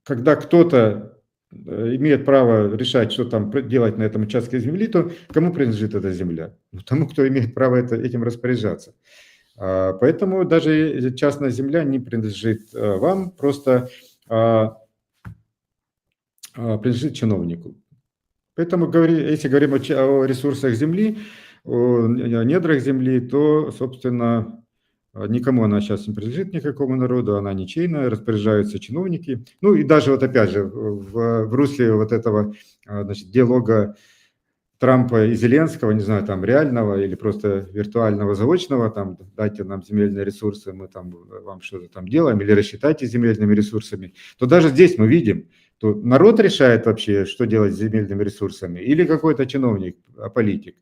когда кто-то имеет право решать, что там делать на этом участке земли, то кому принадлежит эта земля? Ну, тому, кто имеет право этим распоряжаться. Поэтому даже частная земля не принадлежит вам, просто принадлежит чиновнику. Поэтому, если говорим о ресурсах земли, о недрах земли, то, собственно, никому она сейчас не принадлежит, никакому народу, она ничейная, распоряжаются чиновники. Ну и даже вот опять же в русле вот этого, значит, диалога Трампа и Зеленского, не знаю, там реального или просто виртуального, заочного, там дайте нам земельные ресурсы, мы там вам что-то там делаем, или рассчитайте земельными ресурсами, то даже здесь мы видим, то народ решает вообще, что делать с земельными ресурсами, или какой-то чиновник, политик.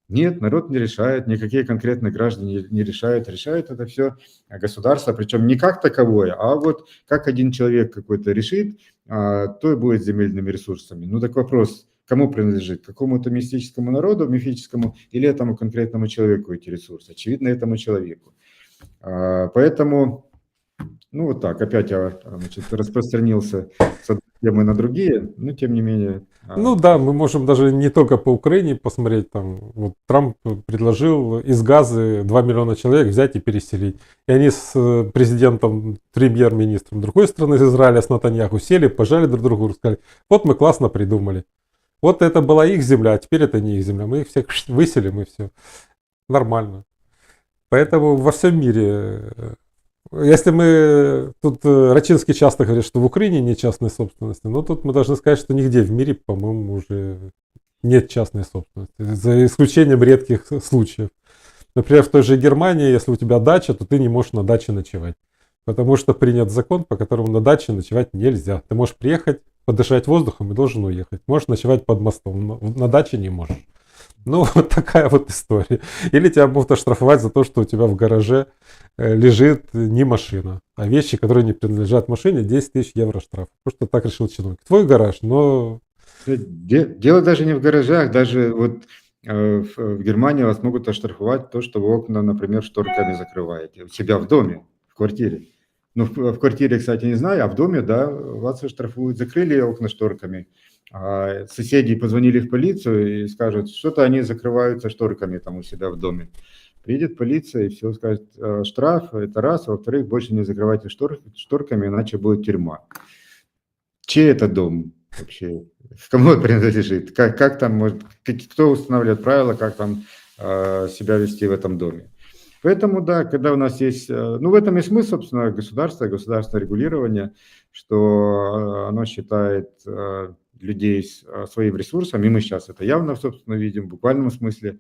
Нет, народ не решает, никакие конкретные граждане не решают, решает это все государство, причем не как таковое, а вот как один человек какой-то решит, то и будет с земельными ресурсами. Ну так вопрос, кому принадлежит? Какому-то мистическому народу, мифическому, или этому конкретному человеку эти ресурсы? Очевидно, этому человеку. Поэтому, ну вот так, опять я, значит, распространился с одной темы на другие, но тем не менее. Ну да, мы можем даже не только по Украине посмотреть, там, вот Трамп предложил из Газы 2 миллиона человек взять и переселить. И они с президентом, премьер-министром другой страны, из Израиля, с Натаньяху, сели, пожали друг другу, сказали, вот мы классно придумали. Вот это была их земля, а теперь это не их земля. Мы их всех выселим и все. Нормально. Поэтому во всем мире, если мы, тут Рачинский часто говорит, что в Украине нет частной собственности, но тут мы должны сказать, что нигде в мире, по-моему, уже нет частной собственности, за исключением редких случаев. Например, в той же Германии, если у тебя дача, то ты не можешь на даче ночевать. Потому что принят закон, по которому на даче ночевать нельзя. Ты можешь приехать, подышать воздухом и должен уехать. Можешь ночевать под мостом, но на даче не можешь. Ну, вот такая вот история. Или тебя будут оштрафовать за то, что у тебя в гараже лежит не машина, а вещи, которые не принадлежат машине, 10 тысяч евро штраф. Потому что так решил чиновник. Твой гараж, но... Дело даже не в гаражах, даже вот в Германии вас могут оштрафовать то, что вы окна, например, шторками закрываете. У себя в доме, в квартире. Ну, в квартире, кстати, не знаю, а в доме, да, вас оштрафуют. Закрыли окна шторками. А соседи позвонили в полицию и скажут, что-то они закрываются шторками там у себя в доме. Приедет полиция и все скажет, штраф, это раз, а во-вторых, больше не закрывайте шторками, иначе будет тюрьма. Чей это дом вообще? Кому он принадлежит? Как там может, кто устанавливает правила, как там себя вести в этом доме? Поэтому, да, когда у нас есть... Ну, в этом и смысл, собственно, государства, государственное регулирование, что оно считает людей своим ресурсом, и мы сейчас это явно, собственно, видим в буквальном смысле.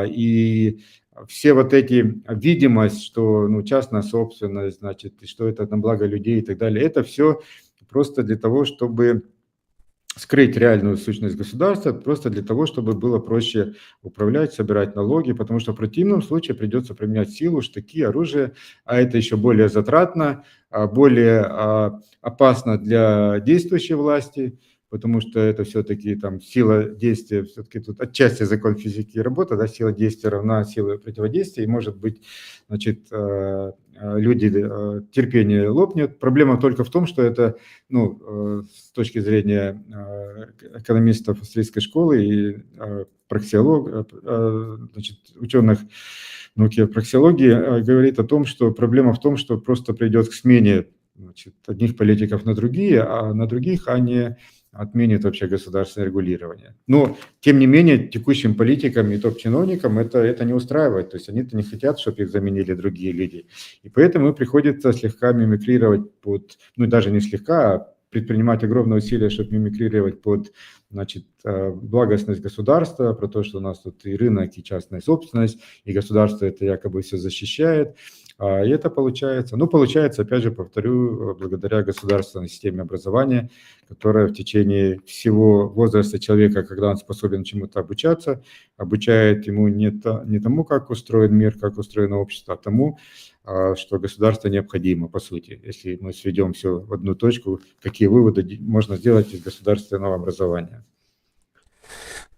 И все вот эти видимость, что ну, частная собственность, значит, что это на благо людей и так далее, это все просто для того, чтобы скрыть реальную сущность государства, просто для того, чтобы было проще управлять, собирать налоги, потому что в противном случае придется применять силу, штыки, оружие, а это еще более затратно, более опасно для действующей власти, потому что это все-таки там сила действия, все-таки тут отчасти закон физики работа, да, сила действия равна силе противодействия, и может быть, значит, люди терпение лопнет. Проблема только в том, что это, ну, с точки зрения экономистов австрийской школы и значит, ученых науки проксиологии говорит о том, что проблема в том, что просто придет к смене, значит, одних политиков на другие, а на других они отменит вообще государственное регулирование. Но, тем не менее, текущим политикам и топ-чиновникам это не устраивает. То есть они-то не хотят, чтобы их заменили другие люди. И поэтому им приходится слегка мимикрировать под, ну даже не слегка, а предпринимать огромные усилия, чтобы мимикрировать под, значит, благостность государства, про то, что у нас тут и рынок, и частная собственность, и государство это якобы все защищает. И это получается, ну, получается, опять же, повторю, благодаря государственной системе образования, которая в течение всего возраста человека, когда он способен чему-то обучаться, обучает ему не тому, как устроен мир, как устроено общество, а тому, что государство необходимо, по сути. Если мы сведем все в одну точку, какие выводы можно сделать из государственного образования.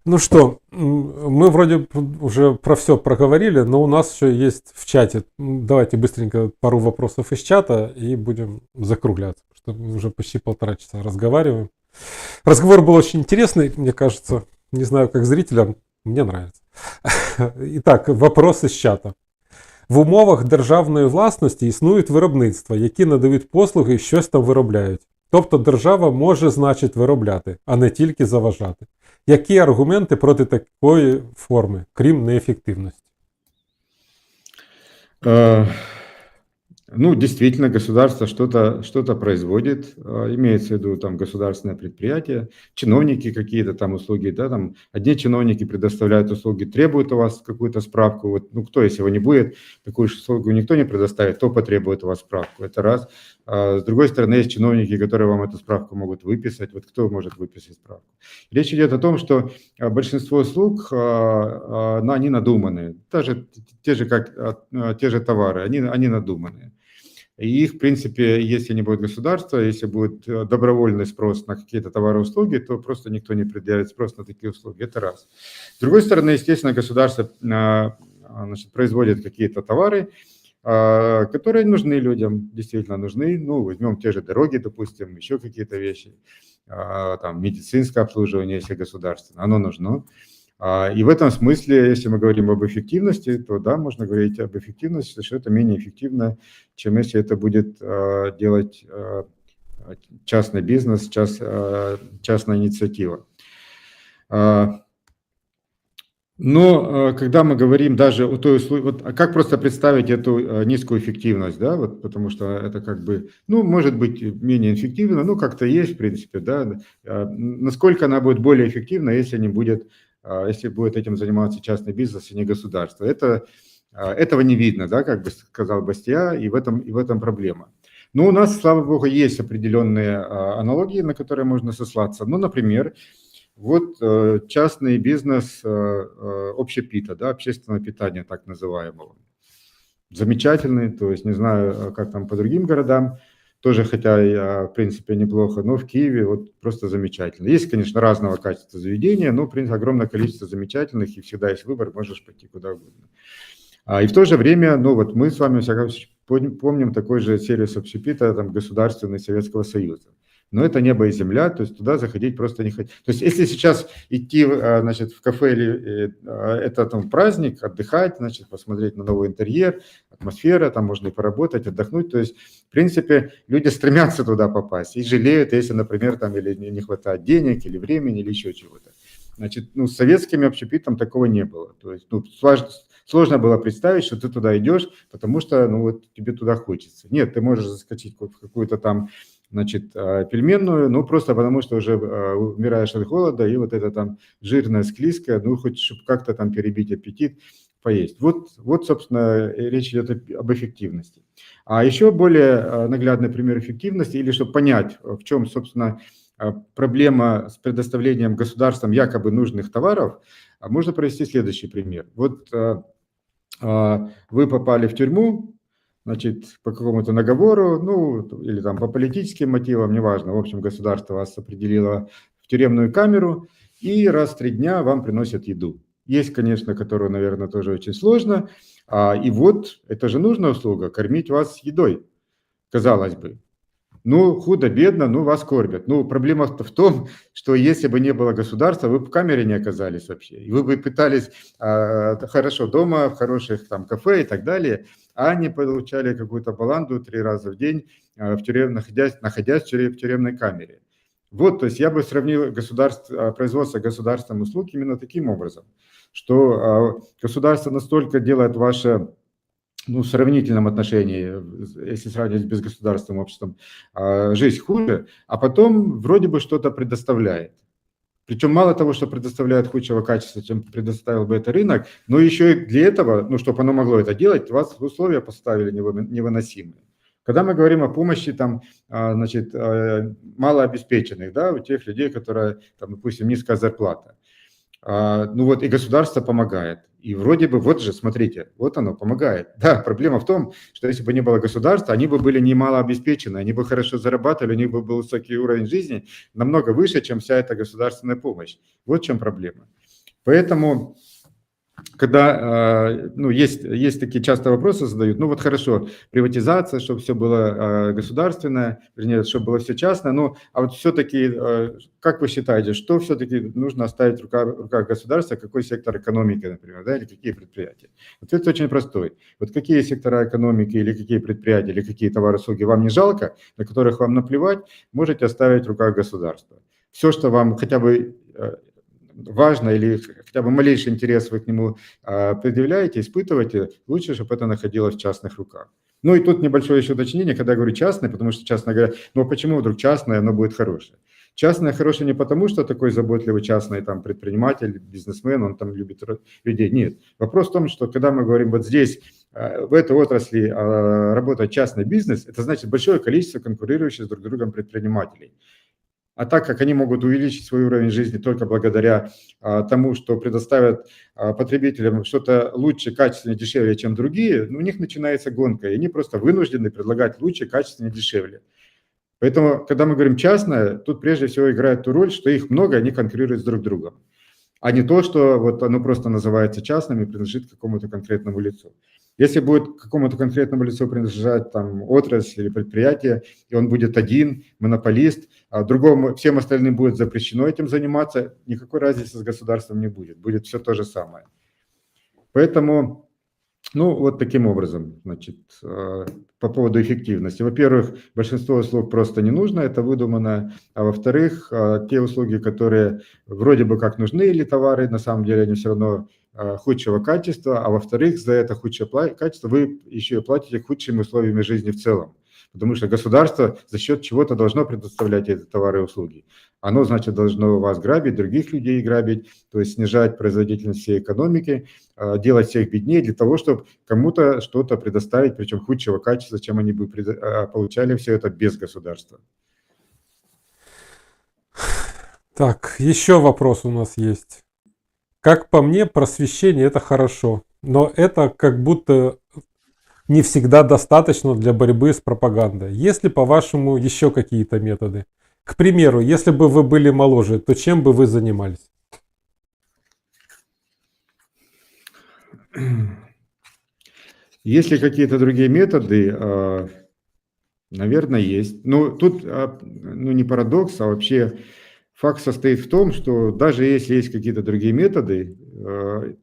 Ну что, мы вроде уже про все проговорили, но у нас еще есть в чате. Давайте быстренько пару вопросов из чата и будем закругляться, потому что мы уже почти 1,5 часа разговариваем. Разговор был очень интересный, мне кажется. Не знаю, как зрителям, мне нравится. Итак, вопрос із чата. В умовах державної власності існують виробництва, які надають послуги і щось там виробляють. Тобто держава може, значить, виробляти, а не тільки заважати. Які аргументи проти такої форми, крім неефективності? Ну, действительно, государство что-то производит, имеется в виду там государственное предприятие, чиновники какие-то там услуги, да, там одни чиновники предоставляют услуги, требуют у вас какую-то справку, вот, ну, кто, если его не будет, такую же услугу никто не предоставит, то потребует у вас справку, это раз. С другой стороны, есть чиновники, которые вам эту справку могут выписать, вот кто может выписать справку? Речь идет о том, что большинство услуг, они надуманные, даже те же товары, они надуманные. И их, в принципе, если не будет государства, если будет добровольный спрос на какие-то товары и услуги, то просто никто не предъявит спрос на такие услуги. Это раз. С другой стороны, естественно, государство производит какие-то товары, которые нужны людям, действительно нужны. Ну, возьмем те же дороги, допустим, еще какие-то вещи, там, медицинское обслуживание, если государственное, оно нужно. И в этом смысле, если мы говорим об эффективности, то да, можно говорить об эффективности, что это менее эффективно, чем если это будет делать частный бизнес, частная инициатива. Но когда мы говорим даже о той услуге, вот как просто представить эту низкую эффективность, да, вот, потому что это как бы, ну, может быть менее эффективно, ну, как-то есть, в принципе, да, насколько она будет более эффективна, если будет этим заниматься частный бизнес и не государство. Этого не видно, да, как бы сказал Бастиа, и в этом проблема. Но у нас, слава богу, есть определенные аналогии, на которые можно сослаться. Ну, например, вот частный бизнес общепита, да, общественного питания так называемого. Замечательный, то есть не знаю, как там по другим городам, тоже, хотя, в принципе, неплохо, но в Киеве вот просто замечательно. Есть, конечно, разного качества заведения, но, в принципе, огромное количество замечательных, и всегда есть выбор, можешь пойти куда угодно. И в то же время, ну вот мы с вами, во всяком случае, помним такой же сервис общепита, там, государственный Советского Союза. Но это небо и земля, то есть туда заходить просто не хотят. То есть если сейчас идти, значит, в кафе или это там праздник, отдыхать, значит, посмотреть на новый интерьер, атмосфера, там можно и поработать, отдохнуть. То есть, в принципе, люди стремятся туда попасть и жалеют, если, например, там или не хватает денег, или времени, или еще чего-то. Значит, ну, с советским общепитом такого не было. То есть, ну, сложно было представить, что ты туда идешь, потому что, ну, вот тебе туда хочется. Нет, ты можешь заскочить в какую-то там, значит, пельменную, ну, просто потому что уже умираешь от голода, и вот это там жирное, склизкое, ну, хоть чтобы как-то там перебить аппетит, поесть. Вот, собственно, речь идет об эффективности. А еще более наглядный пример эффективности, или чтобы понять, в чем, собственно, проблема с предоставлением государством якобы нужных товаров, можно провести следующий пример. Вот вы попали в тюрьму, значит, по какому-то наговору, ну, или там по политическим мотивам, неважно, в общем, государство вас определило в тюремную камеру, и раз в 3 дня вам приносят еду. Есть, конечно, которую, наверное, тоже очень сложно, и вот, это же нужная услуга, кормить вас едой, казалось бы. Ну, худо-бедно, ну, вас кормят. Ну, проблема в том, что если бы не было государства, вы бы в камере не оказались вообще. И вы бы пытались хорошо дома, в хороших там кафе и так далее, а не получали какую-то баланду 3 раза в день, находясь в тюремной камере. Вот, то есть я бы сравнил производство государственных услуг именно таким образом, что государство настолько делает ваше, ну, в сравнительном отношении, если сравнивать с безгосударственным обществом, жизнь хуже, а потом вроде бы что-то предоставляет. Причем мало того, что предоставляет худшего качества, чем предоставил бы это рынок, но еще и для этого, ну, чтобы оно могло это делать, вас в условия поставили невыносимые. Когда мы говорим о помощи, там, значит, малообеспеченных, да, у тех людей, которые, там, допустим, низкая зарплата, ну вот и государство помогает. И вроде бы, вот же, смотрите, вот оно помогает. Да, проблема в том, что если бы не было государства, они бы были немало обеспечены, они бы хорошо зарабатывали, у них бы был высокий уровень жизни, намного выше, чем вся эта государственная помощь. Вот в чем проблема. Поэтому, когда есть такие часто вопросы задают, ну вот хорошо, приватизация, чтобы все было государственное, вернее, чтобы было все частное, ну а вот все-таки, как вы считаете, что все-таки нужно оставить в руках государства, какой сектор экономики, например, да, или какие предприятия? Ответ очень простой. Вот какие сектора экономики или какие предприятия, или какие товары, услуги вам не жалко, на которых вам наплевать, можете оставить в руках государства. Все, что вам хотя бы важно или хотя бы малейший интерес вы к нему предъявляете, испытываете, лучше, чтобы это находилось в частных руках. Ну и тут небольшое еще уточнение, когда я говорю частное, потому что частно говорят, ну а почему вдруг частное, оно будет хорошее? Частное хорошее не потому, что такой заботливый частный там предприниматель, бизнесмен, он там любит людей. Нет. Вопрос в том, что когда мы говорим вот здесь, в этой отрасли работает частный бизнес, это значит большое количество конкурирующих друг с другом предпринимателей. А так как они могут увеличить свой уровень жизни только благодаря тому, что предоставят потребителям что-то лучше, качественнее, дешевле, чем другие, у них начинается гонка, и они просто вынуждены предлагать лучше, качественнее, дешевле. Поэтому, когда мы говорим частное, тут прежде всего играет ту роль, что их много, они конкурируют с друг другом, а не то, что вот оно просто называется частным и принадлежит какому-то конкретному лицу. Если будет какому-то конкретному лицу принадлежать там отрасль или предприятие, и он будет один, монополист, а другому, всем остальным будет запрещено этим заниматься, никакой разницы с государством не будет, будет все то же самое. Поэтому, ну, вот таким образом, значит, по поводу эффективности. Во-первых, большинство услуг просто не нужно, это выдумано, а во-вторых, те услуги, которые вроде бы как нужны или товары, на самом деле они все равно худшего качества, а во-вторых, за это худшее качество вы еще и платите худшими условиями жизни в целом, потому что государство за счет чего-то должно предоставлять эти товары и услуги. Оно, значит, должно вас грабить, других людей грабить, то есть снижать производительность всей экономики, делать всех беднее для того, чтобы кому-то что-то предоставить, причем худшего качества, чем они бы получали все это без государства. Так, еще вопрос у нас есть. Как по мне, просвещение – это хорошо, но это как будто не всегда достаточно для борьбы с пропагандой. Есть ли, по-вашему, еще какие-то методы? К примеру, если бы вы были моложе, то чем бы вы занимались? Есть ли какие-то другие методы? Наверное, есть. Но тут не парадокс, а вообще факт состоит в том, что даже если есть какие-то другие методы,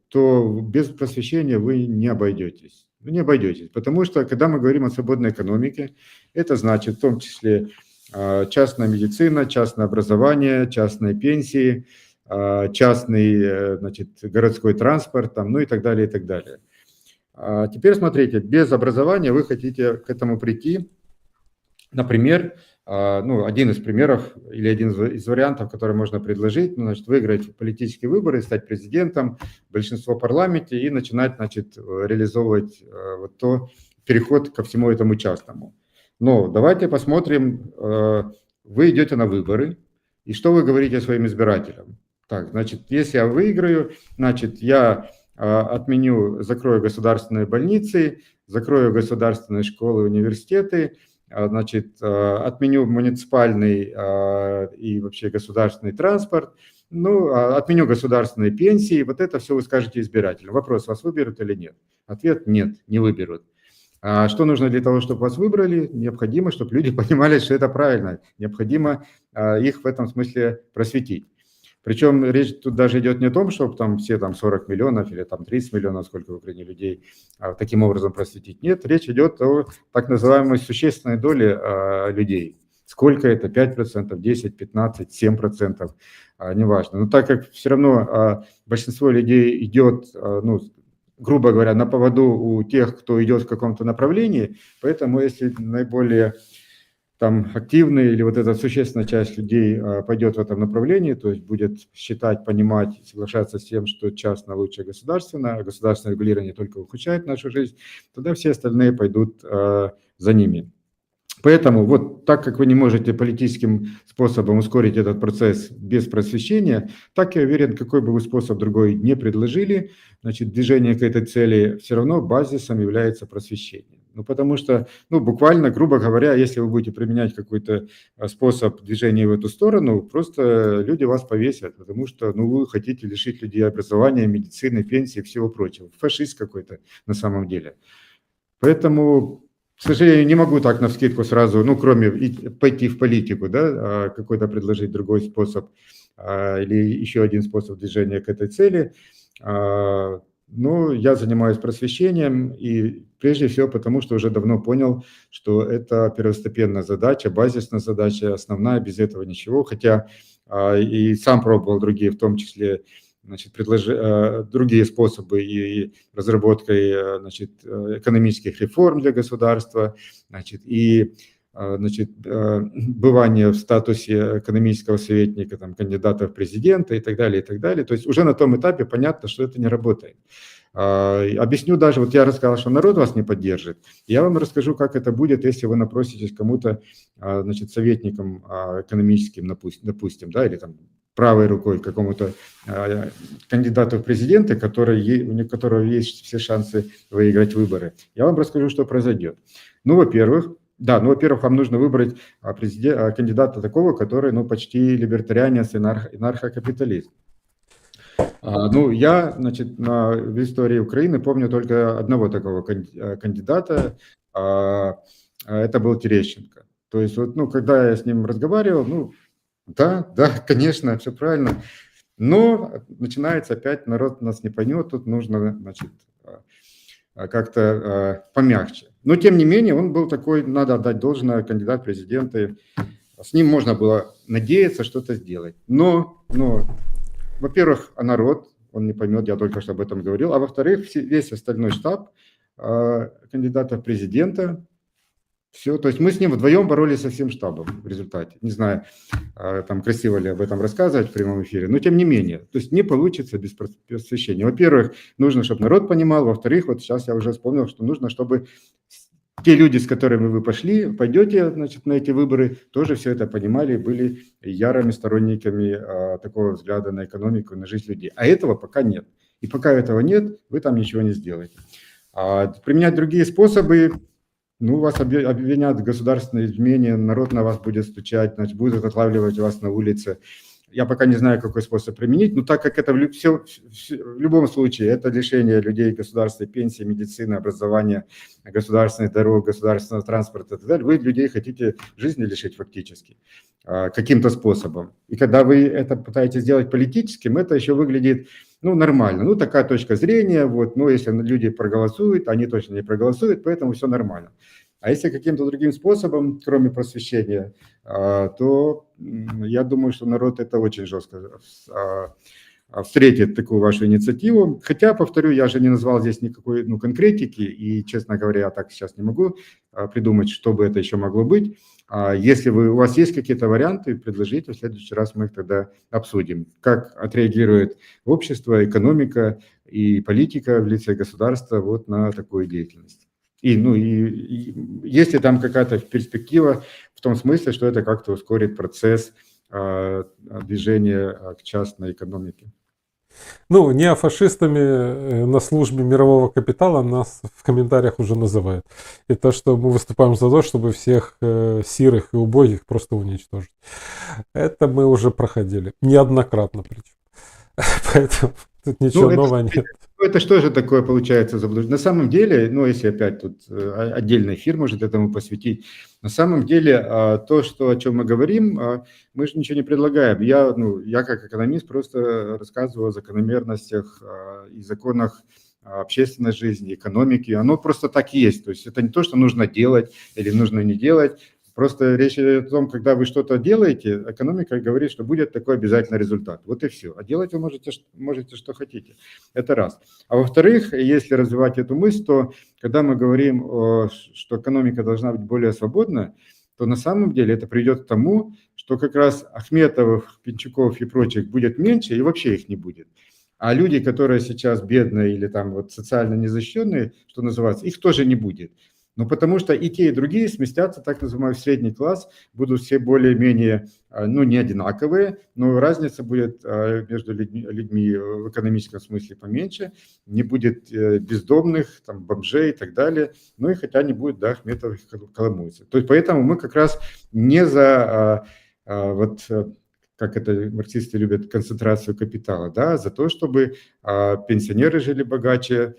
то без просвещения вы не обойдетесь. Вы не обойдетесь, потому что когда мы говорим о свободной экономике, это значит в том числе частная медицина, частное образование, частные пенсии, частный, значит, городской транспорт, там, ну и так далее, и так далее. Теперь смотрите, без образования вы хотите к этому прийти. Например, ну, один из примеров или один из вариантов, который можно предложить, ну, значит, выиграть политические выборы, стать президентом, большинство в парламенте и начинать, значит, реализовывать вот то, переход ко всему этому частному. Но давайте посмотрим, вы идете на выборы, и что вы говорите своим избирателям? Так, значит, если я выиграю, значит, я отменю, закрою государственные больницы, закрою государственные школы, университеты, значит, отменю муниципальный и вообще государственный транспорт, ну, отменю государственные пенсии. Вот это все вы скажете избирателям. Вопрос, вас выберут или нет? Ответ – нет, не выберут. А что нужно для того, чтобы вас выбрали? Необходимо, чтобы люди понимали, что это правильно. Необходимо их в этом смысле просветить. Причем речь тут даже идет не о том, чтобы там все там 40 миллионов или там 30 миллионов, сколько в Украине людей, таким образом просветить. Нет, речь идет о так называемой существенной доле людей. Сколько это? 5%, 10%, 15%, 7%, неважно. Но так как все равно большинство людей идет, ну, грубо говоря, на поводу у тех, кто идет в каком-то направлении, поэтому если наиболее там активный или вот эта существенная часть людей пойдет в этом направлении, то есть будет считать, понимать, соглашаться с тем, что частное лучше государственное, а государственное регулирование только ухудшает нашу жизнь, тогда все остальные пойдут за ними. Поэтому вот так как вы не можете политическим способом ускорить этот процесс без просвещения, так я уверен, какой бы вы способ другой не предложили, значит, движение к этой цели все равно базисом является просвещение. Ну, потому что, ну, буквально, грубо говоря, если вы будете применять какой-то способ движения в эту сторону, просто люди вас повесят, потому что, ну, вы хотите лишить людей образования, медицины, пенсии и всего прочего. Фашист какой-то на самом деле. Поэтому, к сожалению, не могу так навскидку сразу, ну, кроме пойти в политику, да, какой-то предложить другой способ или еще один способ движения к этой цели. Но я занимаюсь просвещением, и прежде всего потому, что уже давно понял, что это первостепенная задача, базисная задача, основная, без этого ничего. Хотя и сам пробовал другие, в том числе, значит, другие способы и разработкой, значит, экономических реформ для государства, значит, и значит, бывание в статусе экономического советника, там, кандидата в президенты и так далее, и так далее. То есть уже на том этапе понятно, что это не работает. Объясню даже, вот я рассказал, что народ вас не поддержит. Я вам расскажу, как это будет, если вы напроситесь кому-то, значит, советником экономическим, допустим, да, или там правой рукой какому-то кандидату в президенты, у которого есть все шансы выиграть выборы. Я вам расскажу, что произойдет. Ну, во-первых, вам нужно выбрать кандидата такого, который, ну, почти либертарианец и нархокапиталист. Ну, я, значит, в истории Украины помню только одного такого кандидата, это был Терещенко. То есть, вот, ну, когда я с ним разговаривал, ну, да, конечно, все правильно, но начинается опять, народ нас не поймет, тут нужно, значит, как-то помягче. Но, тем не менее, он был такой, надо отдать должное, кандидат в президенты. С ним можно было надеяться что-то сделать. Но во-первых, народ, он не поймет, я только что об этом говорил. А во-вторых, весь остальной штаб кандидата в президента, все, то есть мы с ним вдвоем боролись со всем штабом в результате. Не знаю, там красиво ли об этом рассказывать в прямом эфире, но тем не менее, то есть не получится без просвещения. Во-первых, нужно, чтобы народ понимал, во-вторых, вот сейчас я уже вспомнил, что нужно, чтобы те люди, с которыми вы пойдете, значит, на эти выборы, тоже все это понимали, были ярыми сторонниками такого взгляда на экономику, на жизнь людей. А этого пока нет. И пока этого нет, вы там ничего не сделаете. Применять другие способы, ну, вас обвинят в государственной измене, народ на вас будет стучать, значит, будут отлавливать вас на улице. Я пока не знаю, какой способ применить, но так как это в любом случае, это лишение людей государственной пенсии, медицины, образования, государственных дорог, государственного транспорта и так далее, вы людей хотите жизни лишить фактически каким-то способом. И когда вы это пытаетесь сделать политическим, это еще выглядит, ну, нормально. Ну, такая точка зрения, вот, но если люди проголосуют, они точно не проголосуют, поэтому все нормально. А если каким-то другим способом, кроме просвещения, то я думаю, что народ это очень жестко встретит такую вашу инициативу. Хотя, повторю, я же не назвал здесь никакой конкретики, и, честно говоря, я так сейчас не могу придумать, что бы это еще могло быть. Если у вас есть какие-то варианты, предложите, в следующий раз мы их тогда обсудим. Как отреагирует общество, экономика и политика в лице государства вот на такую деятельность. И есть ли там какая-то перспектива в том смысле, что это как-то ускорит процесс движения к частной экономике? Ну, неофашистами на службе мирового капитала нас в комментариях уже называют. И то, что мы выступаем за то, чтобы всех сирых и убогих просто уничтожить. Это мы уже проходили. Неоднократно причем. Поэтому тут ничего нового нет. Это что же такое получается заблуждение? На самом деле, ну, если опять тут отдельный эфир может этому посвятить, на самом деле то, о чем мы говорим, мы же ничего не предлагаем. Я как экономист просто рассказываю о закономерностях и законах общественной жизни, экономики. Оно просто так и есть. То есть это не то, что нужно делать или нужно не делать. Просто речь идет о том, когда вы что-то делаете, экономика говорит, что будет такой обязательный результат. Вот и все. А делать вы можете что хотите. Это раз. А во-вторых, если развивать эту мысль, то когда мы говорим, что экономика должна быть более свободна, то на самом деле это приведет к тому, что как раз Ахметовых, Пинчуков и прочих будет меньше, и вообще их не будет. А люди, которые сейчас бедные или там вот социально незащищенные, что называется, их тоже не будет. Ну, потому что и те, и другие сместятся, так называемый в средний класс, будут все более-менее, ну, не одинаковые, но разница будет между людьми в экономическом смысле поменьше, не будет бездомных, там, бомжей и так далее, ну, и хотя не будет, да, Ахметов и Коломойцев. То есть поэтому мы как раз не за вот... как это марксисты любят, концентрацию капитала, да, за то, чтобы пенсионеры жили богаче,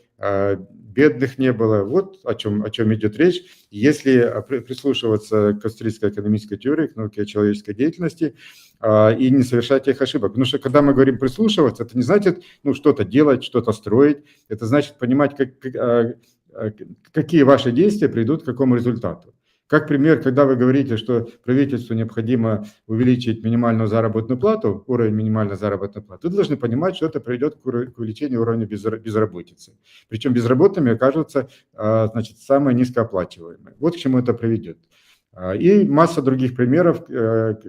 бедных не было. Вот о чем идет речь. Если прислушиваться к австрийской экономической теории, к науке о человеческой деятельности и не совершать их ошибок. Потому что когда мы говорим прислушиваться, это не значит, ну, что-то делать, что-то строить. Это значит понимать, какие ваши действия придут к какому результату. Как пример, когда вы говорите, что правительству необходимо увеличить минимальную заработную плату, уровень минимальной заработной платы, вы должны понимать, что это приведет к увеличению уровня безработицы. Причем безработными окажутся, значит, самые низкооплачиваемые. Вот к чему это приведет. И масса других примеров,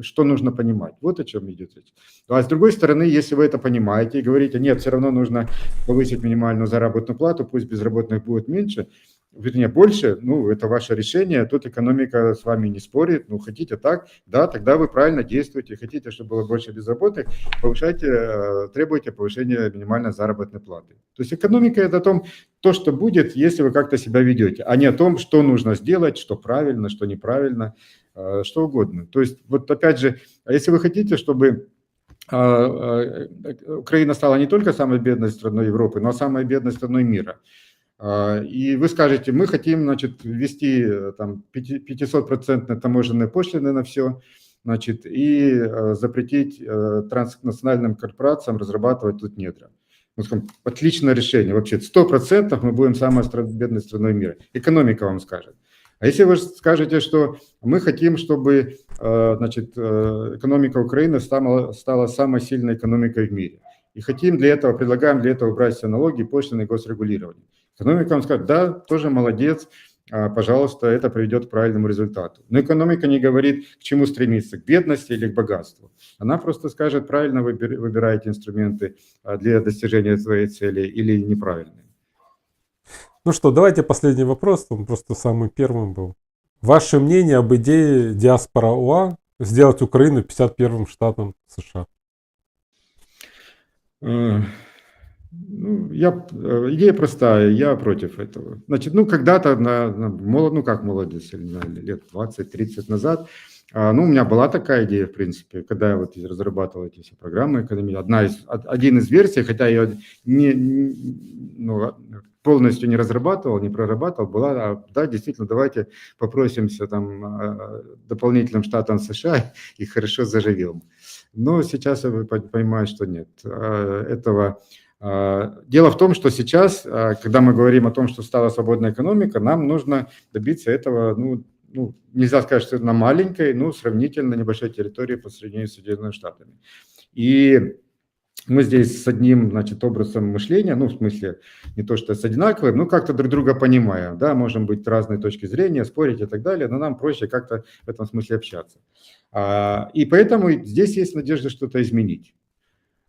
что нужно понимать. Вот о чем идет речь. А с другой стороны, если вы это понимаете и говорите, нет, все равно нужно повысить минимальную заработную плату, пусть безработных будет меньше, вернее, больше, ну, это ваше решение, тут экономика с вами не спорит, ну, хотите так, да, тогда вы правильно действуете, хотите, чтобы было больше безработных, повышайте, требуйте повышения минимальной заработной платы. То есть экономика – это то, что будет, если вы как-то себя ведете, а не о том, что нужно сделать, что правильно, что неправильно, что угодно. То есть вот опять же, если вы хотите, чтобы Украина стала не только самой бедной страной Европы, но и самой бедной страной мира, и вы скажете, мы хотим, значит, ввести там 500% таможенные пошлины на все, значит, и запретить транснациональным корпорациям разрабатывать тут недра. Мы скажем, отличное решение, вообще 100% мы будем самой бедной страной мира. Экономика вам скажет. А если вы скажете, что мы хотим, чтобы, значит, экономика Украины стала самой сильной экономикой в мире, и хотим для этого, предлагаем для этого убрать все налоги, пошлины и госрегулирование. Экономика вам скажет, да, тоже молодец, пожалуйста, это приведет к правильному результату. Но экономика не говорит, к чему стремиться, к бедности или к богатству. Она просто скажет, правильно выбираете инструменты для достижения своей цели или неправильные. Ну что, давайте последний вопрос, он просто самый первым был. Ваше мнение об идее диаспора ОА сделать Украину 51-м штатом США? Ну, идея простая, я против этого. Значит, ну, когда-то, ну, как молодость, лет 20-30 назад, ну, у меня была такая идея, в принципе, когда я вот разрабатывал эти все программы экономии. Один из версий, хотя я полностью не разрабатывал, не прорабатывал, была, да, действительно, давайте попросимся там дополнительным штатам США и хорошо заживем. Но сейчас я понимаю, что нет. Этого... Дело в том, что сейчас, когда мы говорим о том, что стала свободная экономика, нам нужно добиться этого, ну, нельзя сказать, что это на маленькой, но сравнительно небольшой территории по сравнению с Соединенными Штатами. И мы здесь с одним, значит, образом мышления, ну, в смысле, не то, что с одинаковым, но как-то друг друга понимаем, да, можем быть разные точки зрения, спорить и так далее, но нам проще как-то в этом смысле общаться. И поэтому здесь есть надежда что-то изменить.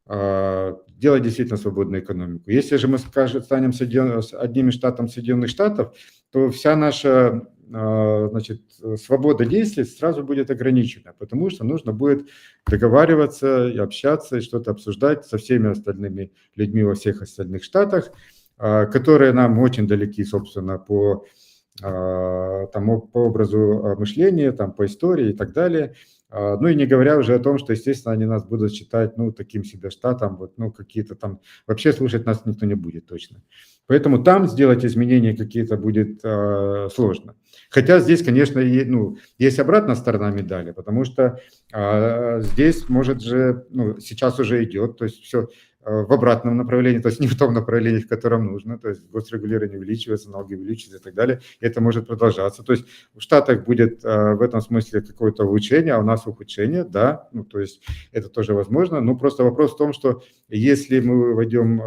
Делать действительно свободную экономику. Если же мы станем одним из штатом Соединенных Штатов, то вся наша, значит, свобода действий сразу будет ограничена, потому что нужно будет договариваться и общаться, и что-то обсуждать со всеми остальными людьми во всех остальных штатах, которые нам очень далеки, собственно, по образу мышления, там, по истории и так далее. Ну и не говоря уже о том, что, естественно, они нас будут считать, ну, таким себе штатом, вот, ну, какие-то там, вообще слушать нас никто не будет точно. Поэтому там сделать изменения какие-то будет сложно. Хотя здесь, конечно, есть обратная сторона медали, потому что здесь может же, ну, сейчас уже идет, то есть все в обратном направлении, то есть не в том направлении, в котором нужно, то есть госрегулирование увеличивается, налоги увеличиваются и так далее, и это может продолжаться. То есть в Штатах будет в этом смысле какое-то улучшение, а у нас ухудшение, да, ну, то есть это тоже возможно, но просто вопрос в том, что если мы войдем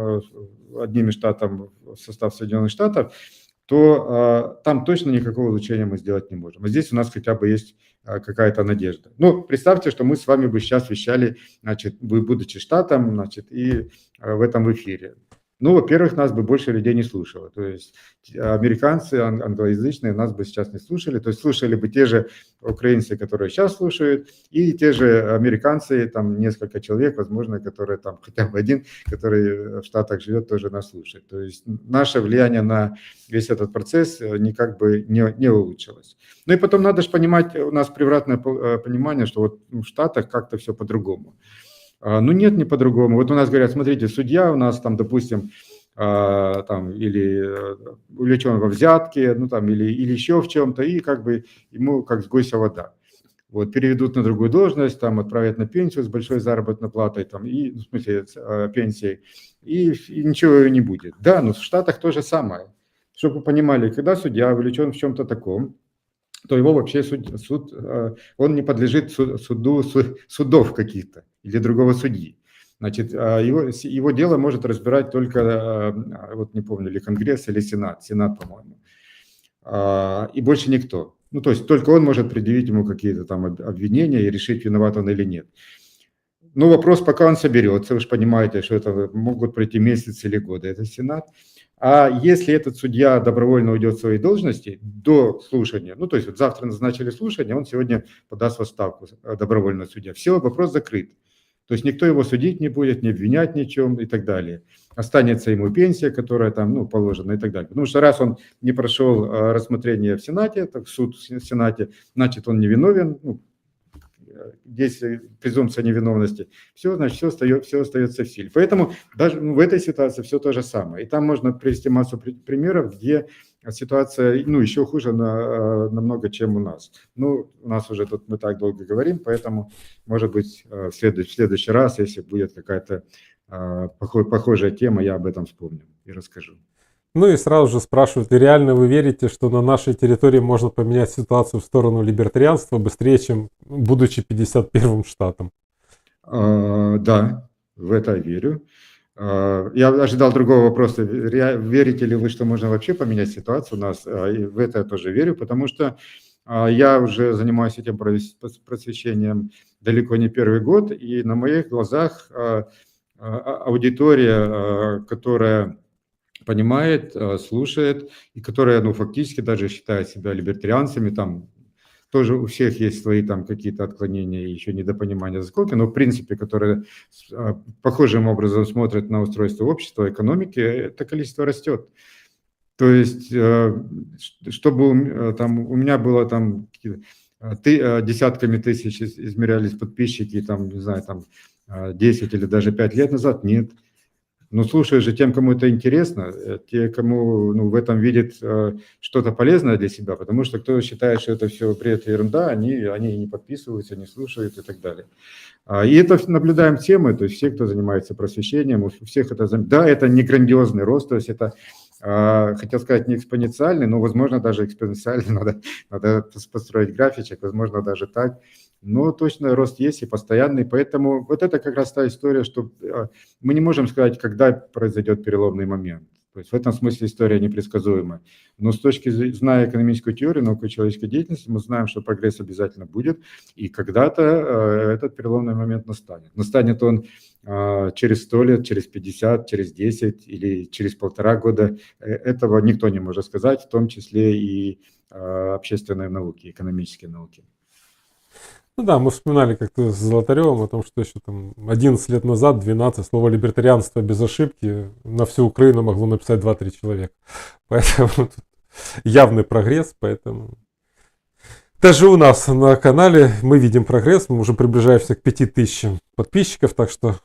одним из штатов в состав Соединенных Штатов, то там точно никакого улучшения мы сделать не можем. А здесь у нас хотя бы есть какая-то надежда. Ну, представьте, что мы с вами бы сейчас вещали, значит, будучи штатом, значит, и в этом эфире. Ну, во-первых, нас бы больше людей не слушало. То есть американцы, англоязычные нас бы сейчас не слушали. То есть слушали бы те же украинцы, которые сейчас слушают, и те же американцы, там несколько человек, возможно, которые там хотя бы один, который в Штатах живет, тоже нас слушает. То есть наше влияние на весь этот процесс никак бы не улучшилось. Ну и потом надо же понимать, у нас превратное понимание, что вот в Штатах как-то все по-другому. Ну нет, не по-другому. Вот у нас говорят, смотрите, судья у нас там, допустим, там или увлечен во взятке, ну там или еще в чем-то, и как бы ему как с гуся вода. Вот, переведут на другую должность, там отправят на пенсию с большой заработной платой, там, и, в смысле, пенсией, и ничего не будет. Да, но в Штатах то же самое. Чтобы вы понимали, когда судья увлечен в чем-то таком, то его вообще он не подлежит судов каких-то или другого судьи. Значит, его дело может разбирать только, вот не помню, или Конгресс, или Сенат, по-моему, и больше никто. Ну, то есть только он может предъявить ему какие-то там обвинения и решить, виноват он или нет. Ну, вопрос, пока он соберется, вы же понимаете, что это могут пройти месяцы или годы, это Сенат. А если этот судья добровольно уйдет с своей должности до слушания, ну, то есть вот завтра назначили слушание, он сегодня подаст в отставку, добровольно судья, все, вопрос закрыт. То есть никто его судить не будет, не обвинять ни в чем и так далее. Останется ему пенсия, которая там, ну, положена и так далее. Потому что раз он не прошел рассмотрение в Сенате, так суд в Сенате, значит, он невиновен, ну, здесь презумпция невиновности, все, значит, все остается в силе. Поэтому даже в этой ситуации все то же самое. И там можно привести массу примеров, где ситуация, ну, еще хуже намного, чем у нас. Ну, у нас уже тут мы так долго говорим, поэтому, может быть, в следующий раз, если будет какая-то похожая тема, я об этом вспомню и расскажу. Ну и сразу же спрашивают, и реально вы верите, что на нашей территории можно поменять ситуацию в сторону либертарианства быстрее, чем будучи 51-м штатом? Да, в это верю. Я ожидал другого вопроса. Верите ли вы, что можно вообще поменять ситуацию у нас? И в это я тоже верю, потому что я уже занимаюсь этим просвещением далеко не первый год, и на моих глазах аудитория, которая понимает, слушает, и которая, ну, фактически даже считает себя либертарианцами, там тоже у всех есть свои там какие-то отклонения и еще недопонимания заколки, но в принципе, которые похожим образом смотрят на устройство общества, экономики, это количество растет. То есть, чтобы там у меня было там десятками тысяч измерялись подписчики, там, не знаю, там 10 или даже 5 лет назад, нет. Ну, слушай же тем, кому это интересно, те, кому, ну, в этом видят что-то полезное для себя, потому что кто считает, что это все бред и ерунда, они не подписываются, не слушают и так далее. И это наблюдаем все мы, то есть все, кто занимается просвещением, у всех это... Да, это не грандиозный рост, то есть это, хотел сказать, не экспоненциальный, но, возможно, даже экспоненциальный, надо построить графичек, возможно, даже так. Но точно рост есть и постоянный, поэтому вот это как раз та история, что мы не можем сказать, когда произойдет переломный момент. То есть в этом смысле история непредсказуема. Но с точки зрения, зная экономическую теорию, науку человеческой деятельности, мы знаем, что прогресс обязательно будет, и когда-то этот переломный момент настанет. Настанет он через 100 лет, через 50, через 10 или через 1,5 года. Этого никто не может сказать, в том числе и общественные науки, экономические науки. Ну да, мы вспоминали как-то с Золотаревым о том, что еще там 11 лет назад, 12, слово либертарианство без ошибки на всю Украину могло написать 2-3 человека. Поэтому тут явный прогресс, поэтому... Даже у нас на канале мы видим прогресс, мы уже приближаемся к 5000 подписчиков, так что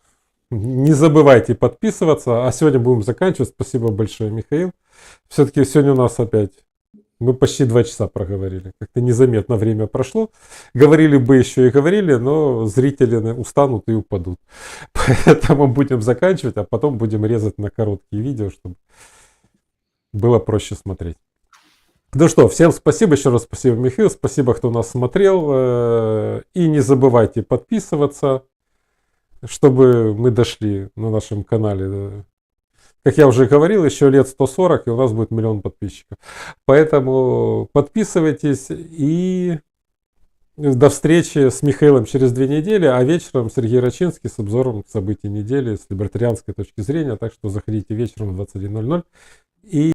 не забывайте подписываться. А сегодня будем заканчивать. Спасибо большое, Михаил. Все-таки сегодня у нас опять... Мы почти 2 часа проговорили. Как-то незаметно время прошло. Говорили бы еще и говорили, но зрители устанут и упадут. Поэтому будем заканчивать, а потом будем резать на короткие видео, чтобы было проще смотреть. Ну что, всем спасибо. Еще раз спасибо, Михаил. Спасибо, кто нас смотрел. И не забывайте подписываться, чтобы мы дошли на нашем канале. Как я уже говорил, еще лет 140, и у нас будет 1 000 000 подписчиков. Поэтому подписывайтесь и До встречи с Михаилом через 2 недели, а вечером Сергей Рачинский с обзором событий недели с либертарианской точки зрения. Так что заходите вечером в 21:00 и